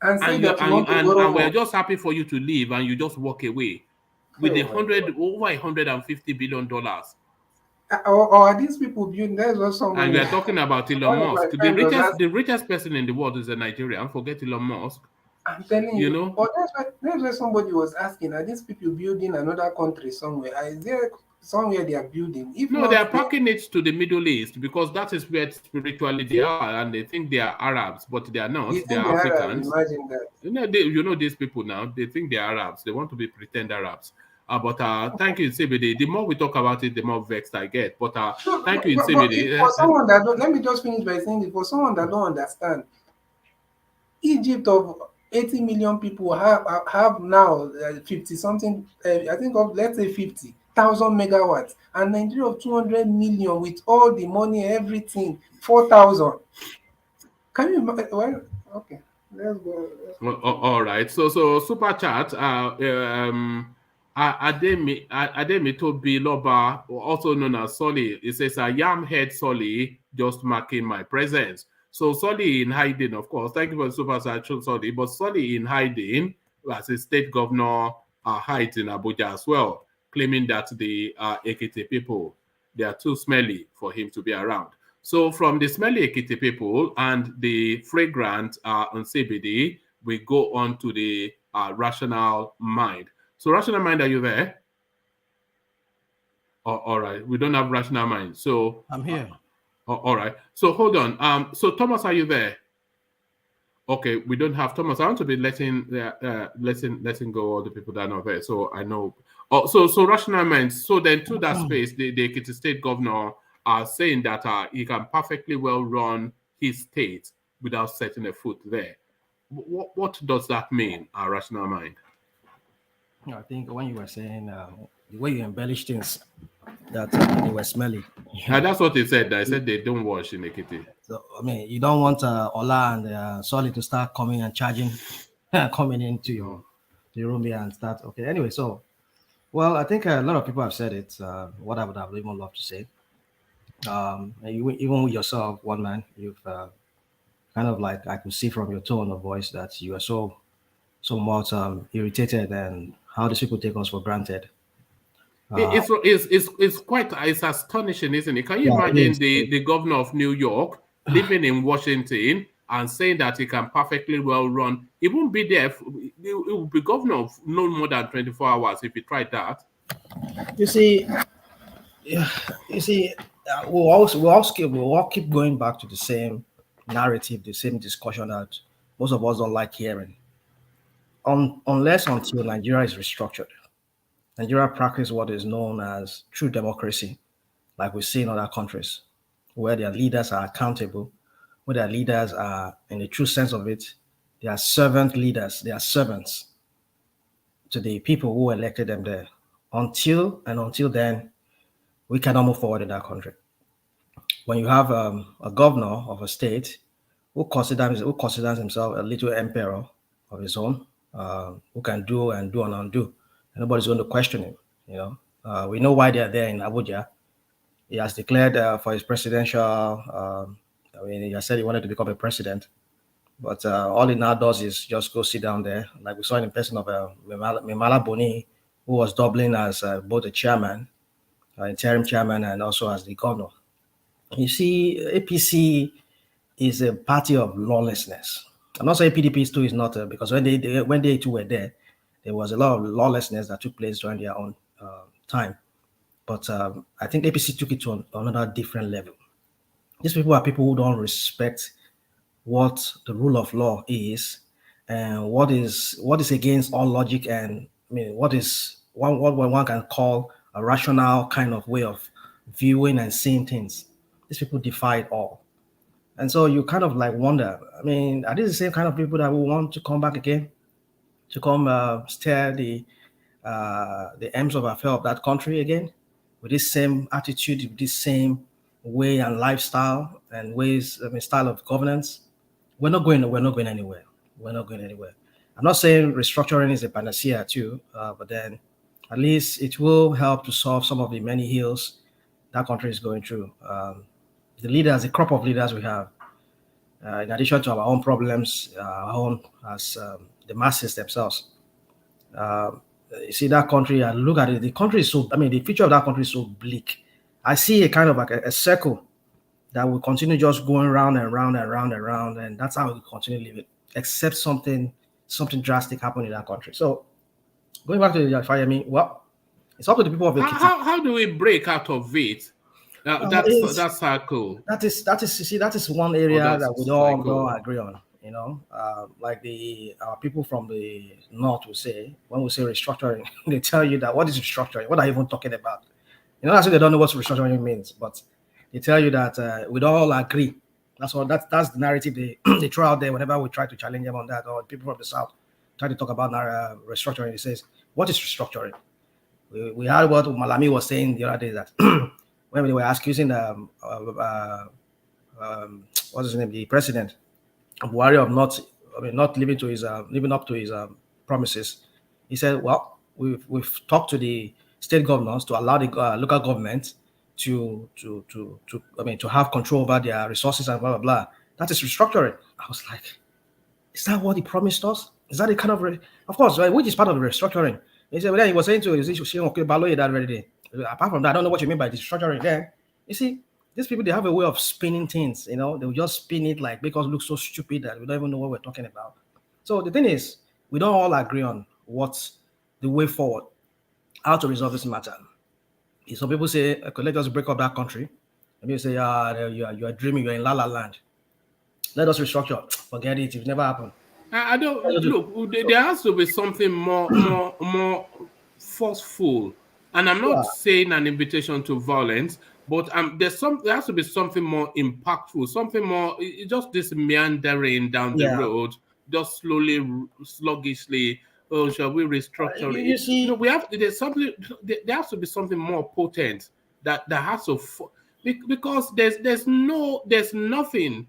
And say that you want to and borrow we're more. just happy for you to leave and you just walk away with over $150 billion. Or are these people building? There's also And we are talking about Elon Musk. The richest person in the world is a Nigerian. Forget Elon Musk. I'm telling you, know. Or that's why somebody was asking, are these people building another country somewhere? Is there somewhere they are building? If no, not, they are packing it to the Middle East because that is where spiritually they are, and they think they are Arabs, but they are not. They are Africans. Imagine that. You know these people now. They think they are Arabs. They want to be pretend Arabs. But thank you, CBD. The more we talk about it, the more vexed I get. But thank you, CBD. For someone that don't, let me just finish by saying this. For someone that don't understand, Egypt of 80 million people have now 50 something. I think of, let's say, 50,000 megawatts, and Nigeria of 200 million with all the money, everything, 4,000. Can you imagine? Well, okay, let's go. All right. So super chat. Ademi Tobi Loba, also known as Solly. It says, "I am head Solly, just marking my presence." So Solly in hiding, of course. Thank you for the super chat, Solly. But Solly in hiding, as a state governor, hides in Abuja as well, claiming that the Ekiti people, they are too smelly for him to be around. So from the smelly Ekiti people and the fragrant on CBD, we go on to the rational mind. So rational mind, are you there? All right. We don't have rational mind. So I'm here. All right. So hold on. So Thomas, are you there? Okay, we don't have Thomas. I want to be letting go all the people that are not there. So I know. Oh, so rational mind. So then to that space, the Ekiti state governor are saying that he can perfectly well run his state without setting a foot there. What does that mean, rational mind? I think when you were saying the way you embellish things, that they were smelly. That's what they said. I said they don't wash in Ekiti. So, I mean, you don't want Ola and Solid to start coming and charging, coming into your room here and start. Okay, anyway, so, well, I think a lot of people have said it. What I would have even loved to say. Even with yourself, one man, you've kind of like, I could see from your tone of voice that you are so much irritated and how these people take us for granted. It's quite astonishing, isn't it? Can you imagine the governor of New York living in Washington and saying that he can perfectly well run? He won't be there. He will be governor of no more than 24 hours if he tried that. You see, we'll all keep going back to the same narrative, the same discussion that most of us don't like hearing. Unless until Nigeria is restructured, Nigeria practice what is known as true democracy, like we see in other countries, where their leaders are accountable, where their leaders are, in the true sense of it, they are servant leaders, they are servants to the people who elected them there. Until then, we cannot move forward in that country. When you have a governor of a state who considers himself a little emperor of his own, who can do and undo, and nobody's going to question him. We know why they are there in Abuja. He has declared for his presidential. He has said he wanted to become a president, but all he now does is just go sit down there, like we saw in the person of Memala Boni, who was doubling as both a chairman, interim chairman, and also as the governor. You see, APC is a party of lawlessness. I'm not saying PDP too is not, because when they too were there was a lot of lawlessness that took place during their own time. But I think APC took it to another different level. These people are people who don't respect what the rule of law is and what is against all logic, and what one can call a rational kind of way of viewing and seeing things. These people defy it all. And so you kind of like wonder, are these the same kind of people that will want to come back again, to come steer the aims of affair of that country again, with this same attitude, with this same way and lifestyle and style of governance? We're not going anywhere. I'm not saying restructuring is a panacea too, but then At least it will help to solve some of the many ills that country is going through. The leaders, the crop of leaders we have, in addition to our own problems, our own as the masses themselves. You see that country, and look at it. The country is so, I mean, the future of that country is so bleak. I see a kind of like a circle that will continue just going round and round and round and round, and that's how we continue living, except something drastic happened in that country. So, going back to the fire, I mean, well, it's up to the people of Ekiti. How do we break out of it? That's circle. That is one area that we don't agree on. You know, like our people from the north will say, when we say restructuring, they tell you that what is restructuring? What are you even talking about? You know, actually they don't know what restructuring means, but they tell you that we don't all agree. That's the narrative they throw out there whenever we try to challenge them on that, or people from the south try to talk about restructuring. It says, what is restructuring? We heard what Malami was saying the other day, that when they were accusing what's his name, the president Buhari of not living up to his promises. He said, well, we've talked to the state governors to allow the local government to have control over their resources and blah blah blah. That is restructuring. I was like, is that what he promised us? Is that the kind of of course, right, which is part of the restructuring? He said, well, then he was saying to that already day. Apart from that, I don't know what you mean by restructuring. Then you see, these people, they have a way of spinning things, you know, they will just spin it like, make us look so stupid that we don't even know what we're talking about. So the thing is, we don't all agree on what's the way forward, how to resolve this matter. Some people say, okay, let us break up that country. And you say, you are dreaming, you're in La La Land. Let us restructure. Forget it, it never happened. I don't look. There has to be something more forceful, and I'm not saying an invitation to violence, but there has to be something more impactful, something more. Just this meandering down the road, just slowly, sluggishly. Oh, shall we restructure it? You see, we have. There's something. There has to be something more potent that has to, because there's nothing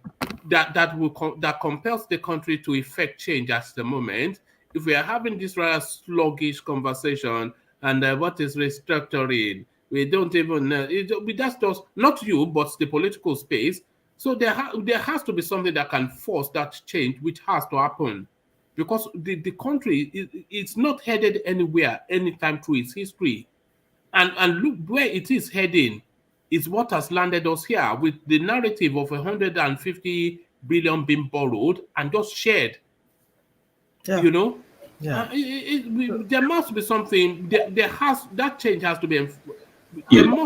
that compels the country to effect change at the moment. If we are having this rather sluggish conversation, and what is restructuring, we don't even know. That's just not you, but the political space. So there has to be something that can force that change, which has to happen, because the country it's not headed anywhere anytime through its history, and look where it is heading. Is what has landed us here, with the narrative of 150 billion being borrowed and just shared. You know, there must be something. That change has to be.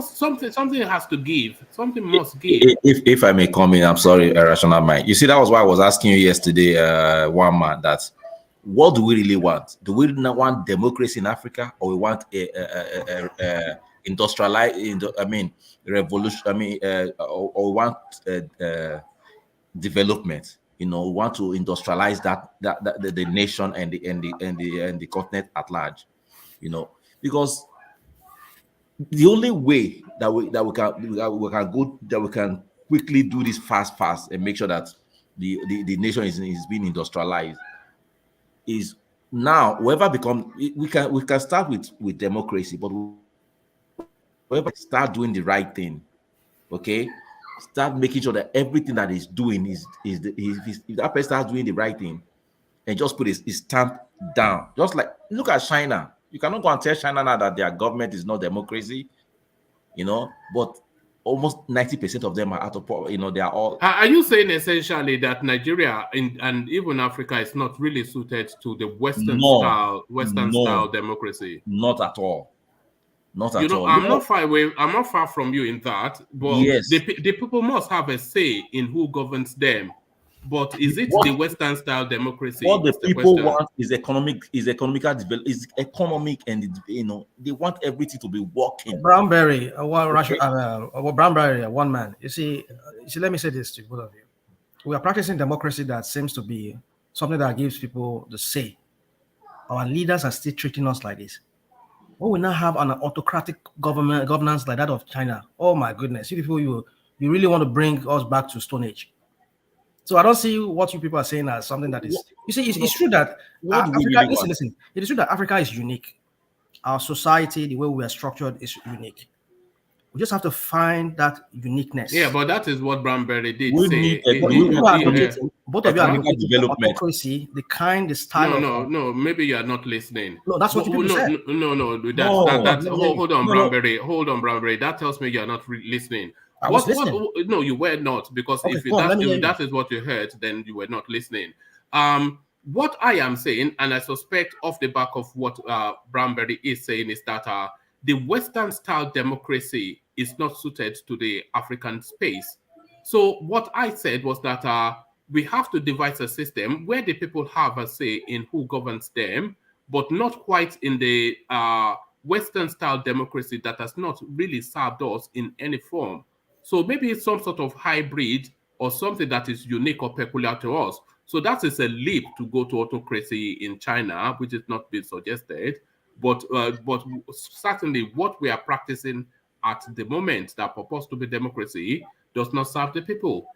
Something has to give. Something must give. If I may come in, I'm sorry, Rational Mind. You see, that was why I was asking you yesterday, one man, that what do we really want? Do we not want democracy in Africa, or we want a industrialized, revolution, or want development? You know, want to industrialize the nation and the continent at large. You know, because the only way that we can quickly do this fast and make sure that the nation is being industrialized is now whoever becomes, we can start with democracy, but whoever start doing the right thing, okay, start making sure that everything that he's doing if that person starts doing the right thing and just put his stamp down. Just like, look at China. You cannot go and tell China now that their government is not democracy, you know, but almost 90% of them are out of power. You know, they are all. Are you saying essentially that Nigeria and even Africa is not really suited to the Western style democracy? Not at all. Not at all. I'm not far away. I'm not far from you in that. But yes, the people must have a say in who governs them. But is it the Western style democracy? What the people want is economic, and you know, they want everything to be working. Brownberry, one man. You see, let me say this to both of you. We are practicing democracy that seems to be something that gives people the say. Our leaders are still treating us like this. When we now have an autocratic governance like that of China, oh my goodness, you people, you really want to bring us back to Stone Age. So I don't see what you people are saying as something that is. You see, it's true that Africa. Listen. It is true that Africa is unique. our society, the way we are structured, is unique. We just have to find that uniqueness. Yeah, but that is what Bramberry did We say. need Both of you are advocating development. autocracy, the kind, the style No, maybe you are not listening. No, that's what you people said. Hold on, Bramberry. Hold on, Bramberry. That tells me you are not listening. I was listening. No, you were not, because if that is what you heard, then you were not listening. What I am saying, and I suspect off the back of what Bramberry is saying, is that the Western-style democracy is not suited to the African space. So what I said was that we have to devise a system where the people have a say in who governs them, but not quite in the Western-style democracy that has not really served us in any form. So maybe it's some sort of hybrid or something that is unique or peculiar to us. So that is a leap to go to autocracy in China, which is not being suggested. But certainly what we are practicing at the moment that purports to be democracy does not serve the people.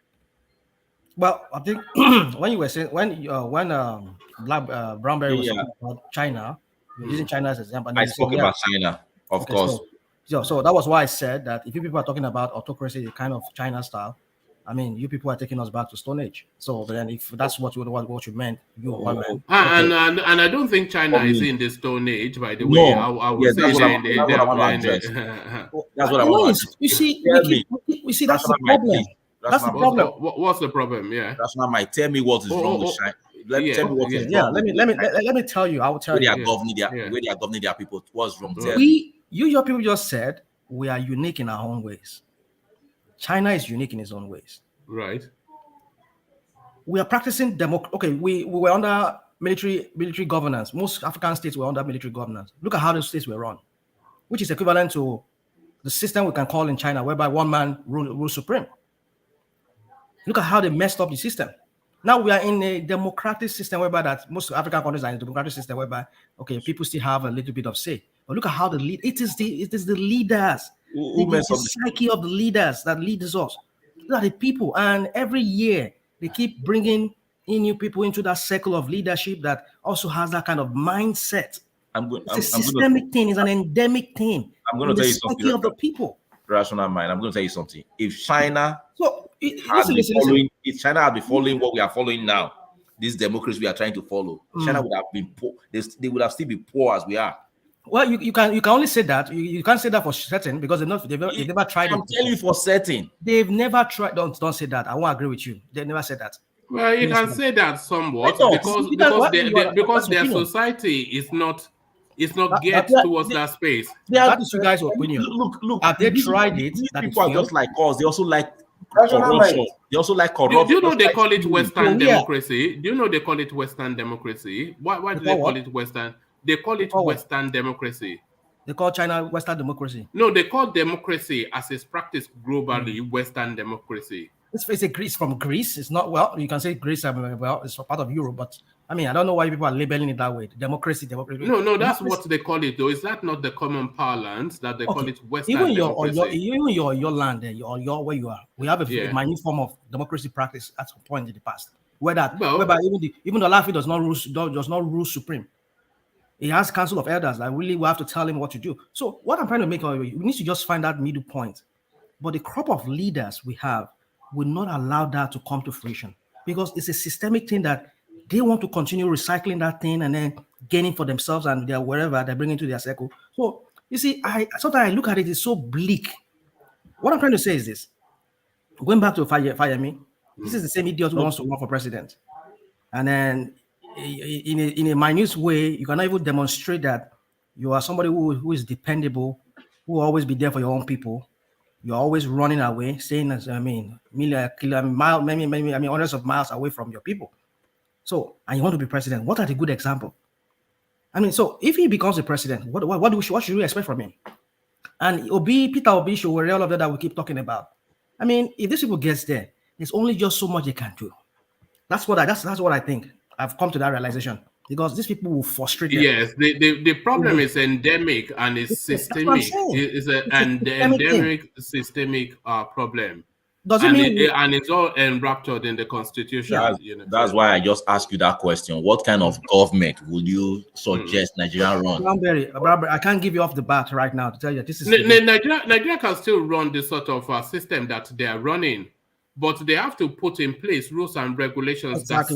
Well, I think when you were saying Brownberry was talking about China, using China as an example. I spoke about China, of course. So that was why I said that if you people are talking about autocracy, the kind of China style, I mean, you people are taking us back to Stone Age. So then, if that's what you meant, and I don't think China is in the Stone Age. By the way, I would say that's what I want. You see, that's the problem. That's the problem. What's the problem? Yeah, that's not my. Tell me what is wrong with China. Let me tell you. I will tell you. Where they are governing their people. What's wrong? Your people just said we are unique in our own ways. China is unique in its own ways. Right. We are practicing democracy. Okay, we were under military governance. Most African states were under military governance. Look at how those states were run, which is equivalent to the system we can call in China, whereby one man rules supreme. Look at how they messed up the system. Now we are in a democratic system whereby that most African countries are in a democratic system whereby people still have a little bit of say. But look at how it is the leaders. The psyche of the leaders that leads us. These are the people, and every year they keep bringing in new people into that circle of leadership that also has that kind of mindset. It's a systemic thing. It's an endemic thing. I'm going to tell you something. Of the people. Rational mind. I'm going to tell you something. If China had been following what we are following now, this democracy we are trying to follow, China would have been poor. They would have still been poor as we are. Well, you can only say that. You can't say that for certain because they've never tried it. I'm telling you for certain. They've never tried. Don't say that. I won't agree with you. They've never said that. Well, you can say that somewhat because their society is not geared towards that space. That is you guys' opinion. Look. Have they tried it? These people are just like us. They also like corruption. They also like corruption. Do you know they call it Western democracy? Do you know they call it Western democracy? Why do they call it Western? They call it Western democracy. They call China Western democracy. No, they call democracy as is practiced globally Western democracy. It's a Greece from Greece. It's not, well, you can say Greece, it's part of Europe, but I mean, I don't know why people are labeling it that way. Democracy. No, that's what they call it, though. Is that not the common parlance that they call it Western democracy? Even your land, your where you are, we have a minute form of democracy practice at some point in the past, whereby even the Lafi does not rule supreme. He has council of elders that really will have to tell him what to do. So what I'm trying to make, we need to just find that middle point. But the crop of leaders we have will not allow that to come to fruition because it's a systemic thing that they want to continue recycling that thing and then gaining for themselves and their wherever they bring into their circle. So you see, sometimes I look at it, it's so bleak. What I'm trying to say is this: going back to Fayemi, this is the same idiot who wants to run for president, and then in a minute way, you cannot even demonstrate that you are somebody who is dependable, who will always be there for your own people. You're always running away, saying, hundreds of miles away from your people. So, and you want to be president. What are the good examples? I mean, so if he becomes a president, what should we expect from him? And Peter Obi, all of that we keep talking about. I mean, if these people gets there, there's only just so much they can do. That's what I think. I've come to that realization because these people will frustrate them. Yes, the problem is endemic and it's systemic. It's an endemic systemic problem. Does it mean and it's all enraptured in the constitution? That's why I just asked you that question. What kind of government would you suggest Nigeria run? I can't give you off the bat right now to tell you this is Nigeria can still run this sort of system that they are running, but they have to put in place rules and regulations that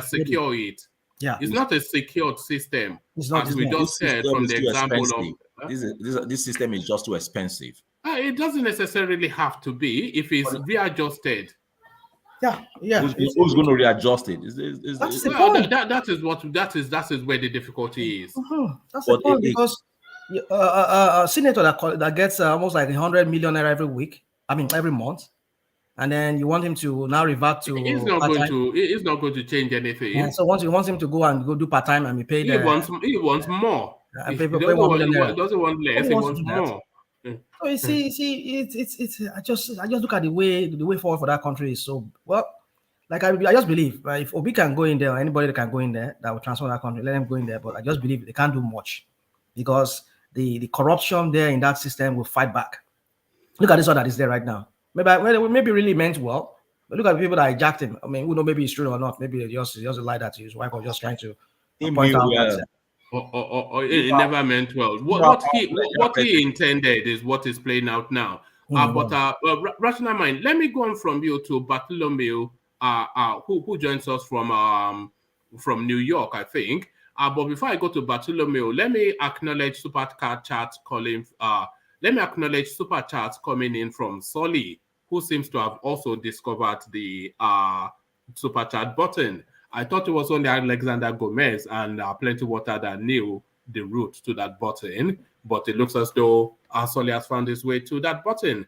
secure it. Yeah, it's not a secured system. It's not. As we just said from the example of this system is just too expensive. It doesn't necessarily have to be if it's readjusted. Yeah. Who's going to readjust it? That is where the difficulty is. That's the point, because a senator that gets almost like 100 million every week, every month, and then you want him to now revert to. He's not going to change anything. Yeah, so once you want him to go do part time and be paid, he wants more. He doesn't want less. He wants more. So you see, it's I just look at the way forward for that country is so well. Like I just believe if Obi can go in there, or anybody that can go in there that will transform that country, let them go in there. But I just believe they can't do much because the corruption there in that system will fight back. Look at this one that is there right now. Maybe really meant well, but look at the people that hijacked him. Who know maybe it's true or not. Maybe it's just a lie that his wife was just trying to point out. It never meant well. What he intended is what is playing out now. But rational mind. Let me go on from you to Bartholomew, who joins us from New York, I think. But before I go to Bartholomew, let me acknowledge super chats calling. Let me acknowledge super chats coming in from Solly, who seems to have also discovered the super chat button. I thought it was only Alexander Gomez and Plenty Water that knew the route to that button, but it looks as though Solly has found his way to that button.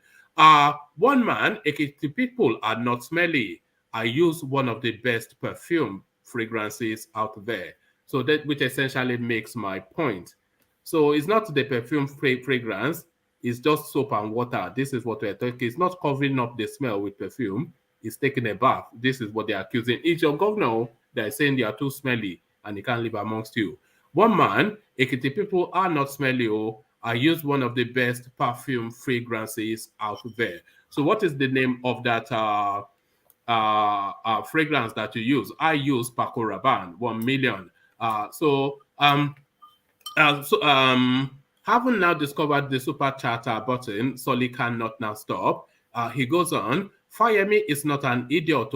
One man, Ekiti people are not smelly. I use one of the best perfume fragrances out there. So that which essentially makes my point. So it's not the perfume fragrance, it's just soap and water. This is what we're talking. It's not covering up the smell with perfume. It's taking a bath. This is what they're accusing. It's your governor that is saying they are too smelly and he can't live amongst you. One man, Ekiti people are not smelly. I use one of the best perfume fragrances out there. So what is the name of that fragrance that you use? I use Paco Rabanne, 1 million. Having now discovered the super chatter button, Solly cannot now stop. He goes on, Fayemi is not an idiot.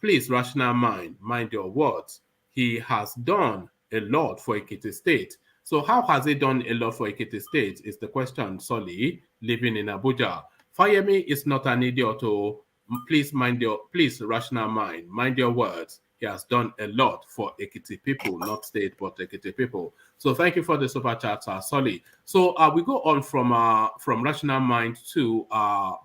Please, rational mind your words. He has done a lot for Ekiti State. So how has he done a lot for Ekiti State is the question, Solly, living in Abuja. Fayemi is not an idiot. Please, rational mind your words. He has done a lot for Ekiti people, not state, but Ekiti people. So thank you for the super chat, Solly. So we go on from rational mind to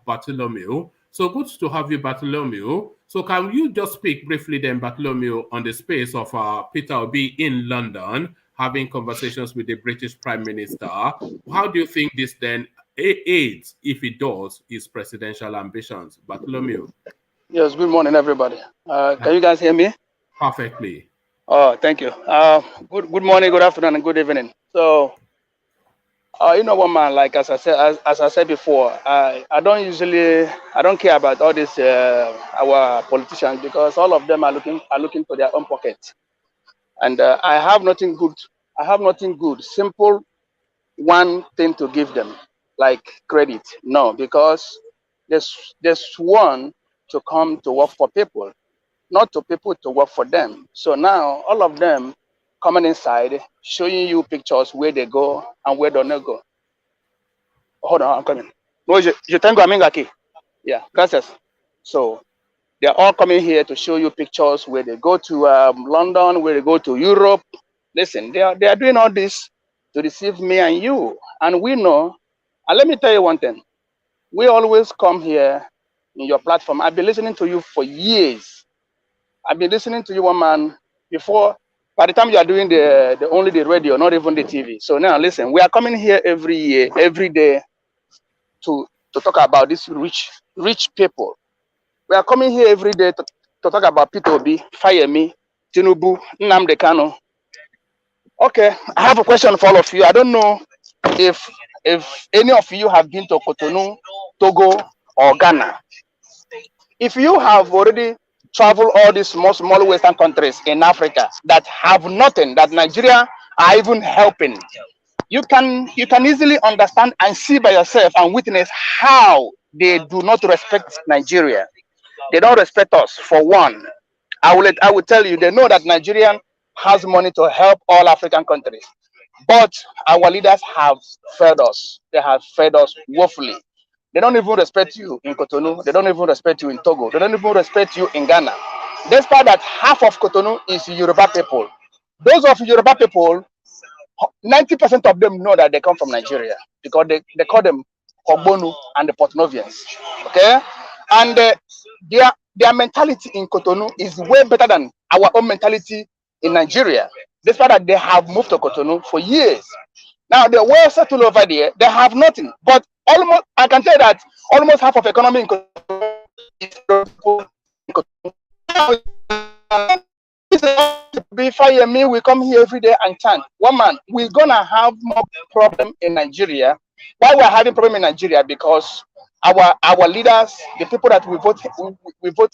Bartholomew. So good to have you, Bartholomew. So can you just speak briefly then, Bartholomew, on the space of Peter Obi in London, having conversations with the British Prime Minister? How do you think this then aids, if it does, his presidential ambitions? Bartholomew. Yes, good morning, everybody. Can you guys hear me? Perfectly. Oh, thank you. Good morning, good afternoon, and good evening. So, one man, like as I said before, I don't care about all this our politicians, because all of them are looking for their own pocket, and I have nothing good. Simple one thing to give them, like credit. No, because there's one to come to work for people, not to people to work for them. So now all of them coming inside, showing you pictures where they go and where they don't go. Hold on, I'm coming. No, je tengo amigo aquí. Yeah, gracias. So they're all coming here to show you pictures where they go to London, where they go to Europe. Listen, they are doing all this to deceive me and you. And we know, and let me tell you one thing. We always come here in your platform. I've been listening to you for years. I've been listening to you, one man, before. By the time you are doing only the radio, not even the TV. So now listen, we are coming here every year, every day to talk about these rich people. We are coming here every day to talk about Peter Obi, Fayemi, Tinubu, Nnamdi Kanu. Okay, I have a question for all of you. I don't know if any of you have been to Cotonou, Togo, or Ghana. If you have already traveled all these small Western countries in Africa that have nothing, that Nigeria are even helping, you can easily understand and see by yourself and witness how they do not respect Nigeria. They don't respect us. For one, I will tell you, they know that Nigeria has money to help all African countries, but our leaders have failed us. They have failed us woefully. They don't even respect you in Cotonou. They don't even respect you in Togo. They don't even respect you in Ghana. Despite that, half of Cotonou is Yoruba people. Those of Yoruba people, 90% of them know that they come from Nigeria because they call them Ogbonu and the Portnovians. Okay? And their mentality in Cotonou is way better than our own mentality in Nigeria. Despite that, they have moved to Cotonou for years. Now they're well settled over there. They have nothing. But almost, I can tell that almost half of economy in Cotonou is Fire me, we come here every day and chant. One man, we're gonna have more problem in Nigeria. Why we're having problem in Nigeria? Because our leaders, the people that we vote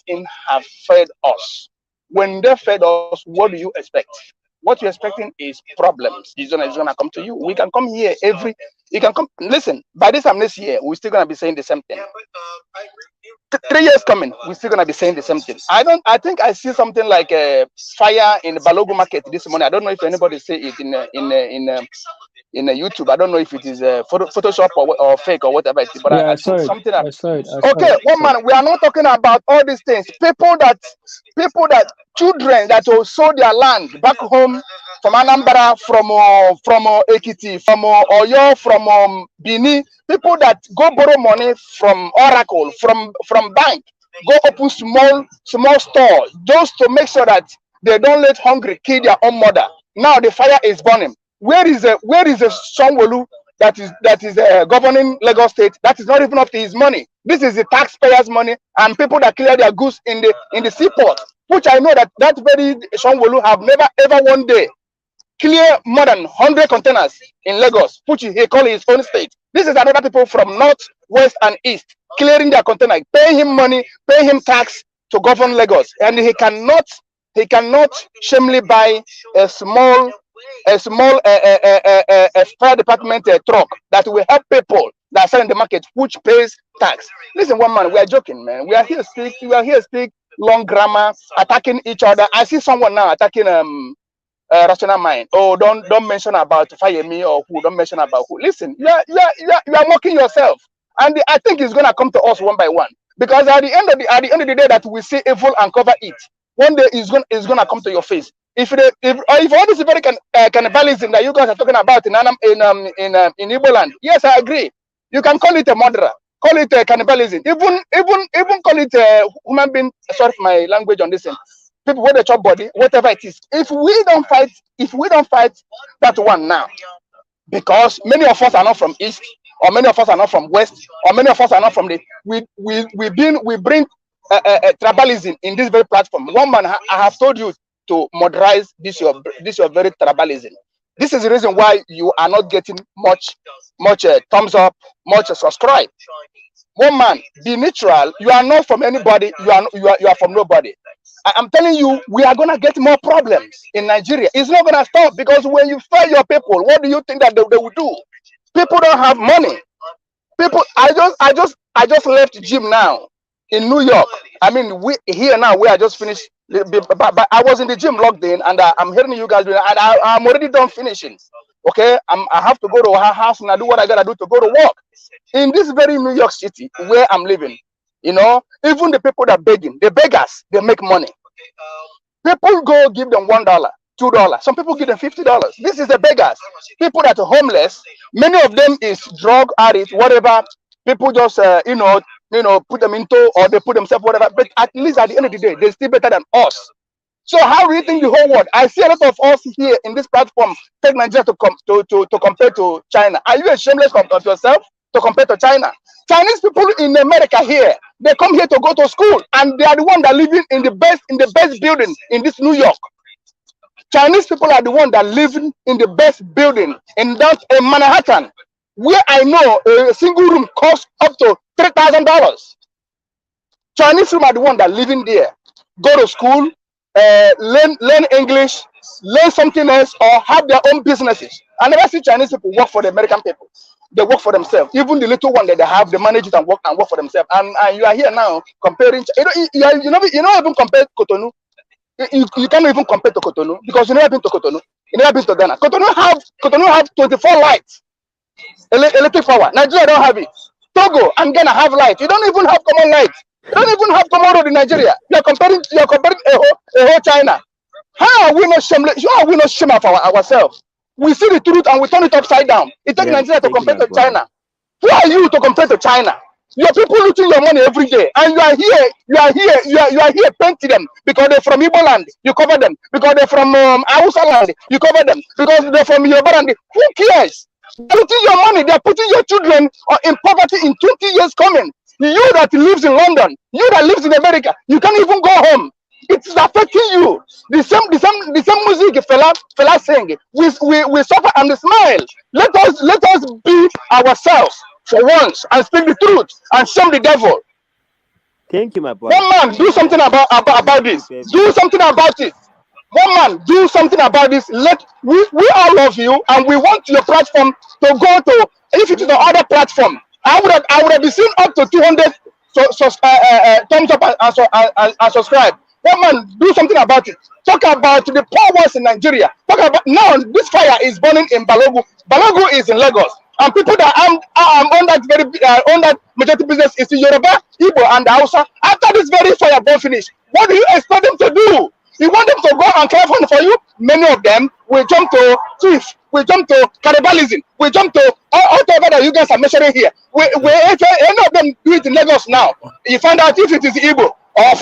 in, have fed us. When they fed us, what do you expect? What you're expecting is problems. It's gonna come to you. We can come here you can come. Listen, by this time next year, we're still gonna be saying the same thing. 3 years coming, we're still gonna be saying the same thing. I think I see something like a fire in the Balogu market this morning. I don't know if anybody say it in YouTube. I don't know if it is Photoshop or fake or whatever it is. But Yeah, I think something. I saw it. Okay, one man. We are not talking about all these things. Children that will sold their land back home from Anambra, from Ekiti, from Oyo, from Bini. People that go borrow money from Oracle, from bank, go open small store just to make sure that they don't let hungry kill their own mother. Now the fire is burning. Where is the Sanwo-Olu that is governing Lagos State? That is not even up to his money. This is the taxpayers' money and people that clear their goods in the seaport, which I know that very Sanwo-Olu have never ever one day clear more than 100 containers in Lagos, which he call his own state. This is another people from north, west, and east clearing their container, pay him money, pay him tax to govern Lagos, and he cannot shamefully buy a small fire department truck that will help people that sell in the market, which pays tax. Listen, one man, we are joking, man. We are here speak long grammar, attacking each other. I see someone now attacking rational mind. Oh, don't mention about fire me or who. Don't mention about who. Listen, you are mocking yourself, and I think it's gonna come to us one by one. Because at the end of the day that we see evil and cover it, one day it's gonna come to your face. If all this very cannibalism that you guys are talking about in Igbo land, yes, I agree. You can call it a murderer, call it cannibalism, even call it human being. Sorry for my language on this thing. People with a chop body, whatever it is. If we don't fight that one now, because many of us are not from east, or many of us are not from west, or many of us are not from the. We bring tribalism in this very platform. One man, I have told you to modernize this your very tribalism. This is the reason why you are not getting much thumbs up, much subscribe. One man, be neutral. You are not from anybody. You are from nobody. I'm telling you, we are gonna get more problems in Nigeria. It's not gonna stop, because when you fail your people, what do you think that they will do? People don't have money. People, I just left gym now in New York. I mean, we here now. We are just finished. But I was in the gym logged in, and I'm hearing you guys doing, and I'm already done finishing. Okay, I have to go to her house and I do what I gotta do to go to work. In this very New York City where I'm living, you know, even the people that begging, the beggars, they make money. People go give them $1, $2. Some people give them $50. This is the beggars. People that are homeless. Many of them is drug addict, whatever. People just put them into, or they put themselves whatever. But at least at the end of the day, they're still better than us. So how do you think the whole world? I see a lot of us here in this platform take Nigeria to compare to China. Are you shameless of yourself to compare to China? Chinese people in America here, they come here to go to school, and they are the ones that are living in the best building in this New York. Chinese people are the ones that live in the best building in Manhattan, where I know a single room costs up to $3,000. Chinese women are the one that living there. Go to school, learn English, learn something else, or have their own businesses. I never see Chinese people work for the American people. They work for themselves. Even the little one that they have, they manage it and work for themselves. And you are here now comparing. You know even compare Cotonou. You cannot even compare to Cotonou because you never been to Cotonou. You never been to Ghana. Cotonou have 24 lights, electric power. Nigeria don't have it. Togo and Ghana have light. You don't even have common light. You don't even have common road in Nigeria. You are comparing a whole China. How are we not shameless? How are we not shame of ourselves? We see the truth and we turn it upside down. It takes Nigeria to compare to China. Who are you to compare to China? Your people looting your money every day, and you are here painting them because they're from Igbo land, you cover them. Because they're from Hausa land, you cover them. Because they're from Yoruba land, who cares? They're looting your money, they're putting your children in poverty in 20 years coming. You that lives in London, you that lives in America, you can't even go home. It's affecting you. The same music fella sing. We suffer and smile. Let us be ourselves for once and speak the truth and shame the devil. Thank you, my brother. One man, do something about this. Do something about it. One man, do something about this. We all love you and we want your platform to go to. If it is the other platform, I would have been seen up to 200 thumbs up and subscribe. One man, do something about it. Talk about the poor ones in Nigeria. Talk about now this fire is burning in Balogu. Balogu is in Lagos, and people that are on that majority business is in Yoruba, Igbo, and Hausa. After this very fire burn finish, what do you expect them to do? You want them to go and cry for you? Many of them will jump to thief, will jump to cannibalism, will jump to whatever that you guys are measuring here. If any of them do it in Lagos now, you find out if it is Igbo or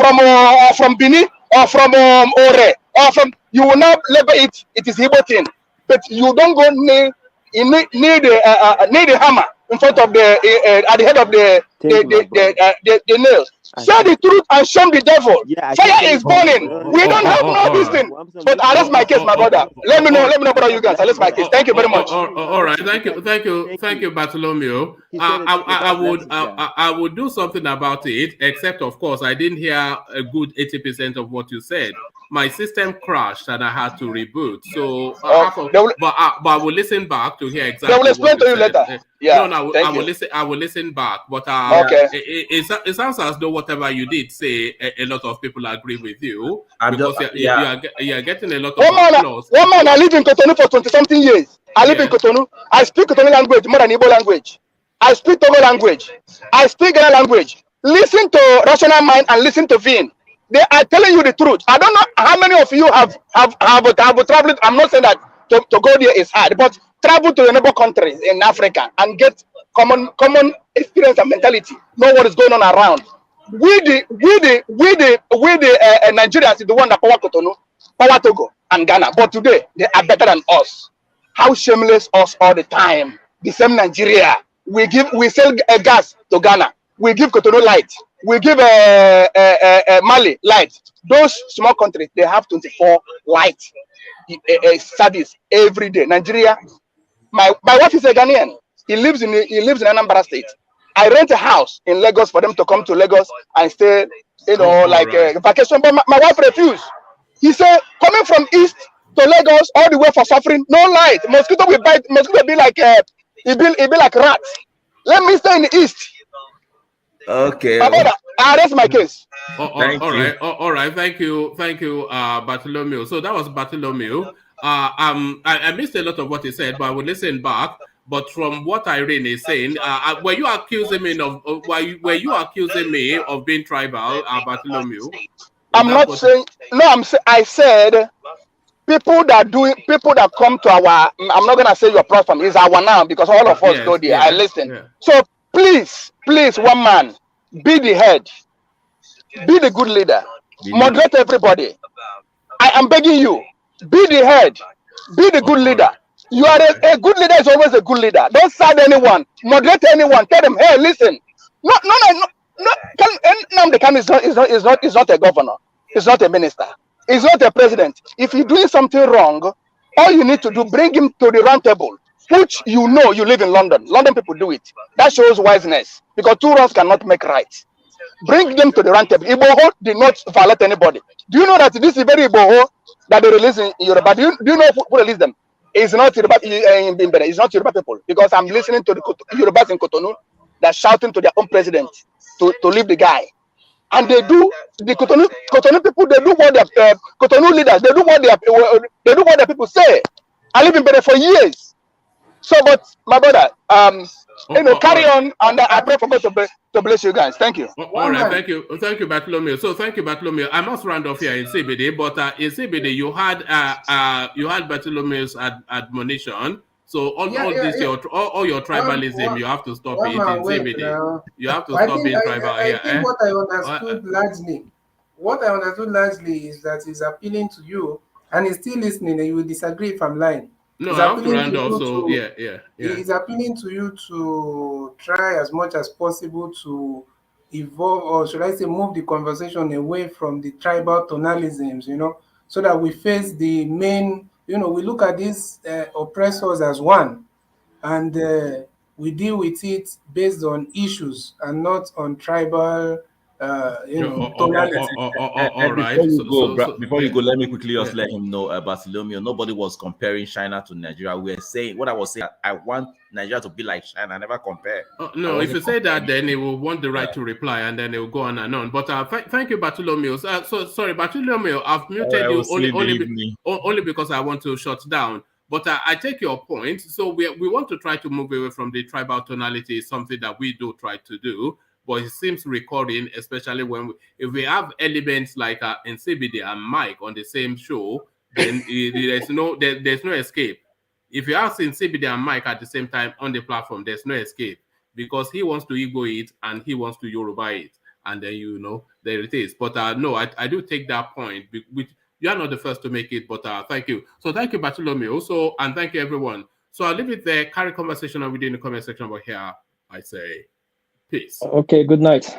from Bini or from Ore or from, you will not label it. It is Igbo thing, but you don't go near the hammer in front of the at the head of the nails. Say the truth and shame the devil. Fire is burning. We don't have no this thing. But I rest my case, my brother. Let me know about you guys. I rest my case. Thank you very much. All right. Thank you, Bartholomew. I would do something about it, except of course I didn't hear a good 80% of what you said. My system crashed and I had to reboot. So, but I will listen back to hear exactly. They will explain to you later. Yeah. No, I will listen. I will listen back. But okay. It sounds as though whatever you did say, a lot of people agree with you because you are getting a lot of applause. One man, I live in Cotonou for 20-something years. I live in Cotonou. I speak Cotonou language more than Igbo language. I speak Togo language. I speak Ghana language. Listen to Rational Mind and listen to Vin. They are telling you the truth. I don't know how many of you have traveled. I'm not saying that to go there is hard, but travel to the neighbor countries in Africa and get common experience and mentality. Know what is going on around. We the Nigerians is the one that power Cotonou, power Togo and Ghana. But today they are better than us. How shameless us all the time. The same Nigeria. We sell gas to Ghana. We give Cotonou light. We give Mali light. Those small countries, they have 24 light service every day. Nigeria, my wife is a Ghanaian. He lives in Anambra State. I rent a house in Lagos for them to come to Lagos and stay, vacation. But my wife refused. He said, coming from east to Lagos all the way for suffering, no light. Mosquito will bite. Mosquito will be like it be like rats. Let me stay in the east. Okay. My brother, I rest my case. All right. Thank you, Bartholomew. So that was Bartholomew. I missed a lot of what he said, but I will listen back. But from what Irene is saying, were you accusing me of being tribal, Bartholomew? I'm not saying no. I said people that come to our. I'm not gonna say your platform is our now because all of us go there. Yeah, I listen. Yeah. So please, one man, be the head, be the good leader, moderate everybody. I am begging you, be the head, be the good leader. You are a good leader is always a good leader. Don't side anyone, moderate anyone. Tell them, hey, listen. No. Nnamdi Kanu is not a governor. It's not a minister. It's not a president. If you're doing something wrong, all you need to do, bring him to the round table, which you live in London. London people do it. That shows wiseness because two wrongs cannot make right. bring them to the round table. Igboho did not violate anybody. Do you know that this is very Igboho that they release in Yoruba? Do you know who released them? It's not Yoruba. It's not Yoruba people, because I'm listening to the Yorubas in Cotonou that shouting to their own president to leave the guy. And they do, the Cotonou people, they do what their Cotonou leaders, they do what their people say. I live in Benin for years. So, but my brother, carry on, and I pray for God to bless you guys. Thank you. All right, thank you, Bartholomew. So, thank you, Bartholomew. I must round off here in CBD, but in CBD you had Bartholomew's admonition. So all your tribalism, you have to stop it in CBD. You have to stop being tribal here. I think what I understood largely is that he's appealing to you, and he's still listening, and you will disagree if I'm lying. No, I have to round off. So yeah. He's appealing to you to try as much as possible to evolve, or should I say, move the conversation away from the tribal tonalisms, so that we face the main. We look at these oppressors as one, and we deal with it based on issues and not on tribal, tonality. All right. Before you go, let me quickly just let him know, Bartholomew, nobody was comparing China to Nigeria. We are saying, what I was saying, I want Nigeria to be like China. I never compare. No, if you say that, then he will want the right to reply, and then he will go on and on. But thank you, Bartholomew. So sorry, Bartholomew, I've muted you only because I want to shut down. But I take your point. So we want to try to move away from the tribal tonality, something that we do try to do. But it seems recurring, especially if we have elements like in CBD and Mike on the same show, then there's no escape. If you have CBD and Mike at the same time on the platform, there's no escape, because he wants to Igbo it and he wants to Yoruba it, and then there it is. But no, I do take that point, which you are not the first to make it. But thank you. So thank you, Bartholomew. Also, and thank you everyone. So I'll leave it there. Carry conversation on within the comment section over here. I say peace. Okay, good night.